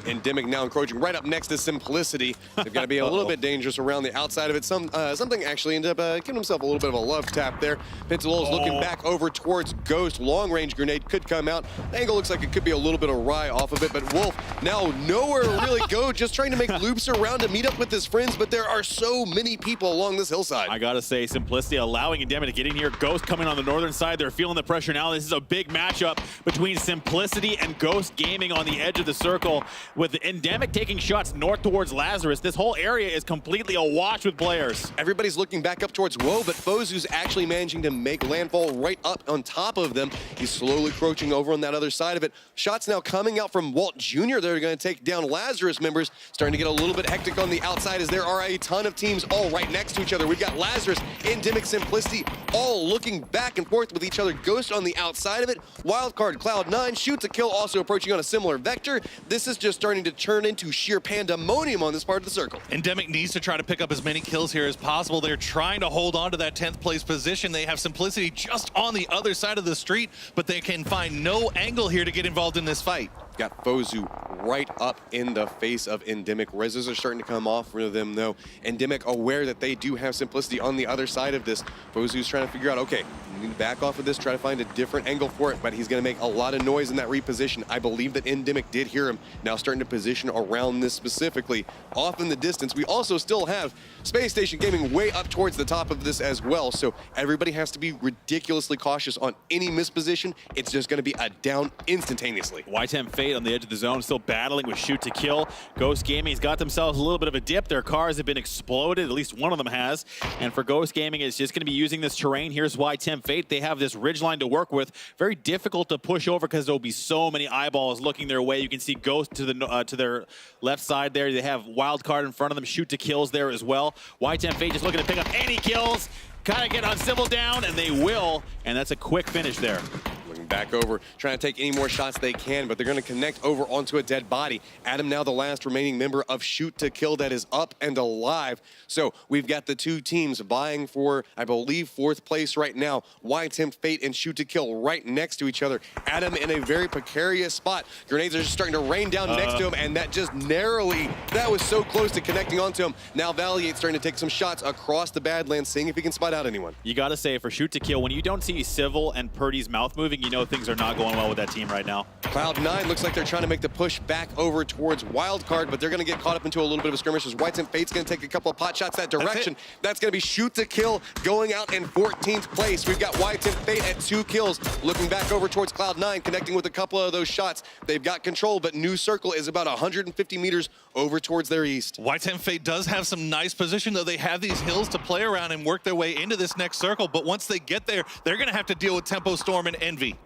Endemic now encroaching right up next to Simplicity. They've got to be a little bit dangerous around the outside of it. Something actually ended up giving himself a little bit of a love tap there. Pentalol is looking back over towards Ghost. Long-range grenade could come out. The angle looks like it could be a little bit awry off of it, but Wolf now nowhere to really go, just trying to make loops around to meet up with his friends, but there are so many people along this hillside. I gotta say, Simplicity allowing Endemic to get in here. Ghost coming on the northern side. They're feeling the pressure now. This is a big matchup between Simplicity and Ghost Gaming on the edge of the circle, with Endemic taking shots north towards Lazarus. This whole area is completely awash with players. Everybody's looking back up towards Woe, but Fozu's actually managing to make landfall right up on top of them. He's slowly crouching over on that other side of it. Shots now coming out from Walt Jr. They're going to take down Lazarus members. Starting to get a little bit hectic on the outside as there are a ton of teams all right next to each other. We've got Lazarus, Endemic, Simplicity, all looking back and forth with each other. Ghost on the outside of it. Wildcard, Cloud9, shoot to kill, also approaching on a similar vector. This is just starting to turn into sheer pandemonium on this part of the circle. Endemic needs to try to pick up as many kills here as possible. They're trying to hold on to that 10th place position. They have Simplicity just on the other side of the street, but they can find no angle here to get involved in this fight. Got Fozu right up in the face of Endemic. Reses are starting to come off for them, though. Endemic aware that they do have Simplicity on the other side of this. Fozu's trying to figure out, okay, we need to back off of this, try to find a different angle for it, but he's going to make a lot of noise in that reposition. I believe that Endemic did hear him, now starting to position around this specifically. Off in the distance, we also still have Space Station Gaming way up towards the top of this as well, so everybody has to be ridiculously cautious on any misposition. It's just going to be a down instantaneously. YTEM Fate on the edge of the zone, still battling with shoot to kill. Ghost Gaming's got themselves a little bit of a dip. Their cars have been exploded, at least one of them has. And for Ghost Gaming, it's just going to be using this terrain. Here's YTEM Fate. They have this ridgeline to work with. Very difficult to push over because there'll be so many eyeballs looking their way. You can see Ghost to their left side there. They have Wildcard in front of them. Shoot to kills there as well. YTEM Fate just looking to pick up any kills. Kind of get on Civil down, and they will. And that's a quick finish there. Looking back over, trying to take any more shots they can, but they're going to connect over onto a dead body. Adam now the last remaining member of Shoot to Kill that is up and alive. So we've got the two teams vying for, I believe, 4th place right now. YTEM Fate and Shoot to Kill right next to each other. Adam in a very precarious spot. Grenades are just starting to rain down next to him, and that just narrowly, that was so close to connecting onto him. Now Valiate's starting to take some shots across the Badlands, seeing if he can spot out anyone. You got to say, for Shoot to Kill, when you don't see Civil and Purdy's mouth moving, you know things are not going well with that team right now. Cloud9 looks like they're trying to make the push back over towards Wildcard, but they're going to get caught up into a little bit of a skirmish as YTEM Fate's going to take a couple of pot shots that direction. That's going to be Shoot to Kill going out in 14th place. We've got YTEM Fate at 2 kills, looking back over towards Cloud9, connecting with a couple of those shots. They've got control, but New Circle is about 150 meters over towards their east. YTEM Fate does have some nice position, though. They have these hills to play around and work their way into this next circle, but once they get there, they're going to have to deal with Tempo Storm and Envy.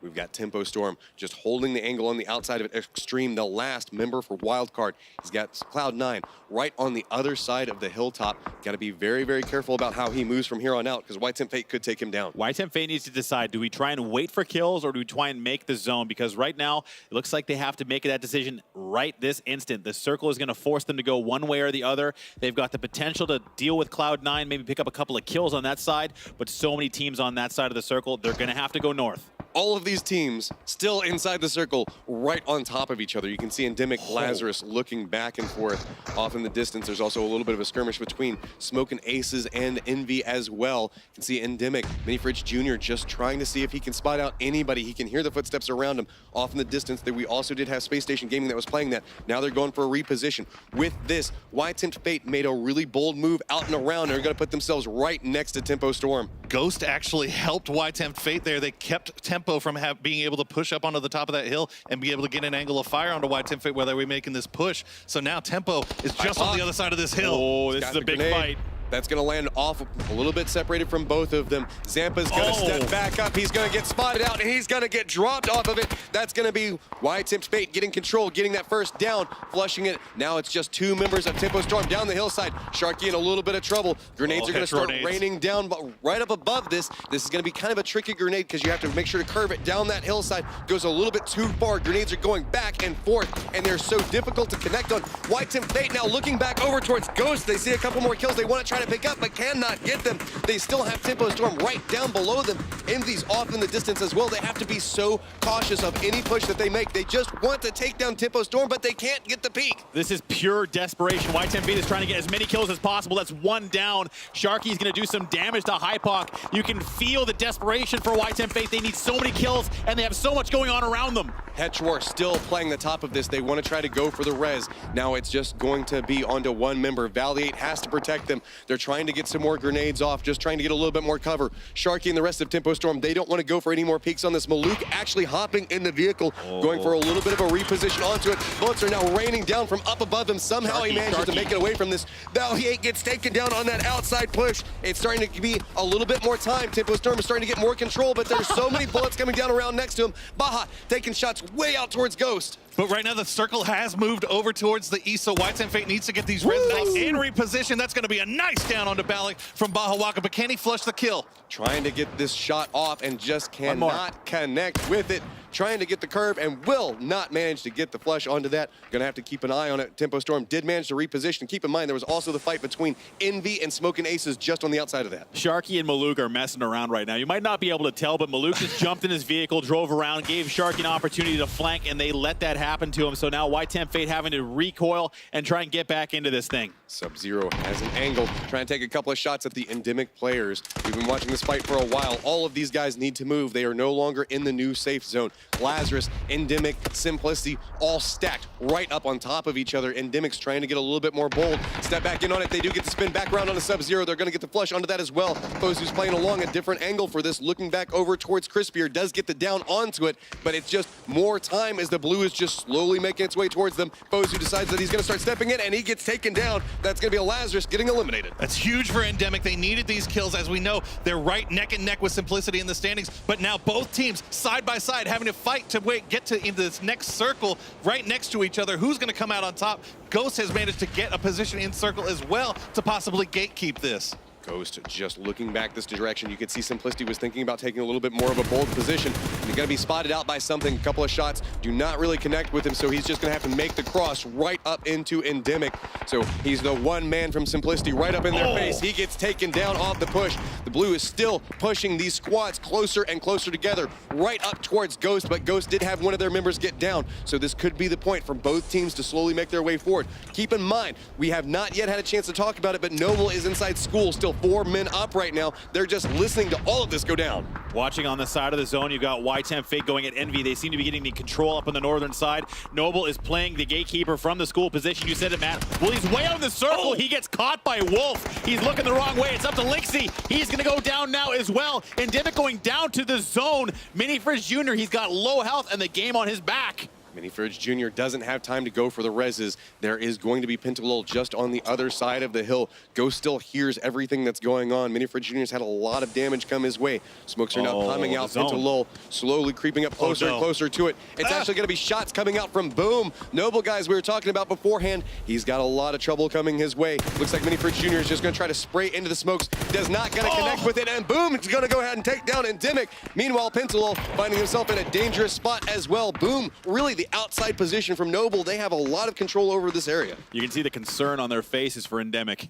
We've got Tempo Storm just holding the angle on the outside of it. Extreme, the last member for Wildcard. He's got Cloud9 right on the other side of the hilltop. Got to be very, very careful about how he moves from here on out because YTEM Fate could take him down. YTEM Fate needs to decide, do we try and wait for kills or do we try and make the zone? Because right now, it looks like they have to make that decision right this instant. The circle is going to force them to go one way or the other. They've got the potential to deal with Cloud9, maybe pick up a couple of kills on that side, but so many teams on that side of the circle, they're going to have to go north. All of these teams still inside the circle, right on top of each other. You can see Endemic, Lazarus looking back and forth. Off in the distance, there's also a little bit of a skirmish between Smoke and Aces and Envy as well. You can see Endemic, Minifridge Jr. just trying to see if he can spot out anybody. He can hear the footsteps around him. Off in the distance, we also did have Space Station Gaming that was playing that. Now they're going for a reposition. With this, YTEM Fate made a really bold move out and around. They're going to put themselves right next to Tempo Storm. Ghost actually helped YTEM Fate there. They kept Tempo from being able to push up onto the top of that hill and be able to get an angle of fire onto YTEM Fate while they were making this push. So now Tempo is just on the other side of this hill. Oh, this is a big fight. That's going to land off a little bit separated from both of them. Zampa's going to step back up. He's going to get spotted out, and he's going to get dropped off of it. That's going to be YTEM Fate getting control, getting that first down, flushing it. Now it's just 2 members of Tempo Storm down the hillside. Sharky in a little bit of trouble. Grenades are going to start raining down but right up above this. This is going to be kind of a tricky grenade because you have to make sure to curve it down that hillside. Goes a little bit too far. Grenades are going back and forth, and they're so difficult to connect on. YTEM Fate now looking back over towards Ghost. They see a couple more kills. They want to try to to pick up, but cannot get them. They still have Tempo Storm right down below them. Envy's off in the distance as well. They have to be so cautious of any push that they make. They just want to take down Tempo Storm, but they can't get the peak. This is pure desperation. Y10 Fate is trying to get as many kills as possible. That's one down. Sharky's going to do some damage to Hypoc. You can feel the desperation for Y10 Fate. They need so many kills, and they have so much going on around them. Hetchwar still playing the top of this. They want to try to go for the res. Now it's just going to be onto one member. Valiate has to protect them. They're trying to get some more grenades off, just trying to get a little bit more cover. Sharky and the rest of Tempo Storm, they don't want to go for any more peaks on this. Maluk actually hopping in the vehicle, going for a little bit of a reposition onto it. Bullets are now raining down from up above him. Somehow he manages to make it away from this. Valiate gets taken down on that outside push. It's starting to be a little bit more time. Tempo Storm is starting to get more control, but there's so many bullets coming down around next to him. Baja taking shots way out towards Ghost. But right now the circle has moved over towards the east, so Y10 Fate needs to get these res knights in reposition. That's going to be a nice down onto Balak from Baja Waka, but can he flush the kill? Trying to get this shot off and just cannot connect with it. Trying to get the curve and will not manage to get the flush onto that. Gonna have to keep an eye on it. Tempo Storm did manage to reposition. Keep in mind, there was also the fight between Envy and Smoking Aces just on the outside of that. Sharky and Maluk are messing around right now. You might not be able to tell, but Maluk just jumped in his vehicle, drove around, gave Sharky an opportunity to flank, and they let that happen to him. So now Y10 Fate having to recoil and try and get back into this thing. Sub-Zero has an angle, trying to take a couple of shots at the endemic players. We've been watching this fight for a while. All of these guys need to move. They are no longer in the new safe zone. Lazarus, Endemic, Simplicity, all stacked right up on top of each other. Endemic's trying to get a little bit more bold. Step back in on it. They do get the spin back around on a Sub-Zero. They're going to get the flush onto that as well. Fozu's playing along a different angle for this. Looking back over towards Crispier, does get the down onto it, but it's just more time as the blue is just slowly making its way towards them. Fozu decides that he's going to start stepping in, and he gets taken down. That's going to be a Lazarus getting eliminated. That's huge for Endemic. They needed these kills. As we know, they're right neck and neck with Simplicity in the standings, but now both teams side by side having to fight to get to into this next circle right next to each other. Who's going to come out on top? Ghost has managed to get a position in circle as well to possibly gatekeep this. Ghost just looking back this direction. You could see Simplicity was thinking about taking a little bit more of a bold position. He's going to be spotted out by something. A couple of shots do not really connect with him, so he's just going to have to make the cross right up into Endemic. So he's the one man from Simplicity right up in their face. He gets taken down off the push. The blue is still pushing these squads closer and closer together, right up towards Ghost, but Ghost did have one of their members get down, so this could be the point for both teams to slowly make their way forward. Keep in mind, we have not yet had a chance to talk about it, but Noble is inside school, still 4 men up right now. They're just listening to all of this go down. Watching on the side of the zone, you've got Y10 Fate going at Envy. They seem to be getting the control up on the northern side. Noble is playing the gatekeeper from the school position. You said it, Matt. Well, he's way out in the circle. He gets caught by Wolf. He's looking the wrong way. It's up to Lixie. He's going to go down now as well. Endemic going down to the zone. Mini Fridge Jr., he's got low health and the game on his back. Mini Fridge Jr. doesn't have time to go for the reses. There is going to be Pentalol just on the other side of the hill. Ghost still hears everything that's going on. Mini Fridge Jr.'s had a lot of damage come his way. Smokes are now coming out. Pentalol slowly creeping up closer and closer to it. It's actually going to be shots coming out from Boom. Noble guys we were talking about beforehand. He's got a lot of trouble coming his way. Looks like Mini Fridge Jr. is just going to try to spray into the smokes. Does not going to connect with it, and Boom is going to go ahead and take down Endemic. Meanwhile, Pentalol finding himself in a dangerous spot as well. Boom, really the outside position from Noble. They have a lot of control over this area. You can see the concern on their faces for Endemic.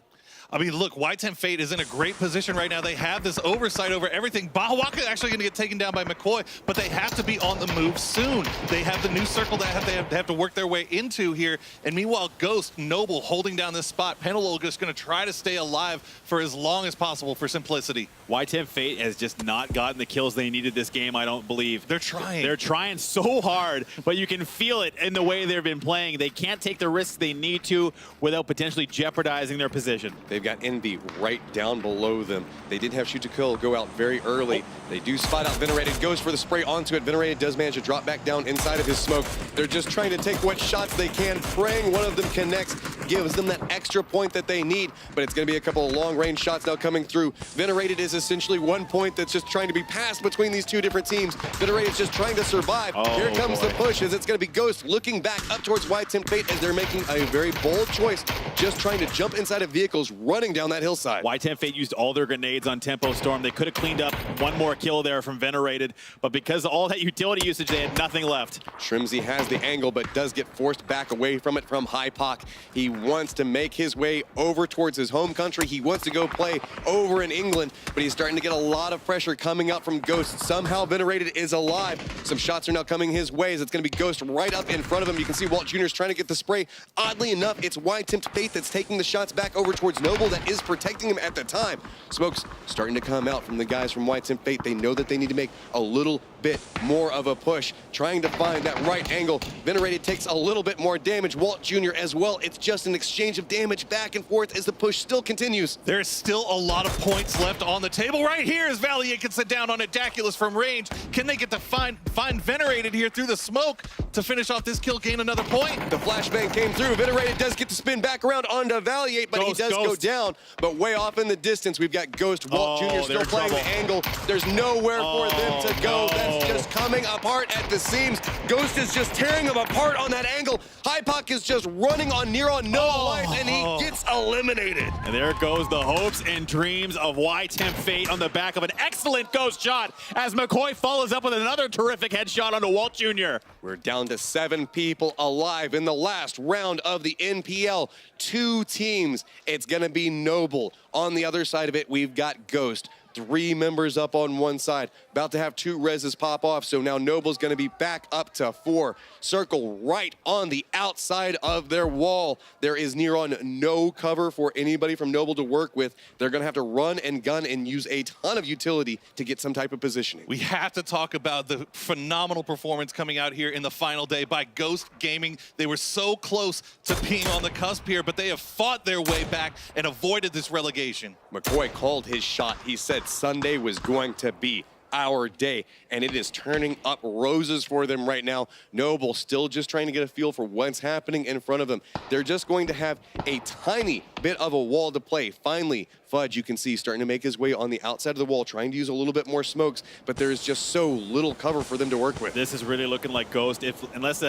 I mean, look, Y10 Fate is in a great position right now. They have this oversight over everything. Bahawaka is actually going to get taken down by McCoy, but they have to be on the move soon. They have the new circle that they have to work their way into here. And meanwhile, Ghost, Noble holding down this spot. Pentalol just going to try to stay alive for as long as possible for Simplicity. Y10 Fate has just not gotten the kills they needed this game, I don't believe. They're trying. They're trying so hard, but you can feel it in the way they've been playing. They can't take the risks they need to without potentially jeopardizing their position. They've got Envy right down below them. They did have Shoot to Kill go out very early. They do spot out Venerated, goes for the spray onto it. Venerated does manage to drop back down inside of his smoke. They're just trying to take what shots they can, praying one of them connects, gives them that extra point that they need, but it's going to be a couple of long-range shots now coming through. Venerated is essentially 1 point that's just trying to be passed between these two different teams. Venerated is just trying to survive. Here comes the push as it's going to be Ghost looking back up towards Y10 Fate as they're making a very bold choice, just trying to jump inside of vehicles, running down that hillside. Y10 Fate used all their grenades on Tempo Storm. They could have cleaned up one more kill there from Venerated, but because of all that utility usage, they had nothing left. Trimsy has the angle, but does get forced back away from it from Hypoc. He wants to make his way over towards his home country. He wants to go play over in England, but he's starting to get a lot of pressure coming out from Ghost. Somehow Venerated is alive. Some shots are now coming his way as it's going to be Ghost right up in front of him. You can see Walt Jr. is trying to get the spray. Oddly enough, it's Tempt Fate that's taking the shots back over towards Noble that is protecting him at the time. Smoke's starting to come out from the guys from Tempt Fate. They know that they need to make a little bit more of a push, trying to find that right angle. Venerated takes a little bit more damage. Walt Jr. as well. It's just an exchange of damage back and forth as the push still continues. There's still a lot of points left on the table. Right here as Valiant can sit down on a Daculus from range. Can they get to find Venerated here through the smoke to finish off this kill, gain another point? The flashbang came through. Venerated does get to spin back around onto Valiant, but he does go down. But way off in the distance, we've got Ghost. Walt Jr. still playing the angle. There's nowhere for them to go. That's just coming apart at the seams. Ghost is just tearing him apart on that angle. Hypoc is just running on near on no life, and he gets eliminated. And there goes the hopes and dreams of Tempt Fate on the back of an excellent Ghost shot as McCoy follows up with another terrific headshot onto Walt Jr. We're down to 7 people alive in the last round of the NPL. 2 teams. It's going to be Noble. On the other side of it, we've got Ghost. 3 members up on one side. About to have 2 reses pop off, so now Noble's going to be back up to 4. Circle right on the outside of their wall. There is near on no cover for anybody from Noble to work with. They're going to have to run and gun and use a ton of utility to get some type of positioning. We have to talk about the phenomenal performance coming out here in the final day by Ghost Gaming. They were so close to being on the cusp here, but they have fought their way back and avoided this relegation. McCoy called his shot. He said Sunday was going to be our day, and it is turning up roses for them right now. Noble still just trying to get a feel for what's happening in front of them. They're just going to have a tiny bit of a wall to play. Finally, Fudge, you can see, starting to make his way on the outside of the wall, trying to use a little bit more smokes, but there's just so little cover for them to work with. This is really looking like Ghost. Unless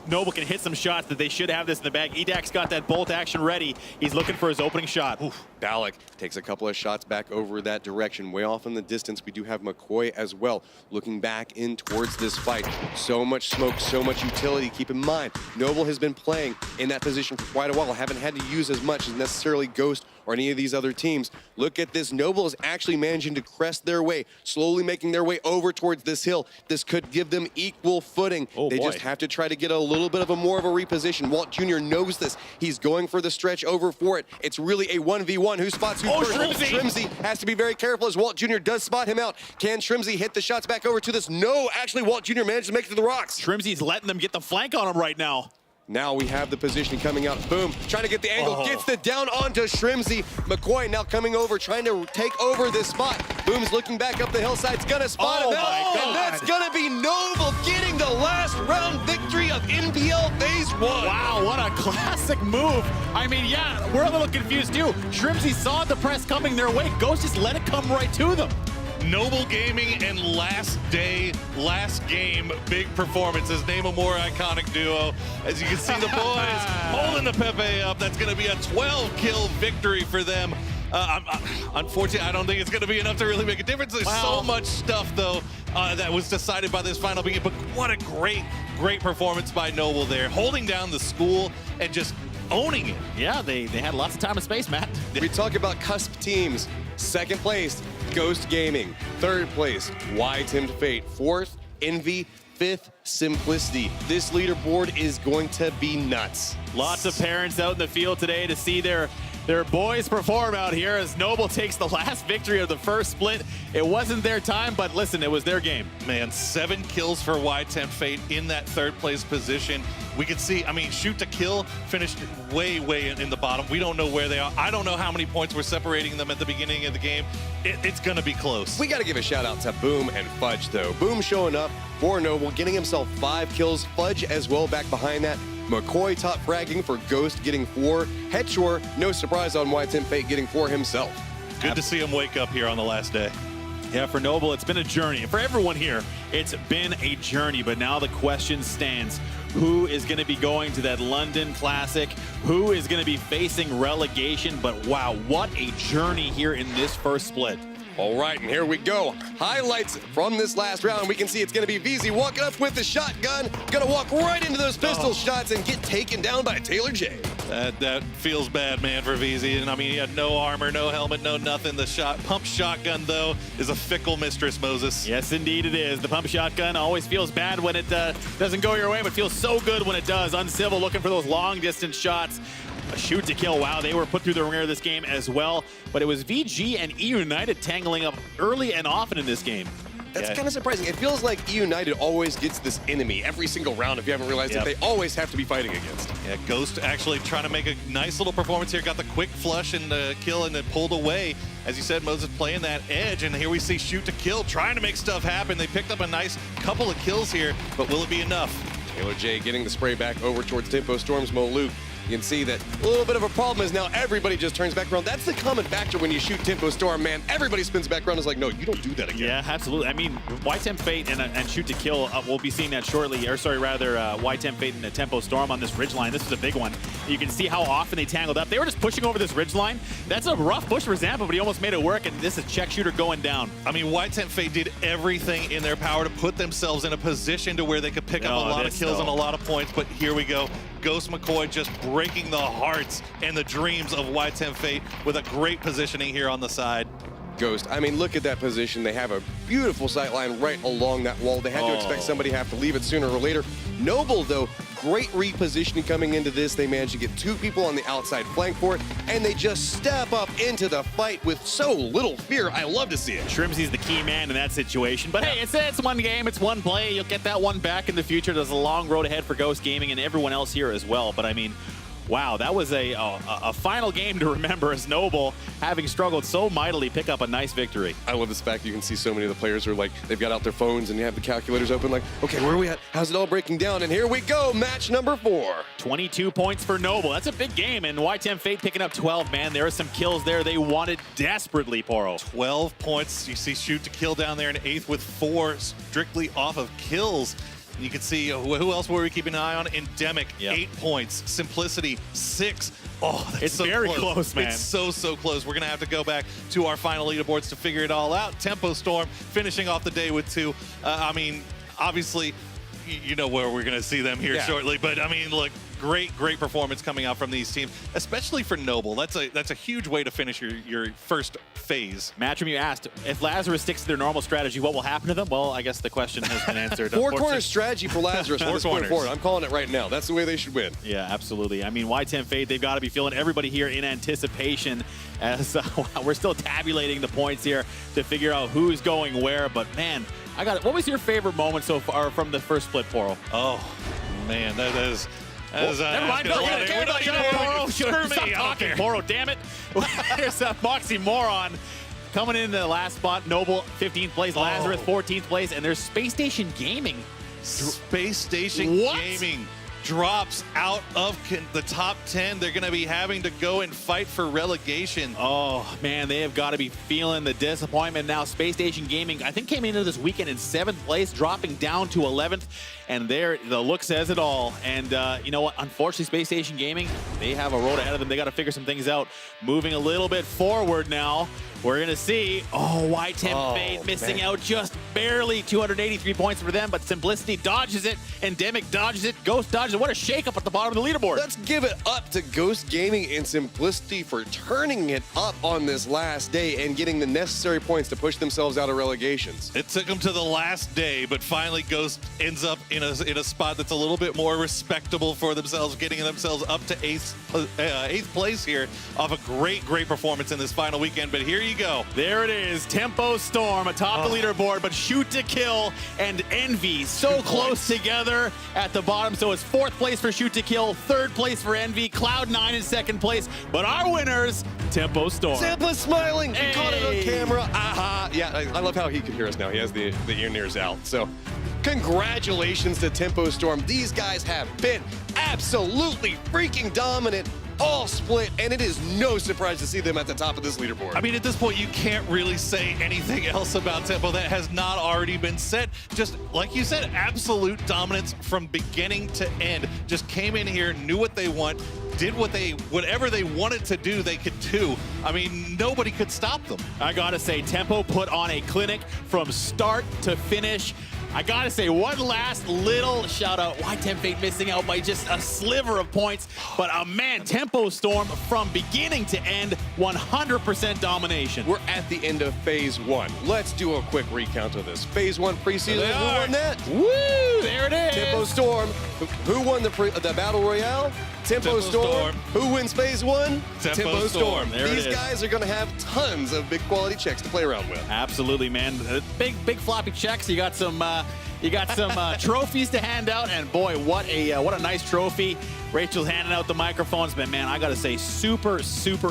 Noble can hit some shots, that they should have this in the bag. Edak's got that bolt action ready. He's looking for his opening shot. Balak takes a couple of shots back over that direction. Way off in the distance, we do have McCoy as well, looking back in towards this fight. So much smoke, so much utility. Keep in mind, Noble has been playing in that position for quite a while. Haven't had to use as much as necessarily Ghost or any of these other teams. Look at this. Noble is actually managing to crest their way, slowly making their way over towards this hill. This could give them equal footing. They just have to try to get a little bit of a more of a reposition. Walt Jr. knows this. He's going for the stretch over for it. It's really a 1v1. Who spots who first? Shrimzy has to be very careful as Walt Jr. does spot him out. Can Shrimzy hit the shots back over to this? No, actually Walt Jr. managed to make it to the rocks. Shrimzy's letting them get the flank on him right now. Now we have the position coming out. Boom, trying to get the angle, gets the down onto Shrimzy. McCoy now coming over, trying to take over this spot. Boom's looking back up the hillside, it's gonna spot him out. And that's gonna be Noble getting the last round victory of NPL Phase 1. Wow, what a classic move. I mean, yeah, we're a little confused too. Shrimzy saw the press coming their way. Ghost just let it come right to them. Noble Gaming and last day, last game, big performances. Name a more iconic duo. As you can see, the boys holding the Pepe up. That's going to be a 12-kill victory for them. Unfortunately, I don't think it's going to be enough to really make a difference. There's so much stuff, though, that was decided by this final game. But what a great performance by Noble there, holding down the school and just owning it. Yeah, they had lots of time and space, Matt. We talk about cusp teams. Second place, Ghost Gaming. Third place, Tempt Fate. Fourth, Envy. Fifth, Simplicity. This leaderboard is going to be nuts. Lots of parents out in the field today to see their boys perform out here as Noble takes the last victory of the first split. It wasn't their time, but listen, it was their game. Man, 7 kills for Tempt Fate in that third place position. We could see, I mean, shoot to kill finished way in the bottom. We don't know where they are. I don't know how many points were separating them at the beginning of the game. It's going to be close. We got to give a shout out to Boom and Fudge, though. Boom showing up for Noble, getting himself 5 kills. Fudge as well back behind that. McCoy top fragging for Ghost, getting 4. Headshore, no surprise on Tempt Fate, getting 4 himself. Good to see him wake up here on the last day. Yeah, for Noble, it's been a journey. For everyone here, it's been a journey. But now the question stands, who is going to be going to that London Classic? Who is going to be facing relegation? But wow, what a journey here in this first split. All right, and here we go. Highlights from this last round. We can see it's going to be VZ walking up with the shotgun. Going to walk right into those pistol shots and get taken down by Taylor J. That feels bad, man, for VZ. And I mean, he had no armor, no helmet, no nothing. The pump shotgun, though, is a fickle mistress, Moses. Yes, indeed it is. The pump shotgun always feels bad when it doesn't go your way, but feels so good when it does. Uncivil looking for those long-distance shots. A shoot to kill. Wow, they were put through the ringer this game as well. But it was VG and E United tangling up early and often in this game. That's kind of surprising. It feels like E United always gets this enemy every single round. If you haven't realized it, they always have to be fighting against. Yeah, Ghost actually trying to make a nice little performance here. Got the quick flush and the kill and then pulled away. As you said, Moses playing that edge, and here we see shoot to kill, trying to make stuff happen. They picked up a nice couple of kills here, but will it be enough? Taylor J getting the spray back over towards Tempo Storm's Mo Luke. You can see that a little bit of a problem is now everybody just turns back around. That's the common factor when you shoot Tempo Storm, man. Everybody spins back around and is like, no, you don't do that again. Yeah, absolutely. I mean, Y-Temp Fate and Shoot to Kill, we'll be seeing that shortly. Or sorry, rather, Y-Temp Fate and the Tempo Storm on this ridgeline. This is a big one. You can see how often they tangled up. They were just pushing over this ridgeline. That's a rough push for Zampa, but he almost made it work, and this is check shooter going down. I mean, Y-Temp Fate did everything in their power to put themselves in a position to where they could pick up a lot of kills and a lot of points, but here we go. Ghost McCoy just breaking the hearts and the dreams of Y-Temp Fate with a great positioning here on the side. Ghost, I mean, look at that position. They have a beautiful sight line right along that wall. They had to expect somebody to have to leave it sooner or later. Noble, though, great repositioning coming into this. They managed to get two people on the outside flank for it, and they just step up into the fight with so little fear. I love to see it. Shrimsy's the key man in that situation. But hey, it's one game, it's one play. You'll get that one back in the future. There's a long road ahead for Ghost Gaming and everyone else here as well. But I mean, wow, that was a final game to remember as Noble, having struggled so mightily, pick up a nice victory. I love this fact you can see so many of the players are like, they've got out their phones and you have the calculators open like, okay, where are we at? How's it all breaking down? And here we go, match number 4. 22 points for Noble. That's a big game, and Y-Temp Fate picking up 12, man. There are some kills there they wanted desperately, Poro. 12 points. You see shoot to kill down there in 8th with 4 strictly off of kills. You can see who else were we keeping an eye on? Endemic, 8 points. Simplicity, 6. Oh, that's so very close, man. It's so close. We're going to have to go back to our final leaderboards to figure it all out. Tempo Storm finishing off the day with 2. I mean, obviously, you know where we're going to see them here shortly. But, I mean, look, great performance coming out from these teams, especially for Noble. That's a huge way to finish your first phase. Matchroom, you asked, if Lazarus sticks to their normal strategy, what will happen to them? Well, I guess the question has been answered. 4-corner strategy for Lazarus from this point forward. I'm calling it right now. That's the way they should win. Yeah, absolutely. I mean, Y-Temp Fate, they've got to be feeling everybody here in anticipation as we're still tabulating the points here to figure out who's going where. But, man, what was your favorite moment so far from the first split, Poro? Oh, man, that is... Never mind. Stop talking, Poro, damn it. Here's Moxie Moron coming in the last spot. Noble, 15th place. Lazarus, 14th place. And there's Space Station Gaming. Space Station Gaming drops out of the top 10. They're going to be having to go and fight for relegation. Oh, man, they have got to be feeling the disappointment now. Space Station Gaming, I think, came into this weekend in 7th place, dropping down to 11th. And there, the look says it all. And you know what? Unfortunately, Space Station Gaming, they have a road ahead of them. They got to figure some things out. Moving a little bit forward now. We're going to see, Y-Temp Fate missing out just barely. 283 points for them, but Simplicity dodges it. Endemic dodges it. Ghost dodges it. What a shakeup at the bottom of the leaderboard. Let's give it up to Ghost Gaming and Simplicity for turning it up on this last day and getting the necessary points to push themselves out of relegations. It took them to the last day, but finally Ghost ends up in a spot that's a little bit more respectable for themselves, getting themselves up to 8th place here off a great performance in this final weekend. But here you go. There it is. Tempo Storm atop the leaderboard, but shoot to kill and Envy so close together at the bottom. So it's 4th place for shoot to kill, 3rd place for Envy, Cloud9 in 2nd place. But our winners, Tempo Storm. Zampa's smiling. He caught it on camera. Aha. Yeah, I love how he can hear us now. He has the ear-nears out. So congratulations to Tempo Storm. These guys have been absolutely freaking dominant all split, and it is no surprise to see them at the top of this leaderboard. I mean, at this point, you can't really say anything else about Tempo that has not already been said. Just like you said, absolute dominance from beginning to end. Just came in here, knew what they want, did whatever they wanted to do, they could do. I mean, nobody could stop them. I gotta say, Tempo put on a clinic from start to finish. I gotta say, one last little shout out. Why Temp Fate missing out by just a sliver of points? But man, Tempo Storm from beginning to end, 100% domination. We're at the end of phase 1. Let's do a quick recount of this. Phase 1 preseason, who won that? Woo! There it is. Tempo Storm. Who won the Battle Royale? Tempo Storm. Who wins phase 1? Tempo Storm. There These guys are going to have tons of big quality checks to play around with. Absolutely, man. Big floppy checks. You got some trophies to hand out, and boy, what a nice trophy. Rachel's handing out the microphones, but man, I gotta say, super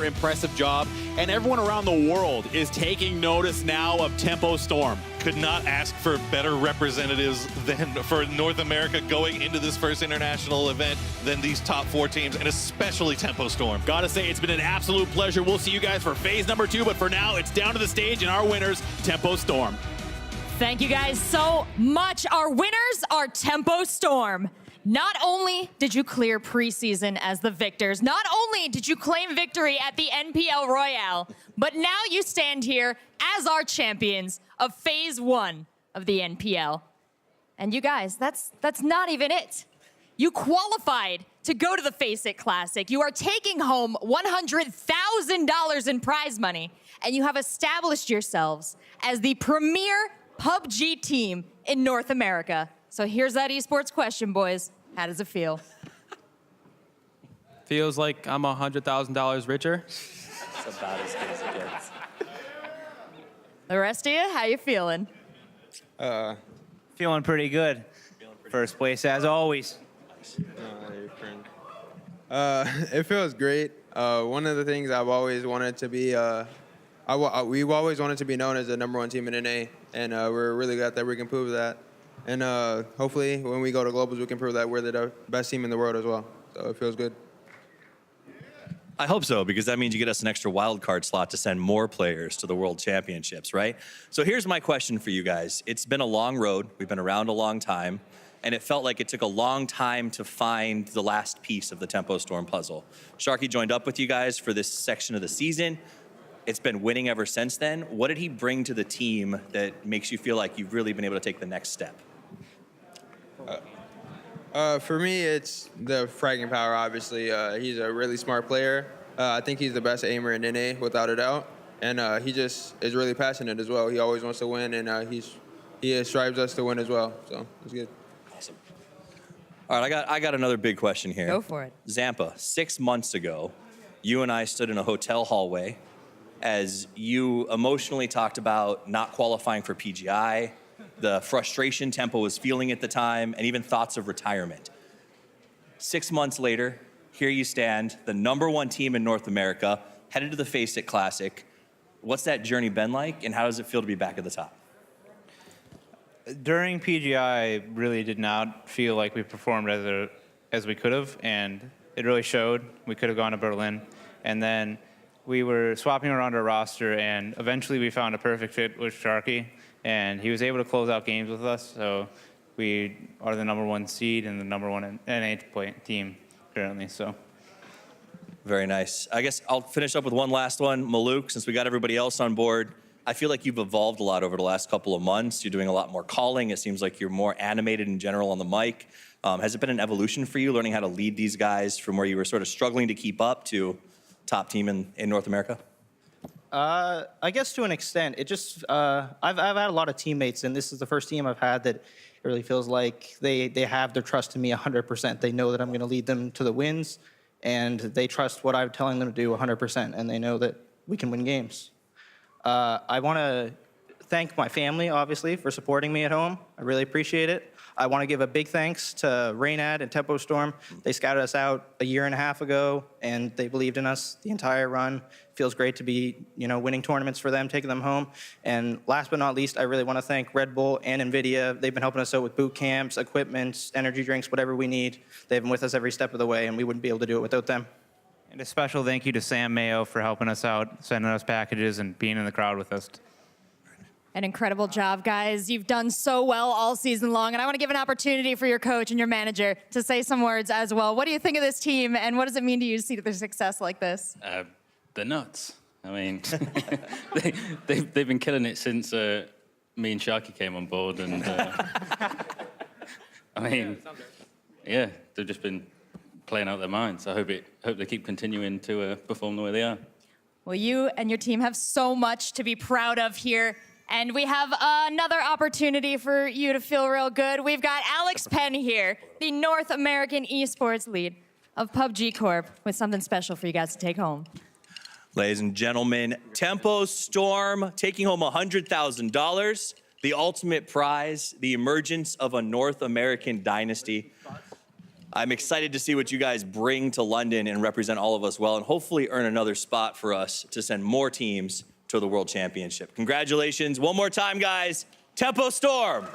impressive job. And everyone around the world is taking notice now of Tempo Storm. Could not ask for better representatives than for North America going into this first international event than these top 4 teams, and especially Tempo Storm. Gotta say, it's been an absolute pleasure. We'll see you guys for phase number 2, but for now, it's down to the stage, and our winners, Tempo Storm. Thank you guys so much. Our winners are Tempo Storm. Not only did you clear preseason as the victors, not only did you claim victory at the NPL Royale, but now you stand here as our champions of phase 1 of the NPL. And you guys, that's not even it. You qualified to go to the Face It Classic. You are taking home $100,000 in prize money, and you have established yourselves as the premier PUBG team in North America. So here's that esports question, boys. How does it feel? Feels like I'm $100,000 richer. It's about as good as it gets. The rest of you, how you feeling? Feeling pretty good. First place as always. It feels great. One of the things I've always wanted to be, we've always wanted to be known as the #1 team in NA, and we're really glad that we can prove that. And hopefully, when we go to Globals, we can prove that we're the best team in the world as well. So it feels good. I hope so, because that means you get us an extra wild card slot to send more players to the World Championships, right? So here's my question for you guys. It's been a long road. We've been around a long time, and it felt like it took a long time to find the last piece of the Tempo Storm puzzle. Sharky joined up with you guys for this section of the season. It's been winning ever since then. What did he bring to the team that makes you feel like you've really been able to take the next step? For me, it's the fragging power, obviously. He's a really smart player. I think he's the best aimer in NA, without a doubt. And he just is really passionate as well. He always wants to win, and he strives us to win as well. So it's good. Awesome. All right, I got another big question here. Go for it. Zampa, 6 months ago, you and I stood in a hotel hallway as you emotionally talked about not qualifying for PGI, the frustration Tempo was feeling at the time, and even thoughts of retirement. 6 months later, here you stand, the #1 team in North America, headed to the Face It Classic. What's that journey been like, and how does it feel to be back at the top? During PGI, I really did not feel like we performed as we could have, and it really showed. We could have gone to Berlin, and then we were swapping around our roster, and eventually we found a perfect fit with Sharky, and he was able to close out games with us, so we are the #1 seed and the #1 NA team currently, so. Very nice. I guess I'll finish up with one last one. Maluk, since we got everybody else on board, I feel like you've evolved a lot over the last couple of months. You're doing a lot more calling. It seems like you're more animated in general on the mic. Has it been an evolution for you, learning how to lead these guys from where you were sort of struggling to keep up to top team in North America? I guess to an extent. It just, I've had a lot of teammates, and this is the first team I've had that it really feels like they have their trust in me 100%. They know that I'm going to lead them to the wins, and they trust what I'm telling them to do 100%, and they know that we can win games. I want to thank my family, obviously, for supporting me at home. I really appreciate it. I want to give a big thanks to Raynad and Tempo Storm. They scouted us out a year and a half ago, and they believed in us the entire run. Feels great to be, winning tournaments for them, taking them home. And last but not least, I really want to thank Red Bull and NVIDIA. They've been helping us out with boot camps, equipment, energy drinks, whatever we need. They've been with us every step of the way, and we wouldn't be able to do it without them. And a special thank you to Sam Mayo for helping us out, sending us packages, and being in the crowd with us. An incredible job, guys. You've done so well all season long, and I want to give an opportunity for your coach and your manager to say some words as well. What do you think of this team, and what does it mean to you to see their success like this? They're nuts. I mean, they've been killing it since me and Sharky came on board, and I mean, yeah, they've just been playing out their minds. I hope they keep continuing to perform the way they are. Well, you and your team have so much to be proud of here. And we have another opportunity for you to feel real good. We've got Alex Penn here, the North American esports lead of PUBG Corp, with something special for you guys to take home. Ladies and gentlemen, Tempo Storm taking home $100,000, the ultimate prize, the emergence of a North American dynasty. I'm excited to see what you guys bring to London and represent all of us well, and hopefully earn another spot for us to send more teams to the World Championship. Congratulations one more time, guys. Tempo Storm.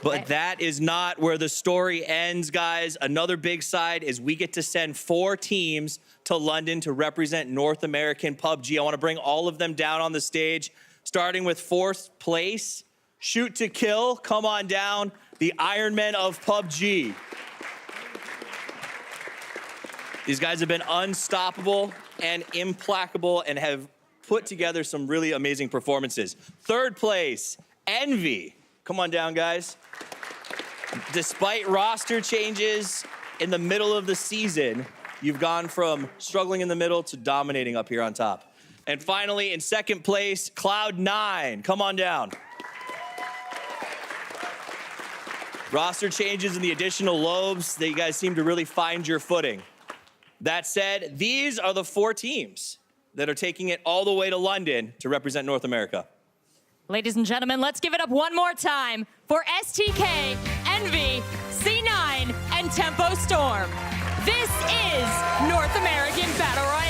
But that is not where the story ends, guys. Another big side is we get to send 4 teams to London to represent North American PUBG. I want to bring all of them down on the stage, starting with 4th place, Shoot to Kill. Come on down. The Iron Men of PUBG. These guys have been unstoppable and implacable and have put together some really amazing performances. 3rd place, Envy. Come on down, guys. Despite roster changes in the middle of the season, you've gone from struggling in the middle to dominating up here on top. And finally, in 2nd place, Cloud9. Come on down. Roster changes and the additional lobes, that you guys seem to really find your footing. That said, these are the 4 teams that are taking it all the way to London to represent North America. Ladies and gentlemen, let's give it up one more time for STK, Envy, C9, and Tempo Storm. This is North American Battle Royale.